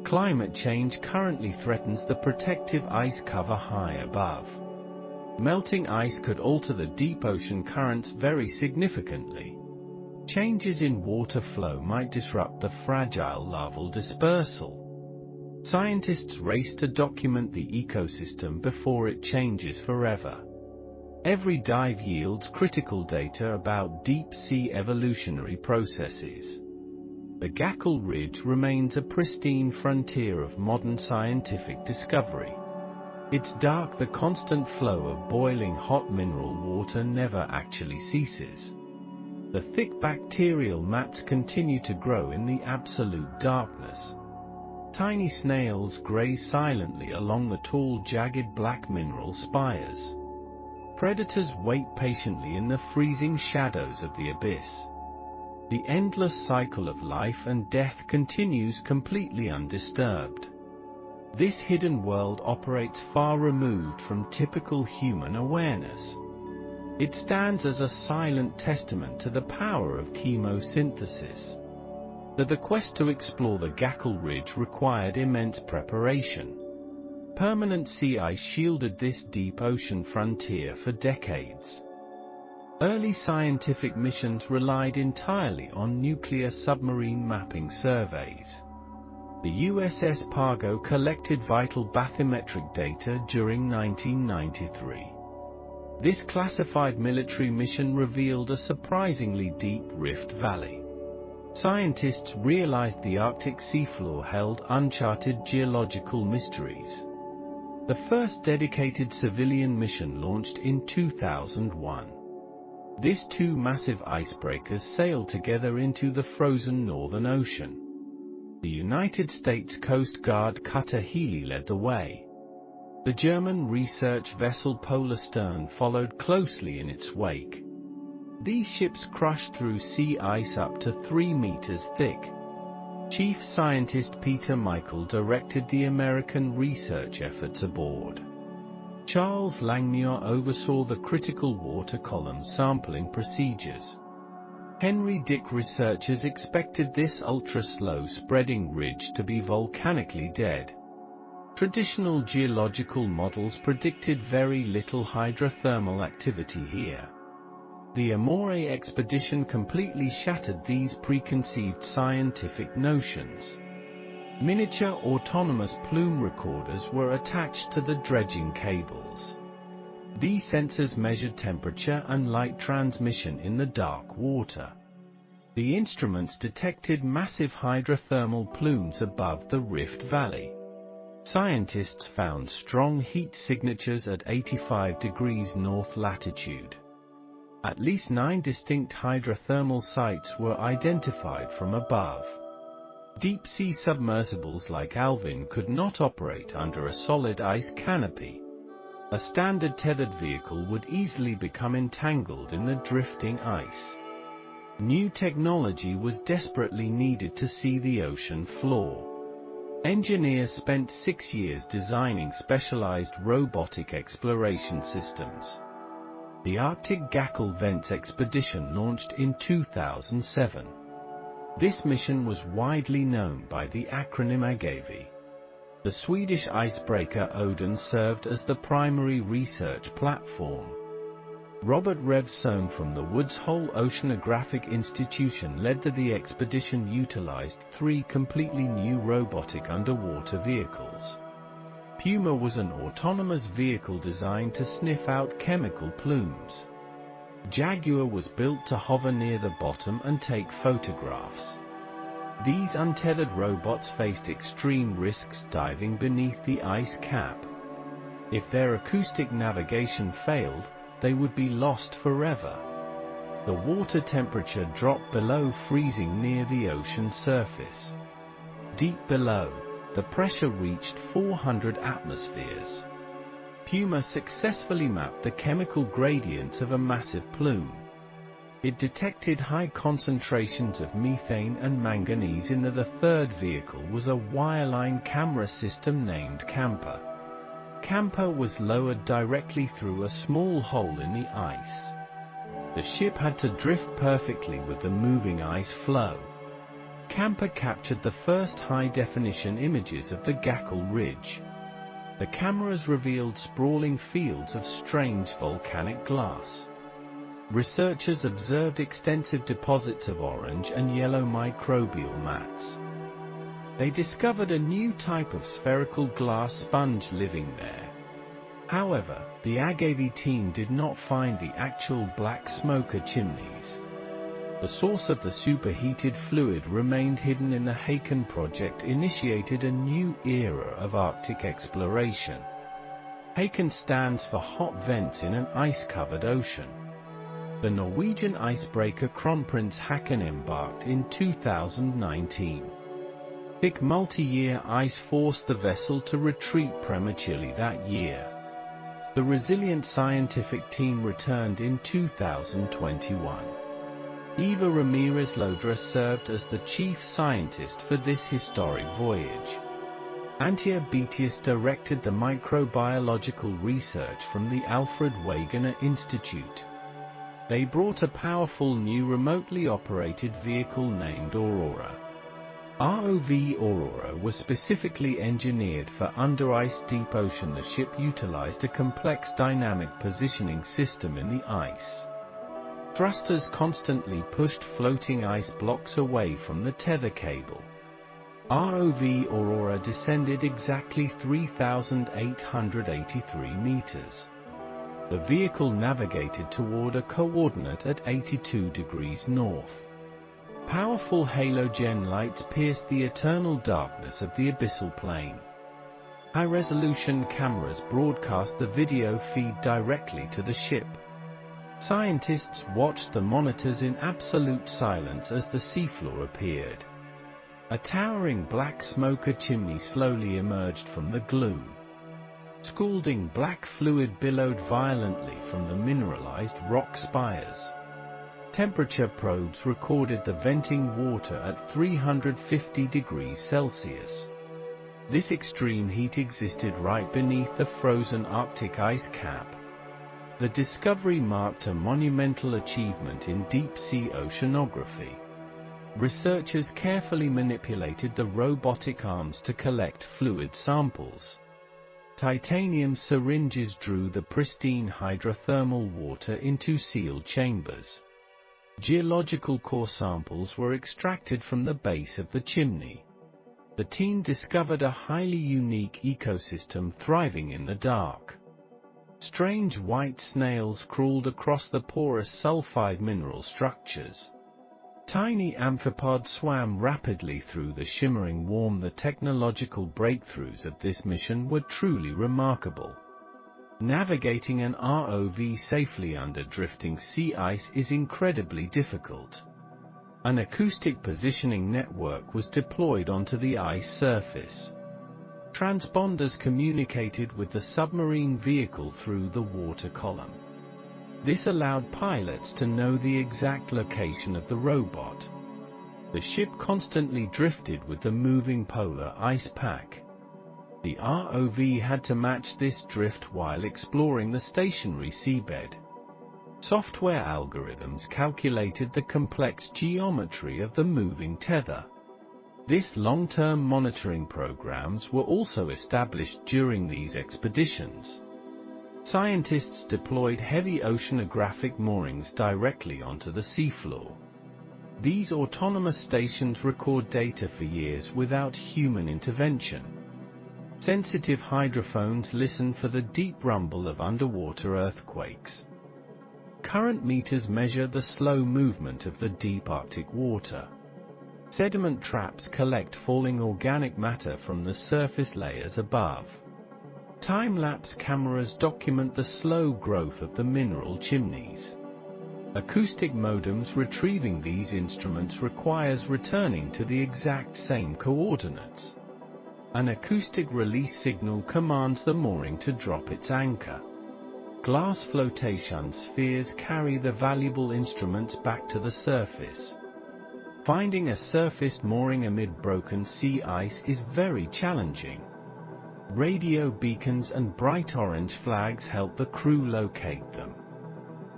Climate change currently threatens the protective ice cover high above. Melting ice could alter the deep ocean currents very significantly. Changes in water flow might disrupt the fragile larval dispersal. Scientists race to document the ecosystem before it changes forever. Every dive yields critical data about deep-sea evolutionary processes. The Gackel Ridge remains a pristine frontier of modern scientific discovery. It's dark. The constant flow of boiling hot mineral water never actually ceases. The thick bacterial mats continue to grow in the absolute darkness. Tiny snails graze silently along the tall, jagged black mineral spires. Predators wait patiently in the freezing shadows of the abyss. The endless cycle of life and death continues completely undisturbed. This hidden world operates far removed from typical human awareness. It stands as a silent testament to the power of chemosynthesis. The quest to explore the Gackel Ridge required immense preparation. Permanent sea ice shielded this deep ocean frontier for decades. Early scientific missions relied entirely on nuclear submarine mapping surveys. The USS Pargo collected vital bathymetric data during 1993. This classified military mission revealed a surprisingly deep rift valley. Scientists realized the Arctic seafloor held uncharted geological mysteries. The first dedicated civilian mission launched in 2001. These two massive icebreakers sailed together into the frozen Northern Ocean. The United States Coast Guard cutter Healy led the way. The German research vessel Polarstern followed closely in its wake. These ships crushed through sea ice up to 3 meters thick. Chief Scientist Peter Michael directed the American research efforts aboard. Charles Langmuir oversaw the critical water column sampling procedures. Henry Dick researchers expected this ultra-slow spreading ridge to be volcanically dead. Traditional geological models predicted very little hydrothermal activity here. The Amore expedition completely shattered these preconceived scientific notions. Miniature autonomous plume recorders were attached to the dredging cables. These sensors measured temperature and light transmission in the dark water. The instruments detected massive hydrothermal plumes above the Rift Valley. Scientists found strong heat signatures at 85 degrees north latitude. At least 9 distinct hydrothermal sites were identified from above. Deep-sea submersibles like Alvin could not operate under a solid ice canopy. A standard tethered vehicle would easily become entangled in the drifting ice. New technology was desperately needed to see the ocean floor. Engineers spent 6 years designing specialized robotic exploration systems. The Arctic Gackle Vents expedition launched in 2007. This mission was widely known by the acronym AGAVI. The Swedish icebreaker Odin served as the primary research platform. Robert Revson from the Woods Hole Oceanographic Institution led the expedition utilized 3 completely new robotic underwater vehicles. Puma was an autonomous vehicle designed to sniff out chemical plumes. Jaguar was built to hover near the bottom and take photographs. These untethered robots faced extreme risks diving beneath the ice cap. If their acoustic navigation failed, they would be lost forever. The water temperature dropped below freezing near the ocean surface. Deep below, the pressure reached 400 atmospheres. Puma successfully mapped the chemical gradients of a massive plume. It detected high concentrations of methane and manganese in the third vehicle was a wireline camera system named Camper. Camper was lowered directly through a small hole in the ice. The ship had to drift perfectly with the moving ice flow. Camper captured the first high-definition images of the Gackle Ridge. The cameras revealed sprawling fields of strange volcanic glass. Researchers observed extensive deposits of orange and yellow microbial mats. They discovered a new type of spherical glass sponge living there. However, the Agave team did not find the actual black smoker chimneys. The source of the superheated fluid remained hidden in the Haken project initiated a new era of Arctic exploration. Haken stands for hot vents in an ice-covered ocean. The Norwegian icebreaker Kronprins Haken embarked in 2019. Thick multi-year ice forced the vessel to retreat prematurely that year. The resilient scientific team returned in 2021. Eva Ramirez Lodra served as the chief scientist for this historic voyage. Antje Betius directed the microbiological research from the Alfred Wegener Institute. They brought a powerful new remotely operated vehicle named Aurora. ROV Aurora was specifically engineered for under-ice deep ocean. The ship utilized a complex dynamic positioning system in the ice. Thrusters constantly pushed floating ice blocks away from the tether cable. ROV Aurora descended exactly 3,883 meters. The vehicle navigated toward a coordinate at 82 degrees north. Powerful halogen lights pierced the eternal darkness of the abyssal plain. High-resolution cameras broadcast the video feed directly to the ship. Scientists watched the monitors in absolute silence as the seafloor appeared. A towering black smoker chimney slowly emerged from the gloom. Scalding black fluid billowed violently from the mineralized rock spires. Temperature probes recorded the venting water at 350 degrees Celsius. This extreme heat existed right beneath the frozen Arctic ice cap. The discovery marked a monumental achievement in deep-sea oceanography. Researchers carefully manipulated the robotic arms to collect fluid samples. Titanium syringes drew the pristine hydrothermal water into sealed chambers. Geological core samples were extracted from the base of the chimney. The team discovered a highly unique ecosystem thriving in the dark. Strange white snails crawled across the porous sulfide mineral structures. Tiny amphipods swam rapidly through the shimmering warm. The technological breakthroughs of this mission were truly remarkable. Navigating an ROV safely under drifting sea ice is incredibly difficult. An acoustic positioning network was deployed onto the ice surface. Transponders communicated with the submarine vehicle through the water column. This allowed pilots to know the exact location of the robot. The ship constantly drifted with the moving polar ice pack. The ROV had to match this drift while exploring the stationary seabed. Software algorithms calculated the complex geometry of the moving tether. This long-term monitoring programs were also established during these expeditions. Scientists deployed heavy oceanographic moorings directly onto the seafloor. These autonomous stations record data for years without human intervention. Sensitive hydrophones listen for the deep rumble of underwater earthquakes. Current meters measure the slow movement of the deep Arctic water. Sediment traps collect falling organic matter from the surface layers above. Time-lapse cameras document the slow growth of the mineral chimneys. Acoustic modems retrieving these instruments requires returning to the exact same coordinates. An acoustic release signal commands the mooring to drop its anchor. Glass flotation spheres carry the valuable instruments back to the surface. Finding a surface mooring amid broken sea ice is very challenging. Radio beacons and bright orange flags help the crew locate them.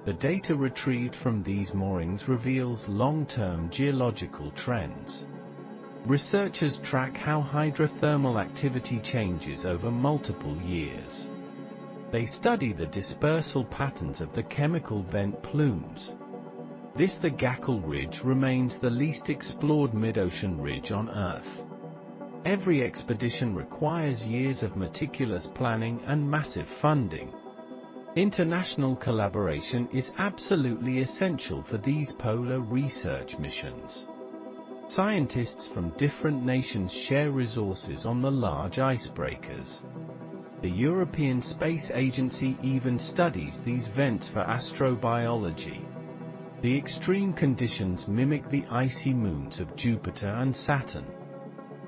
The data retrieved from these moorings reveals long-term geological trends. Researchers track how hydrothermal activity changes over multiple years. They study the dispersal patterns of the chemical vent plumes. The Gackle Ridge remains the least explored mid-ocean ridge on Earth. Every expedition requires years of meticulous planning and massive funding. International collaboration is absolutely essential for these polar research missions. Scientists from different nations share resources on the large icebreakers. The European Space Agency even studies these vents for astrobiology. The extreme conditions mimic the icy moons of Jupiter and Saturn.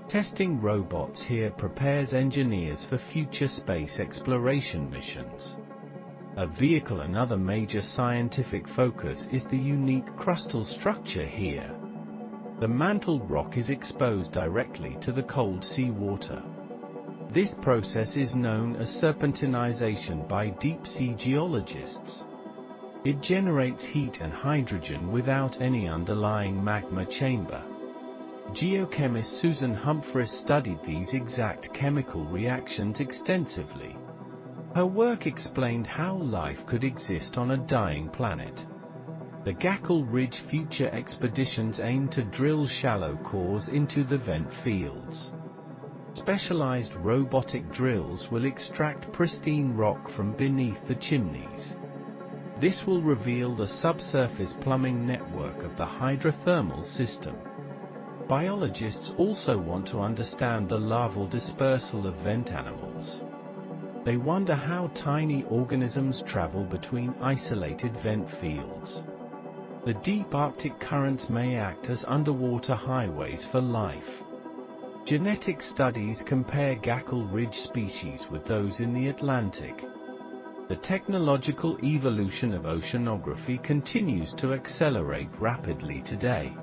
Testing robots here prepares engineers for future space exploration missions. A vehicle. Another major scientific focus is the unique crustal structure here. The mantled rock is exposed directly to the cold sea water. This process is known as serpentinization by deep-sea geologists. It generates heat and hydrogen without any underlying magma chamber. Geochemist Susan Humphreys studied these exact chemical reactions extensively. Her work explained how life could exist on a dying planet. The Gackle Ridge future expeditions aim to drill shallow cores into the vent fields. Specialized robotic drills will extract pristine rock from beneath the chimneys. This will reveal the subsurface plumbing network of the hydrothermal system. Biologists also want to understand the larval dispersal of vent animals. They wonder how tiny organisms travel between isolated vent fields. The deep Arctic currents may act as underwater highways for life. Genetic studies compare Gackle Ridge species with those in the Atlantic. The technological evolution of oceanography continues to accelerate rapidly today.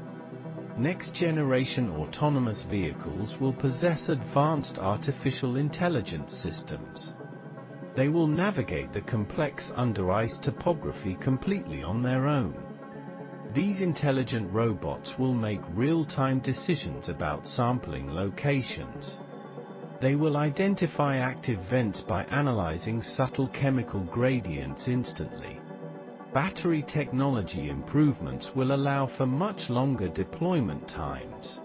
Next-generation autonomous vehicles will possess advanced artificial intelligence systems. They will navigate the complex under-ice topography completely on their own. These intelligent robots will make real-time decisions about sampling locations. They will identify active vents by analyzing subtle chemical gradients instantly. Battery technology improvements will allow for much longer deployment times.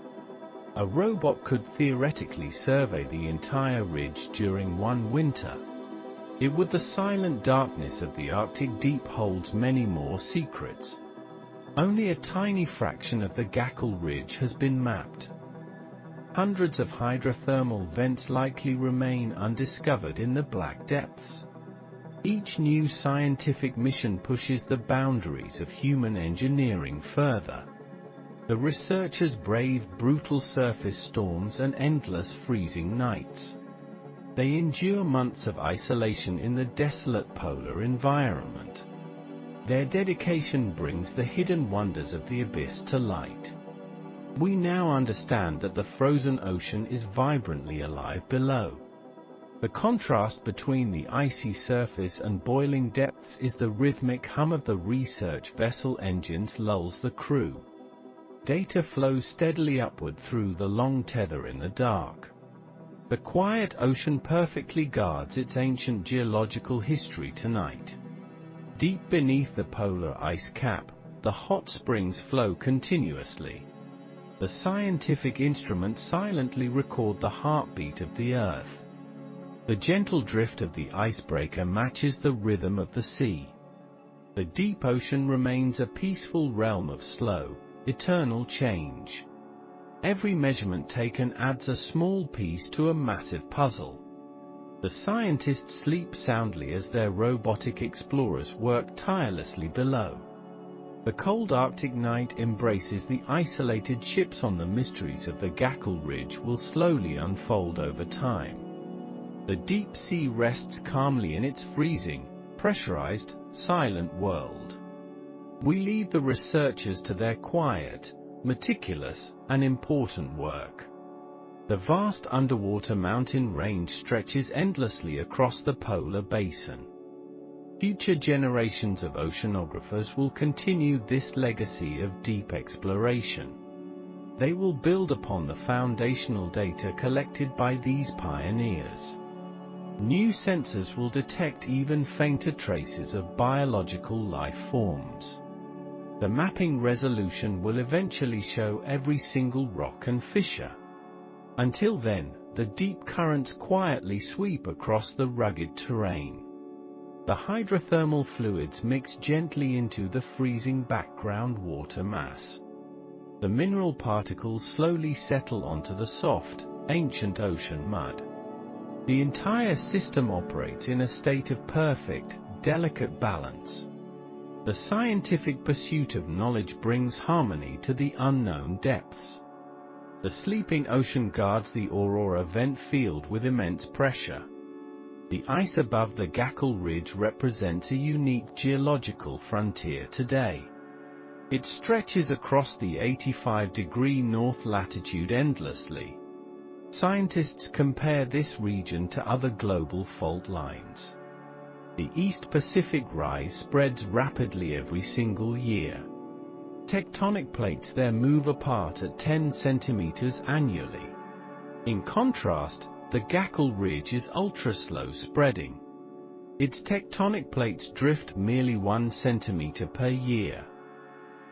A robot could theoretically survey the entire ridge during one winter. The silent darkness of the Arctic deep holds many more secrets. Only a tiny fraction of the Gackel Ridge has been mapped. Hundreds of hydrothermal vents likely remain undiscovered in the black depths. Each new scientific mission pushes the boundaries of human engineering further. The researchers brave brutal surface storms and endless freezing nights. They endure months of isolation in the desolate polar environment. Their dedication brings the hidden wonders of the abyss to light. We now understand that the frozen ocean is vibrantly alive below. The contrast between the icy surface and boiling depths is the rhythmic hum of the research vessel engines lulls the crew. Data flows steadily upward through the long tether in the dark. The quiet ocean perfectly guards its ancient geological history tonight. Deep beneath the polar ice cap, the hot springs flow continuously. The scientific instruments silently record the heartbeat of the Earth. The gentle drift of the icebreaker matches the rhythm of the sea. The deep ocean remains a peaceful realm of slow, eternal change. Every measurement taken adds a small piece to a massive puzzle. The scientists sleep soundly as their robotic explorers work tirelessly below. The cold Arctic night embraces the isolated ships on the mysteries of the Gackel Ridge will slowly unfold over time. The deep sea rests calmly in its freezing, pressurized, silent world. We leave the researchers to their quiet, meticulous, and important work. The vast underwater mountain range stretches endlessly across the polar basin. Future generations of oceanographers will continue this legacy of deep exploration. They will build upon the foundational data collected by these pioneers. New sensors will detect even fainter traces of biological life forms. The mapping resolution will eventually show every single rock and fissure. Until then, the deep currents quietly sweep across the rugged terrain. The hydrothermal fluids mix gently into the freezing background water mass. The mineral particles slowly settle onto the soft, ancient ocean mud. The entire system operates in a state of perfect, delicate balance. The scientific pursuit of knowledge brings harmony to the unknown depths. The sleeping ocean guards the aurora vent field with immense pressure. The ice above the Gackel Ridge represents a unique geological frontier today. It stretches across the 85-degree north latitude endlessly. Scientists compare this region to other global fault lines. The East Pacific rise spreads rapidly every single year. Tectonic plates there move apart at 10 centimeters annually. In contrast, the Gackel Ridge is ultra-slow spreading. Its tectonic plates drift merely 1 centimeter per year.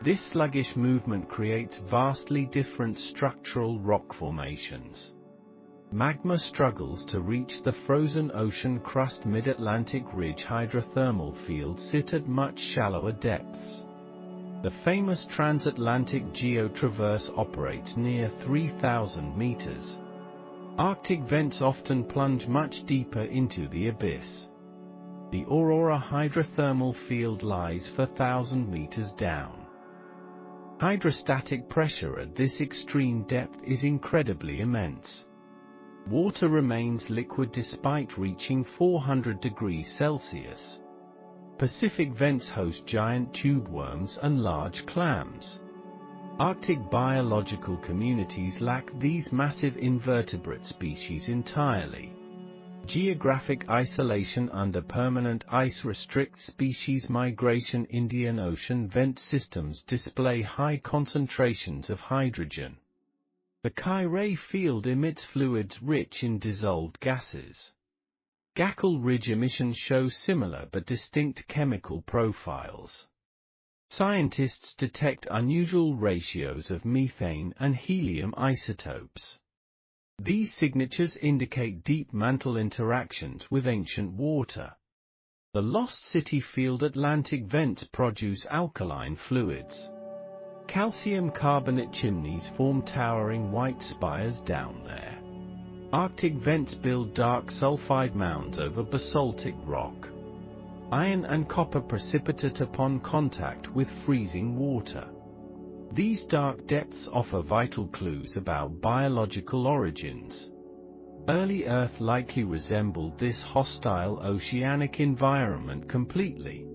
This sluggish movement creates vastly different structural rock formations. Magma struggles to reach the frozen ocean crust. Mid-Atlantic Ridge hydrothermal fields sit at much shallower depths. The famous transatlantic geotraverse operates near 3,000 meters. Arctic vents often plunge much deeper into the abyss. The Aurora hydrothermal field lies 4,000 meters down. Hydrostatic pressure at this extreme depth is incredibly immense. Water remains liquid despite reaching 400 degrees Celsius. Pacific vents host giant tube worms and large clams. Arctic biological communities lack these massive invertebrate species entirely. Geographic isolation under permanent ice restricts species migration. Indian Ocean vent systems display high concentrations of hydrogen. The Chi-ray field emits fluids rich in dissolved gases. Geological ridge emissions show similar but distinct chemical profiles. Scientists detect unusual ratios of methane and helium isotopes. These signatures indicate deep mantle interactions with ancient water. The Lost City Field Atlantic vents produce alkaline fluids. Calcium carbonate chimneys form towering white spires down there. Arctic vents build dark sulfide mounds over basaltic rock. Iron and copper precipitate upon contact with freezing water. These dark depths offer vital clues about biological origins. Early Earth likely resembled this hostile oceanic environment completely.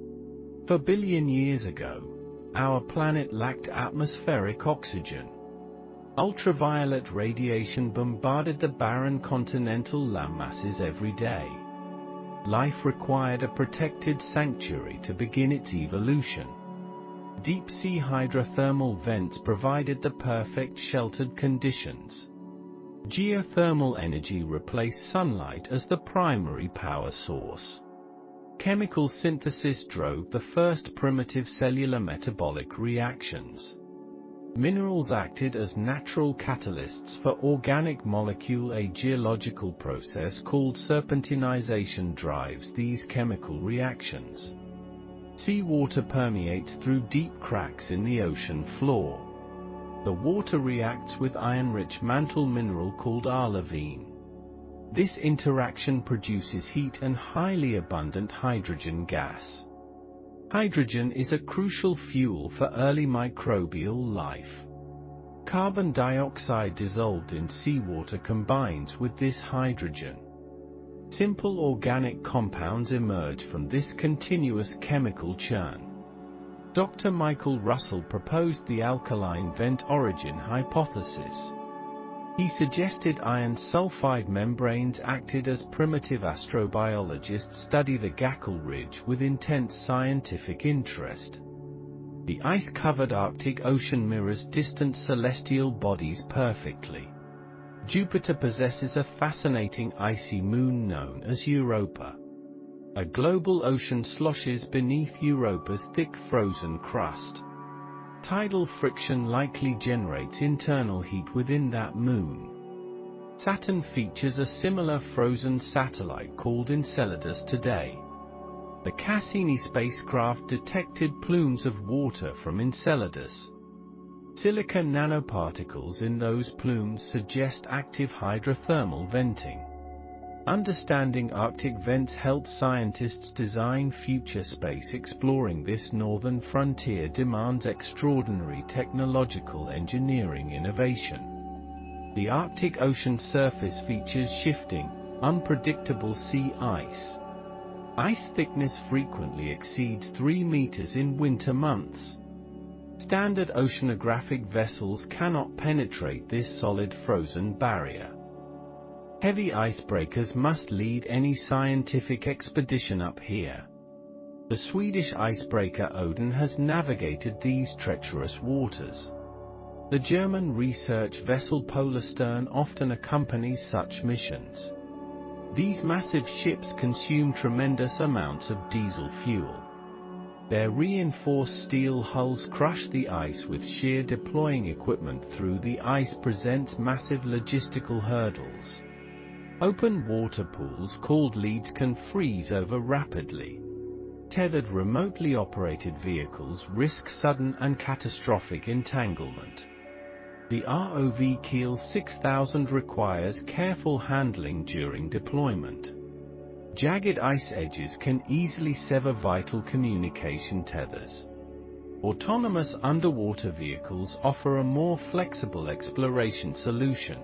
4 billion years ago, our planet lacked atmospheric oxygen. Ultraviolet radiation bombarded the barren continental landmasses every day. Life required a protected sanctuary to begin its evolution. Deep-sea hydrothermal vents provided the perfect sheltered conditions. Geothermal energy replaced sunlight as the primary power source. Chemical synthesis drove the first primitive cellular metabolic reactions. Minerals acted as natural catalysts for organic molecule. A geological process called serpentinization drives these chemical reactions. Seawater permeates through deep cracks in the ocean floor. The water reacts with iron-rich mantle mineral called olivine. This interaction produces heat and highly abundant hydrogen gas. Hydrogen is a crucial fuel for early microbial life. Carbon dioxide dissolved in seawater combines with this hydrogen. Simple organic compounds emerge from this continuous chemical churn. Dr. Michael Russell proposed the alkaline vent origin hypothesis. He suggested iron sulfide membranes acted as primitive. Astrobiologists study the Geological ridge with intense scientific interest. The ice-covered Arctic Ocean mirrors distant celestial bodies perfectly. Jupiter possesses a fascinating icy moon known as Europa. A global ocean sloshes beneath Europa's thick frozen crust. Tidal friction likely generates internal heat within that moon. Saturn features a similar frozen satellite called Enceladus today. The Cassini spacecraft detected plumes of water from Enceladus. Silica nanoparticles in those plumes suggest active hydrothermal venting. Understanding Arctic vents helped scientists design future space. Exploring this northern frontier demands extraordinary technological engineering innovation. The Arctic Ocean surface features shifting, unpredictable sea ice. Ice thickness frequently exceeds 3 meters in winter months. Standard oceanographic vessels cannot penetrate this solid frozen barrier. Heavy icebreakers must lead any scientific expedition up here. The Swedish icebreaker Odin has navigated these treacherous waters. The German research vessel Polarstern often accompanies such missions. These massive ships consume tremendous amounts of diesel fuel. Their reinforced steel hulls crush the ice with sheer. Deploying equipment through the ice presents massive logistical hurdles. Open water pools called leads can freeze over rapidly. Tethered remotely operated vehicles risk sudden and catastrophic entanglement. The ROV Keel 6000 requires careful handling during deployment. Jagged ice edges can easily sever vital communication tethers. Autonomous underwater vehicles offer a more flexible exploration solution.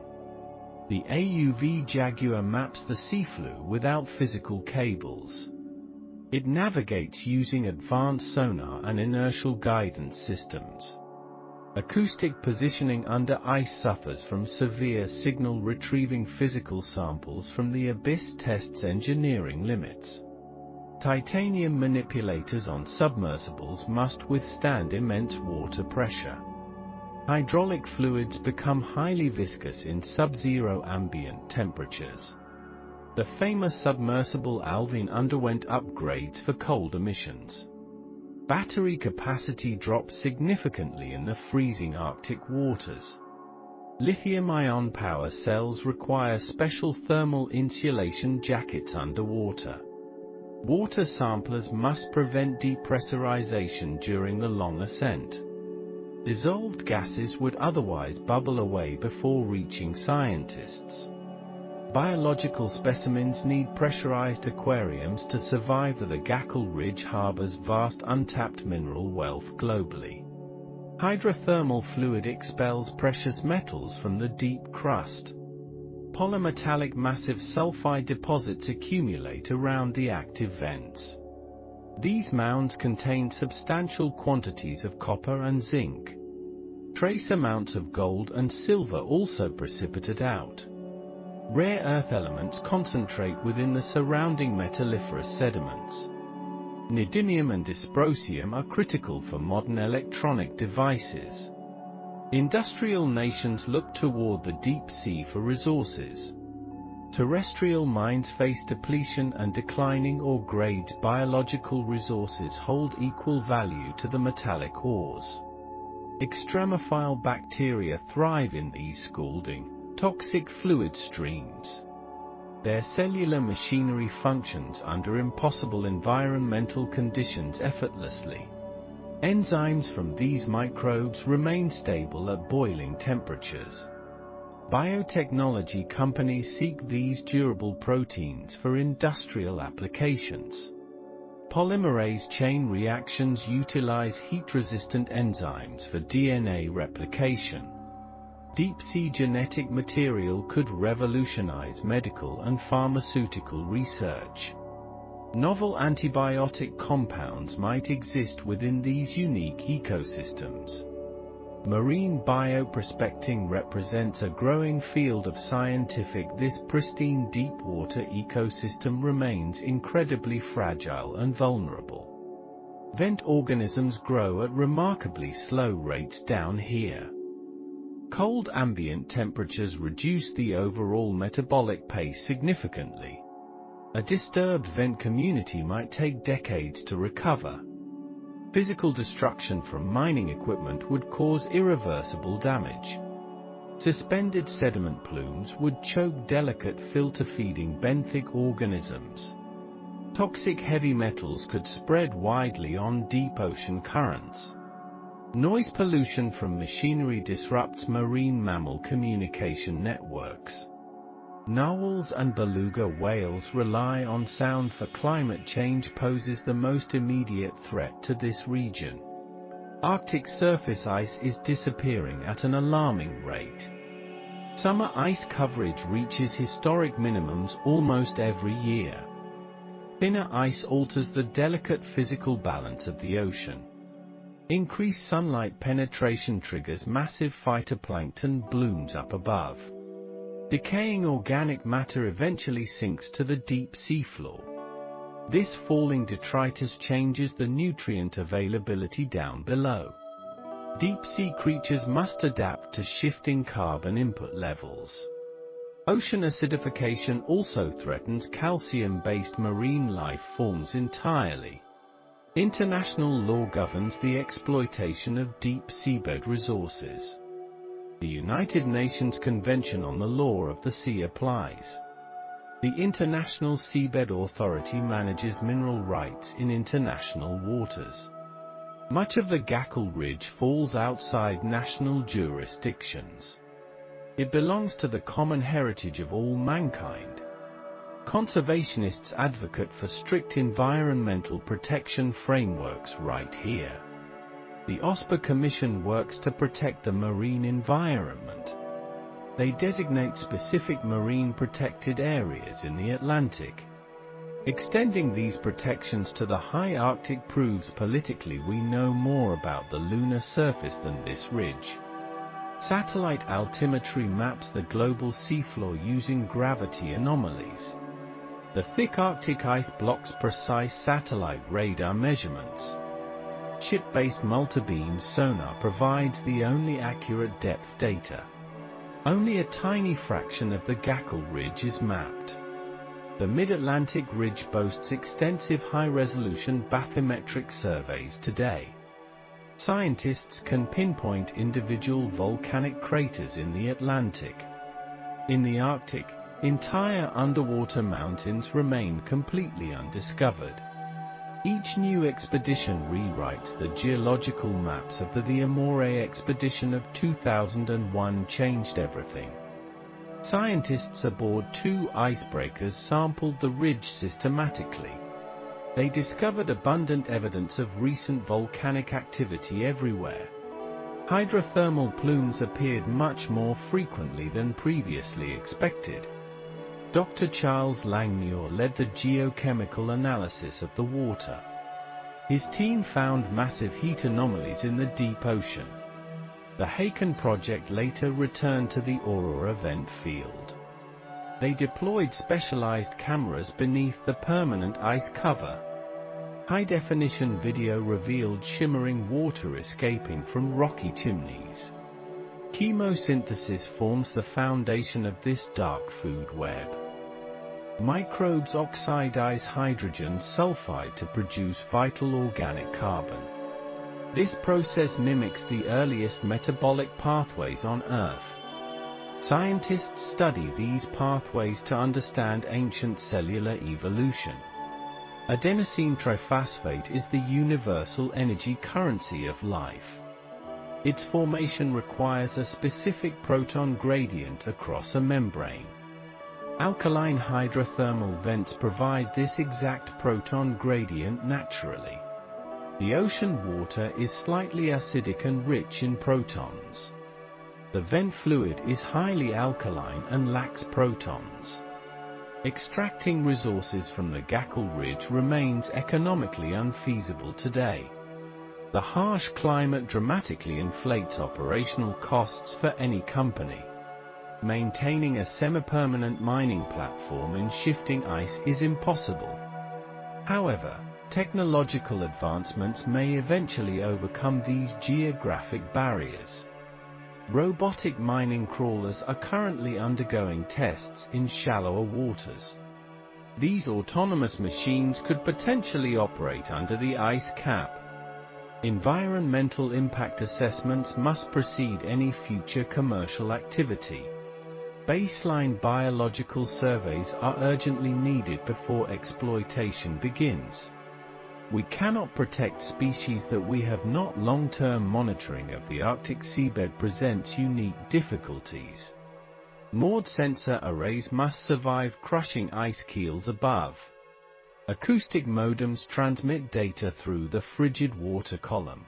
The AUV Jaguar maps the seafloor without physical cables. It navigates using advanced sonar and inertial guidance systems. Acoustic positioning under ice suffers from severe signal. Retrieving physical samples from the abyss tests engineering limits. Titanium manipulators on submersibles must withstand immense water pressure. Hydraulic fluids become highly viscous in sub-zero ambient temperatures. The famous submersible Alvin underwent upgrades for cold emissions. Battery capacity drops significantly in the freezing Arctic waters. Lithium-ion power cells require special thermal insulation jackets underwater. Water samplers must prevent depressurization during the long ascent. Dissolved gases would otherwise bubble away before reaching scientists. Biological specimens need pressurized aquariums to survive. The Gakkel Ridge harbors vast untapped mineral wealth globally. Hydrothermal fluid expels precious metals from the deep crust. Polymetallic massive sulfide deposits accumulate around the active vents. These mounds contain substantial quantities of copper and zinc. Trace amounts of gold and silver also precipitate out. Rare earth elements concentrate within the surrounding metalliferous sediments. Neodymium and dysprosium are critical for modern electronic devices. Industrial nations look toward the deep sea for resources. Terrestrial mines face depletion and declining ore grades. Biological resources hold equal value to the metallic ores. Extremophile bacteria thrive in these scalding, toxic fluid streams. Their cellular machinery functions under impossible environmental conditions effortlessly. Enzymes from these microbes remain stable at boiling temperatures. Biotechnology companies seek these durable proteins for industrial applications. Polymerase chain reactions utilize heat-resistant enzymes for DNA replication. Deep-sea genetic material could revolutionize medical and pharmaceutical research. Novel antibiotic compounds might exist within these unique ecosystems. Marine bioprospecting represents a growing field of scientific. This pristine deep-water ecosystem remains incredibly fragile and vulnerable. Vent organisms grow at remarkably slow rates down here. Cold ambient temperatures reduce the overall metabolic pace significantly. A disturbed vent community might take decades to recover. Physical destruction from mining equipment would cause irreversible damage. Suspended sediment plumes would choke delicate filter-feeding benthic organisms. Toxic heavy metals could spread widely on deep ocean currents. Noise pollution from machinery disrupts marine mammal communication networks. Narwhals and beluga whales rely on sound for climate change poses the most immediate threat to this region. Arctic surface ice is disappearing at an alarming rate. Summer ice coverage reaches historic minimums almost every year. Thinner ice alters the delicate physical balance of the ocean. Increased sunlight penetration triggers massive phytoplankton blooms up above. Decaying organic matter eventually sinks to the deep seafloor. This falling detritus changes the nutrient availability down below. Deep-sea creatures must adapt to shifting carbon input levels. Ocean acidification also threatens calcium-based marine life forms entirely. International law governs the exploitation of deep seabed resources. The United Nations Convention on the Law of the Sea applies. The International Seabed Authority manages mineral rights in international waters. Much of the Gakkel Ridge falls outside national jurisdictions. It belongs to the common heritage of all mankind. Conservationists advocate for strict environmental protection frameworks right here. The OSPA Commission works to protect the marine environment. They designate specific marine protected areas in the Atlantic. Extending these protections to the high Arctic proves politically we know more about the lunar surface than this ridge. Satellite altimetry maps the global seafloor using gravity anomalies. The thick Arctic ice blocks precise satellite radar measurements. Ship-based multibeam sonar provides the only accurate depth data. Only a tiny fraction of the Gackle Ridge is mapped. The Mid-Atlantic Ridge boasts extensive high-resolution bathymetric surveys today. Scientists can pinpoint individual volcanic craters in the Atlantic. In the Arctic, entire underwater mountains remain completely undiscovered. Each new expedition rewrites the geological maps of the Amore expedition of 2001 changed everything. Scientists aboard 2 icebreakers sampled the ridge systematically. They discovered abundant evidence of recent volcanic activity everywhere. Hydrothermal plumes appeared much more frequently than previously expected. Dr. Charles Langmuir led the geochemical analysis of the water. His team found massive heat anomalies in the deep ocean. The Haken project later returned to the Aurora vent field. They deployed specialized cameras beneath the permanent ice cover. High-definition video revealed shimmering water escaping from rocky chimneys. Chemosynthesis forms the foundation of this dark food web. Microbes oxidize hydrogen sulfide to produce vital organic carbon. This process mimics the earliest metabolic pathways on Earth. Scientists study these pathways to understand ancient cellular evolution. Adenosine triphosphate is the universal energy currency of life. Its formation requires a specific proton gradient across a membrane. Alkaline hydrothermal vents provide this exact proton gradient naturally. The ocean water is slightly acidic and rich in protons. The vent fluid is highly alkaline and lacks protons. Extracting resources from the Gackle Ridge remains economically unfeasible today. The harsh climate dramatically inflates operational costs for any company. Maintaining a semi-permanent mining platform in shifting ice is impossible. However, technological advancements may eventually overcome these geographic barriers. Robotic mining crawlers are currently undergoing tests in shallower waters. These autonomous machines could potentially operate under the ice cap. Environmental impact assessments must precede any future commercial activity. Baseline biological surveys are urgently needed before exploitation begins. We cannot protect species that we have not. Long-term monitoring of the Arctic seabed presents unique difficulties. Moored sensor arrays must survive crushing ice keels above. Acoustic modems transmit data through the frigid water column.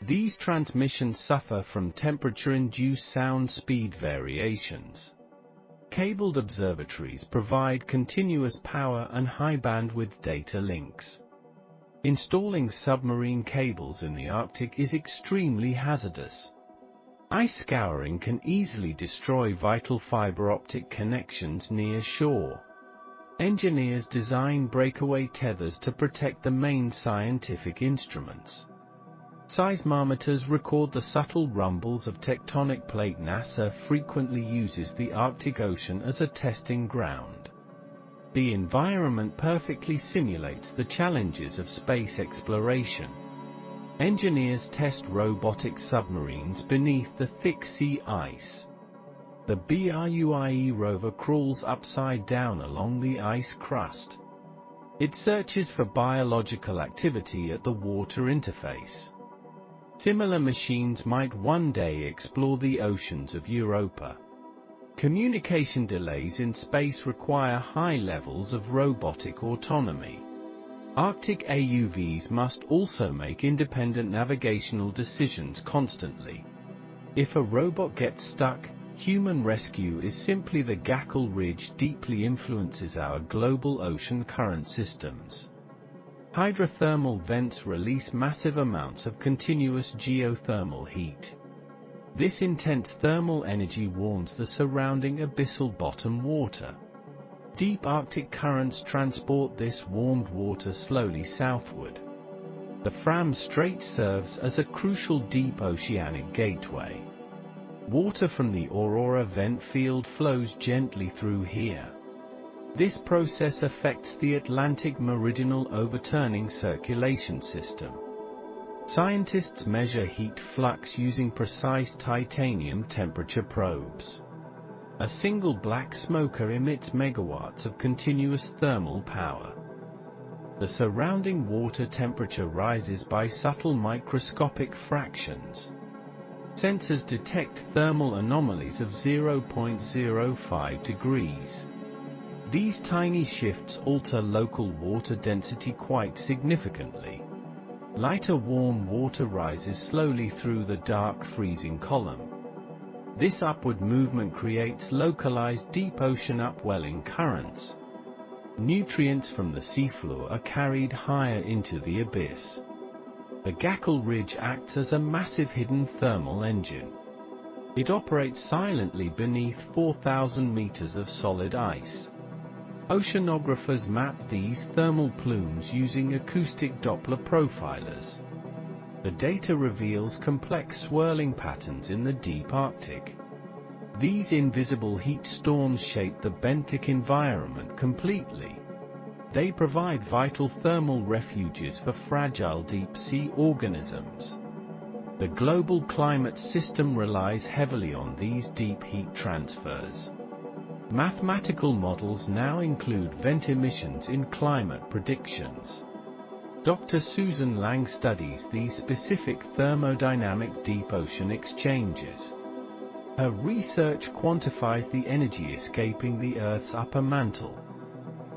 These transmissions suffer from temperature-induced sound speed variations. Cabled observatories provide continuous power and high-bandwidth data links. Installing submarine cables in the Arctic is extremely hazardous. Ice scouring can easily destroy vital fiber optic connections near shore. Engineers design breakaway tethers to protect the main scientific instruments. Seismometers record the subtle rumbles of tectonic plate. NASA frequently uses the Arctic Ocean as a testing ground. The environment perfectly simulates the challenges of space exploration. Engineers test robotic submarines beneath the thick sea ice. The BRUIE rover crawls upside down along the ice crust. It searches for biological activity at the water interface. Similar machines might one day explore the oceans of Europa. Communication delays in space require high levels of robotic autonomy. Arctic AUVs must also make independent navigational decisions constantly. If a robot gets stuck, human rescue is simply. The Gackle Ridge deeply influences our global ocean current systems. Hydrothermal vents release massive amounts of continuous geothermal heat. This intense thermal energy warms the surrounding abyssal bottom water. Deep Arctic currents transport this warmed water slowly southward. The Fram Strait serves as a crucial deep oceanic gateway. Water from the Aurora vent field flows gently through here. This process affects the Atlantic meridional overturning circulation system. Scientists measure heat flux using precise titanium temperature probes. A single black smoker emits megawatts of continuous thermal power. The surrounding water temperature rises by subtle microscopic fractions. Sensors detect thermal anomalies of 0.05 degrees. These tiny shifts alter local water density quite significantly. Lighter warm water rises slowly through the dark freezing column. This upward movement creates localized deep ocean upwelling currents. Nutrients from the seafloor are carried higher into the abyss. The Gackle Ridge acts as a massive hidden thermal engine. It operates silently beneath 4,000 meters of solid ice. Oceanographers map these thermal plumes using acoustic Doppler profilers. The data reveals complex swirling patterns in the deep Arctic. These invisible heat storms shape the benthic environment completely. They provide vital thermal refuges for fragile deep-sea organisms. The global climate system relies heavily on these deep heat transfers. Mathematical models now include vent emissions in climate predictions. Dr. Susan Lang studies these specific thermodynamic deep ocean exchanges. Her research quantifies the energy escaping the Earth's upper mantle.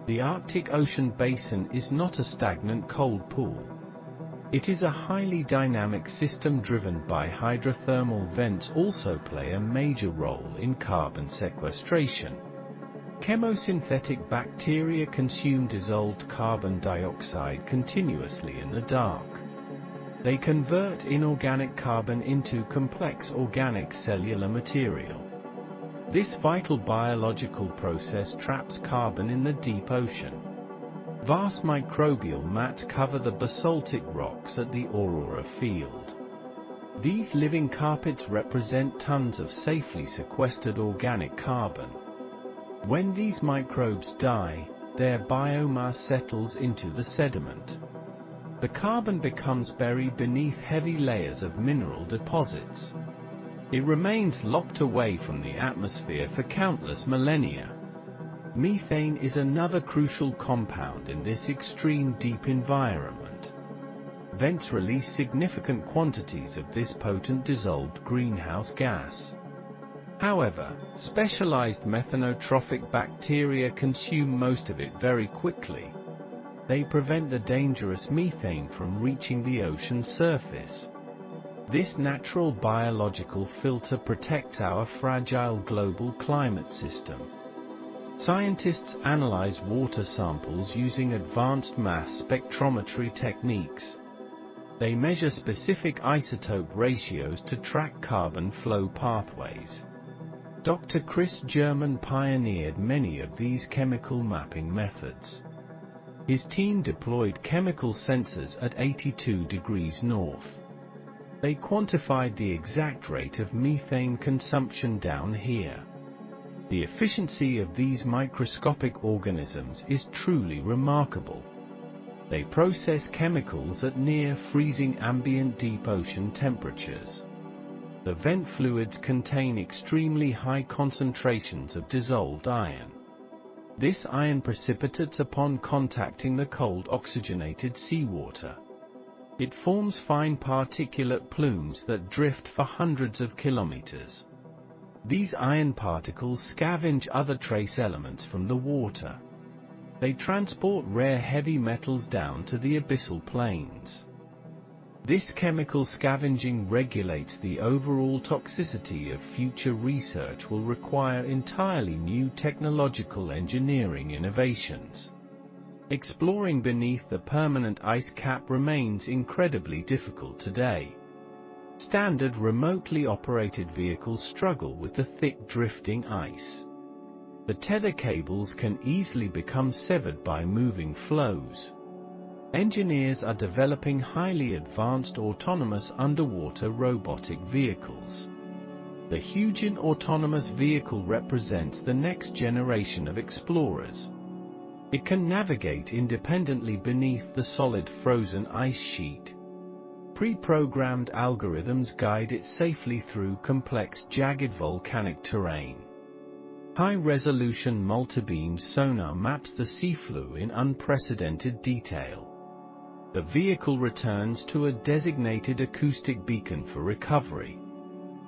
The Arctic Ocean basin is not a stagnant cold pool. It is a highly dynamic system driven by hydrothermal vents also play a major role in carbon sequestration. Chemosynthetic bacteria consume dissolved carbon dioxide continuously in the dark. They convert inorganic carbon into complex organic cellular material. This vital biological process traps carbon in the deep ocean. Vast microbial mats cover the basaltic rocks at the Aurora field. These living carpets represent tons of safely sequestered organic carbon. When these microbes die, their biomass settles into the sediment. The carbon becomes buried beneath heavy layers of mineral deposits. It remains locked away from the atmosphere for countless millennia. Methane is another crucial compound in this extreme deep environment. Vents release significant quantities of this potent dissolved greenhouse gas. However, specialized methanotrophic bacteria consume most of it very quickly. They prevent the dangerous methane from reaching the ocean surface. This natural biological filter protects our fragile global climate system. Scientists analyze water samples using advanced mass spectrometry techniques. They measure specific isotope ratios to track carbon flow pathways. Dr. Chris German pioneered many of these chemical mapping methods. His team deployed chemical sensors at 82 degrees north. They quantified the exact rate of methane consumption down here. The efficiency of these microscopic organisms is truly remarkable. They process chemicals at near freezing ambient deep ocean temperatures. The vent fluids contain extremely high concentrations of dissolved iron. This iron precipitates upon contacting the cold oxygenated seawater. It forms fine particulate plumes that drift for hundreds of kilometers. These iron particles scavenge other trace elements from the water. They transport rare heavy metals down to the abyssal plains. This chemical scavenging regulates the overall toxicity of future research will require entirely new technological engineering innovations. Exploring beneath the permanent ice cap remains incredibly difficult today. Standard remotely operated vehicles struggle with the thick drifting ice. The tether cables can easily become severed by moving flows. Engineers are developing highly advanced autonomous underwater robotic vehicles. The Hugin autonomous vehicle represents the next generation of explorers. It can navigate independently beneath the solid frozen ice sheet. Pre-programmed algorithms guide it safely through complex jagged volcanic terrain. High-resolution multibeam sonar maps the seafloor in unprecedented detail. The vehicle returns to a designated acoustic beacon for recovery.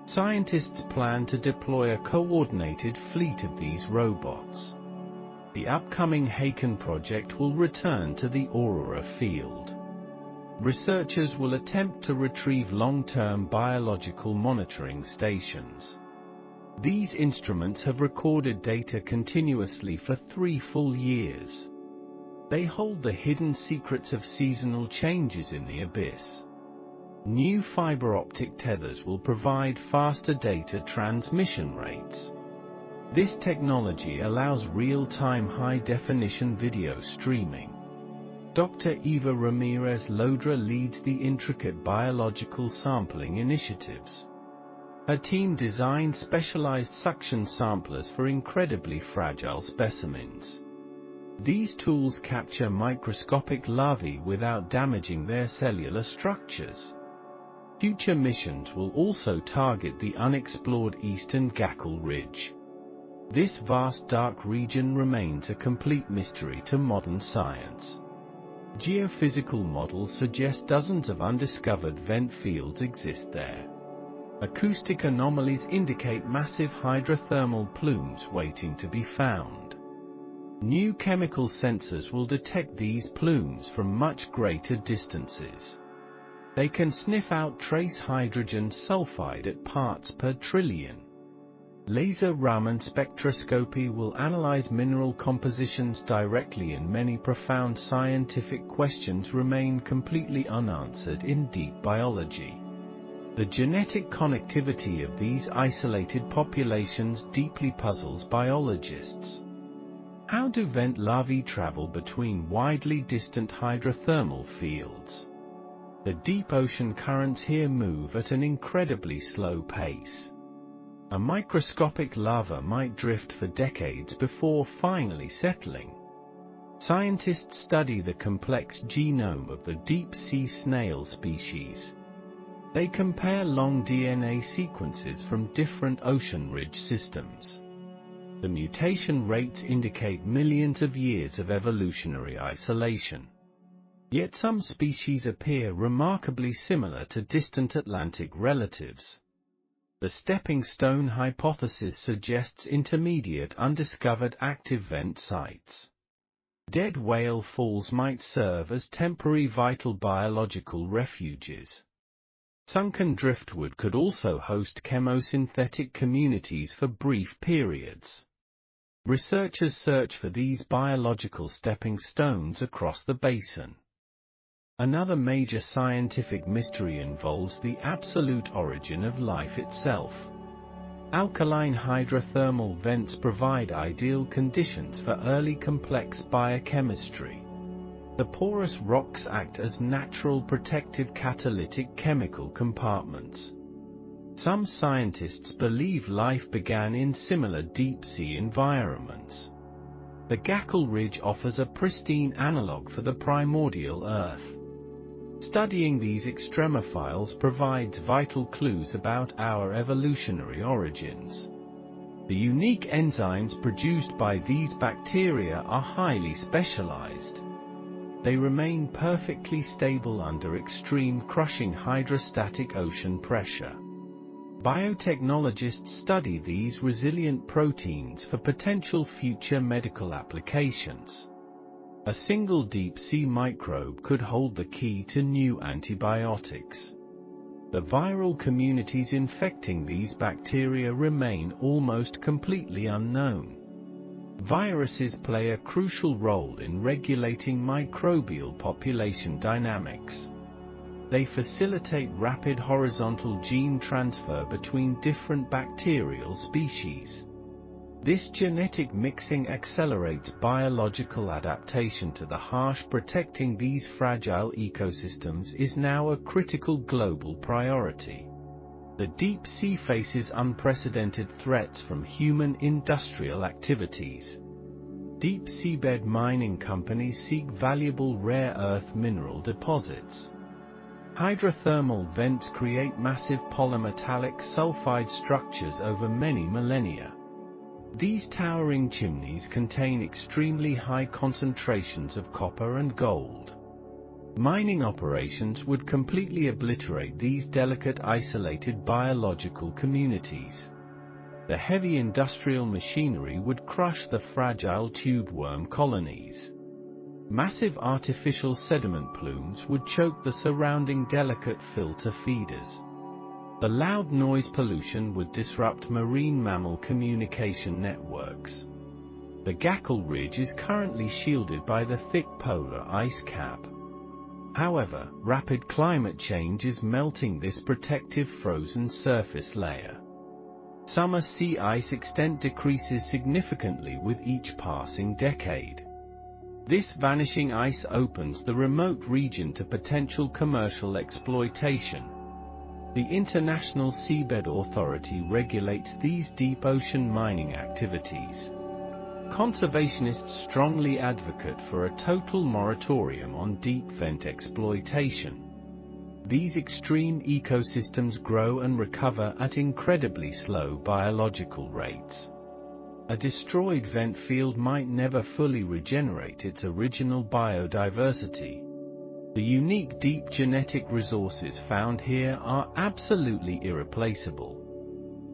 Scientists plan to deploy a coordinated fleet of these robots. The upcoming Haken project will return to the Aurora field. Researchers will attempt to retrieve long-term biological monitoring stations. These instruments have recorded data continuously for 3 full years. They hold the hidden secrets of seasonal changes in the abyss. New fiber optic tethers will provide faster data transmission rates. This technology allows real-time high-definition video streaming. Dr. Eva Ramirez Lodra leads the intricate biological sampling initiatives. Her team designed specialized suction samplers for incredibly fragile specimens. These tools capture microscopic larvae without damaging their cellular structures. Future missions will also target the unexplored eastern Gakkel Ridge. This vast dark region remains a complete mystery to modern science. Geophysical models suggest dozens of undiscovered vent fields exist there. Acoustic anomalies indicate massive hydrothermal plumes waiting to be found. New chemical sensors will detect these plumes from much greater distances. They can sniff out trace hydrogen sulfide at parts per trillion. Laser Raman spectroscopy will analyze mineral compositions directly, and many profound scientific questions remain completely unanswered in deep biology. The genetic connectivity of these isolated populations deeply puzzles biologists. How do vent larvae travel between widely distant hydrothermal fields? The deep ocean currents here move at an incredibly slow pace. A microscopic larva might drift for decades before finally settling. Scientists study the complex genome of the deep-sea snail species. They compare long DNA sequences from different ocean ridge systems. The mutation rates indicate millions of years of evolutionary isolation. Yet some species appear remarkably similar to distant Atlantic relatives. The stepping stone hypothesis suggests intermediate undiscovered active vent sites. Dead whale falls might serve as temporary vital biological refuges. Sunken driftwood could also host chemosynthetic communities for brief periods. Researchers search for these biological stepping stones across the basin. Another major scientific mystery involves the absolute origin of life itself. Alkaline hydrothermal vents provide ideal conditions for early complex biochemistry. The porous rocks act as natural protective catalytic chemical compartments. Some scientists believe life began in similar deep-sea environments. The Gakkel Ridge offers a pristine analog for the primordial Earth. Studying these extremophiles provides vital clues about our evolutionary origins. The unique enzymes produced by these bacteria are highly specialized. They remain perfectly stable under extreme crushing hydrostatic ocean pressure. Biotechnologists study these resilient proteins for potential future medical applications. A single deep-sea microbe could hold the key to new antibiotics. The viral communities infecting these bacteria remain almost completely unknown. Viruses play a crucial role in regulating microbial population dynamics. They facilitate rapid horizontal gene transfer between different bacterial species. This genetic mixing accelerates biological adaptation to the harsh. Protecting these fragile ecosystems is now a critical global priority. The deep sea faces unprecedented threats from human industrial activities. Deep seabed mining companies seek valuable rare earth mineral deposits. Hydrothermal vents create massive polymetallic sulfide structures over many millennia. These towering chimneys contain extremely high concentrations of copper and gold. Mining operations would completely obliterate these delicate isolated biological communities. The heavy industrial machinery would crush the fragile tube worm colonies. Massive artificial sediment plumes would choke the surrounding delicate filter feeders. The loud noise pollution would disrupt marine mammal communication networks. The Gackel Ridge is currently shielded by the thick polar ice cap. However, rapid climate change is melting this protective frozen surface layer. Summer sea ice extent decreases significantly with each passing decade. This vanishing ice opens the remote region to potential commercial exploitation. The International Seabed Authority regulates these deep ocean mining activities. Conservationists strongly advocate for a total moratorium on deep vent exploitation. These extreme ecosystems grow and recover at incredibly slow biological rates. A destroyed vent field might never fully regenerate its original biodiversity. The unique deep genetic resources found here are absolutely irreplaceable.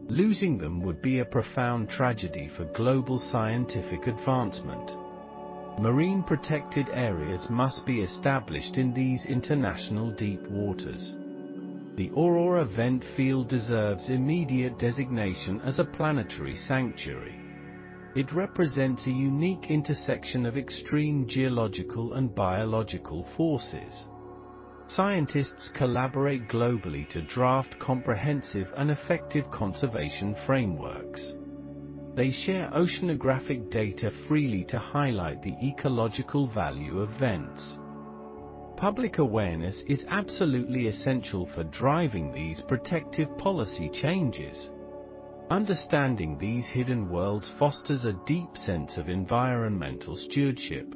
Losing them would be a profound tragedy for global scientific advancement. Marine protected areas must be established in these international deep waters. The Aurora Vent Field deserves immediate designation as a planetary sanctuary. It represents a unique intersection of extreme geological and biological forces. Scientists collaborate globally to draft comprehensive and effective conservation frameworks. They share oceanographic data freely to highlight the ecological value of vents. Public awareness is absolutely essential for driving these protective policy changes. Understanding these hidden worlds fosters a deep sense of environmental stewardship.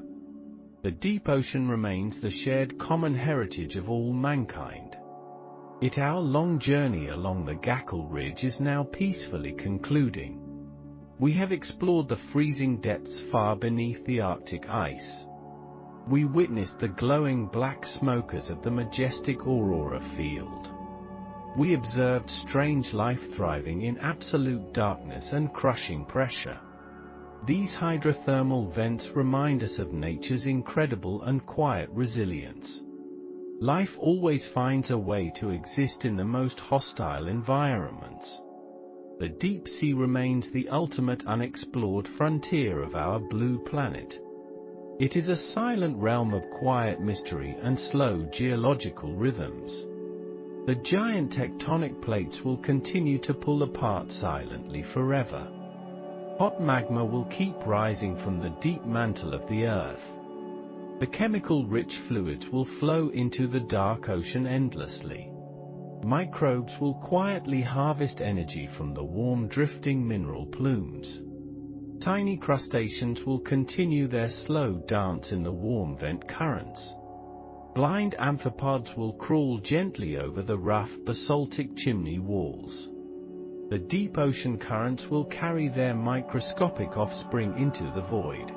The deep ocean remains the shared common heritage of all mankind. Yet our long journey along the Gackel Ridge is now peacefully concluding. We have explored the freezing depths far beneath the Arctic ice. We witnessed the glowing black smokers of the majestic Aurora Field. We observed strange life thriving in absolute darkness and crushing pressure. These hydrothermal vents remind us of nature's incredible and quiet resilience. Life always finds a way to exist in the most hostile environments. The deep sea remains the ultimate unexplored frontier of our blue planet. It is a silent realm of quiet mystery and slow geological rhythms. The giant tectonic plates will continue to pull apart silently forever. Hot magma will keep rising from the deep mantle of the Earth. The chemical-rich fluids will flow into the dark ocean endlessly. Microbes will quietly harvest energy from the warm drifting mineral plumes. Tiny crustaceans will continue their slow dance in the warm vent currents. Blind amphipods will crawl gently over the rough basaltic chimney walls. The deep ocean currents will carry their microscopic offspring into the void.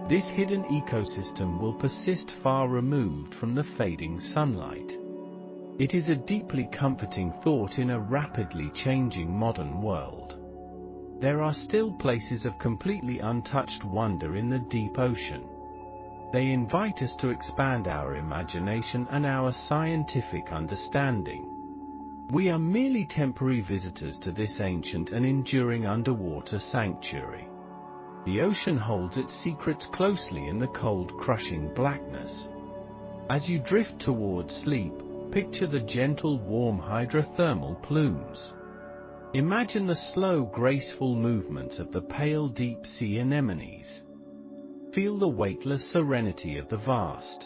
This hidden ecosystem will persist far removed from the fading sunlight. It is a deeply comforting thought in a rapidly changing modern world. There are still places of completely untouched wonder in the deep ocean. They invite us to expand our imagination and our scientific understanding. We are merely temporary visitors to this ancient and enduring underwater sanctuary. The ocean holds its secrets closely in the cold, crushing blackness. As you drift towards sleep, picture the gentle, warm hydrothermal plumes. Imagine the slow, graceful movements of the pale deep-sea anemones. Feel the weightless serenity of the vast,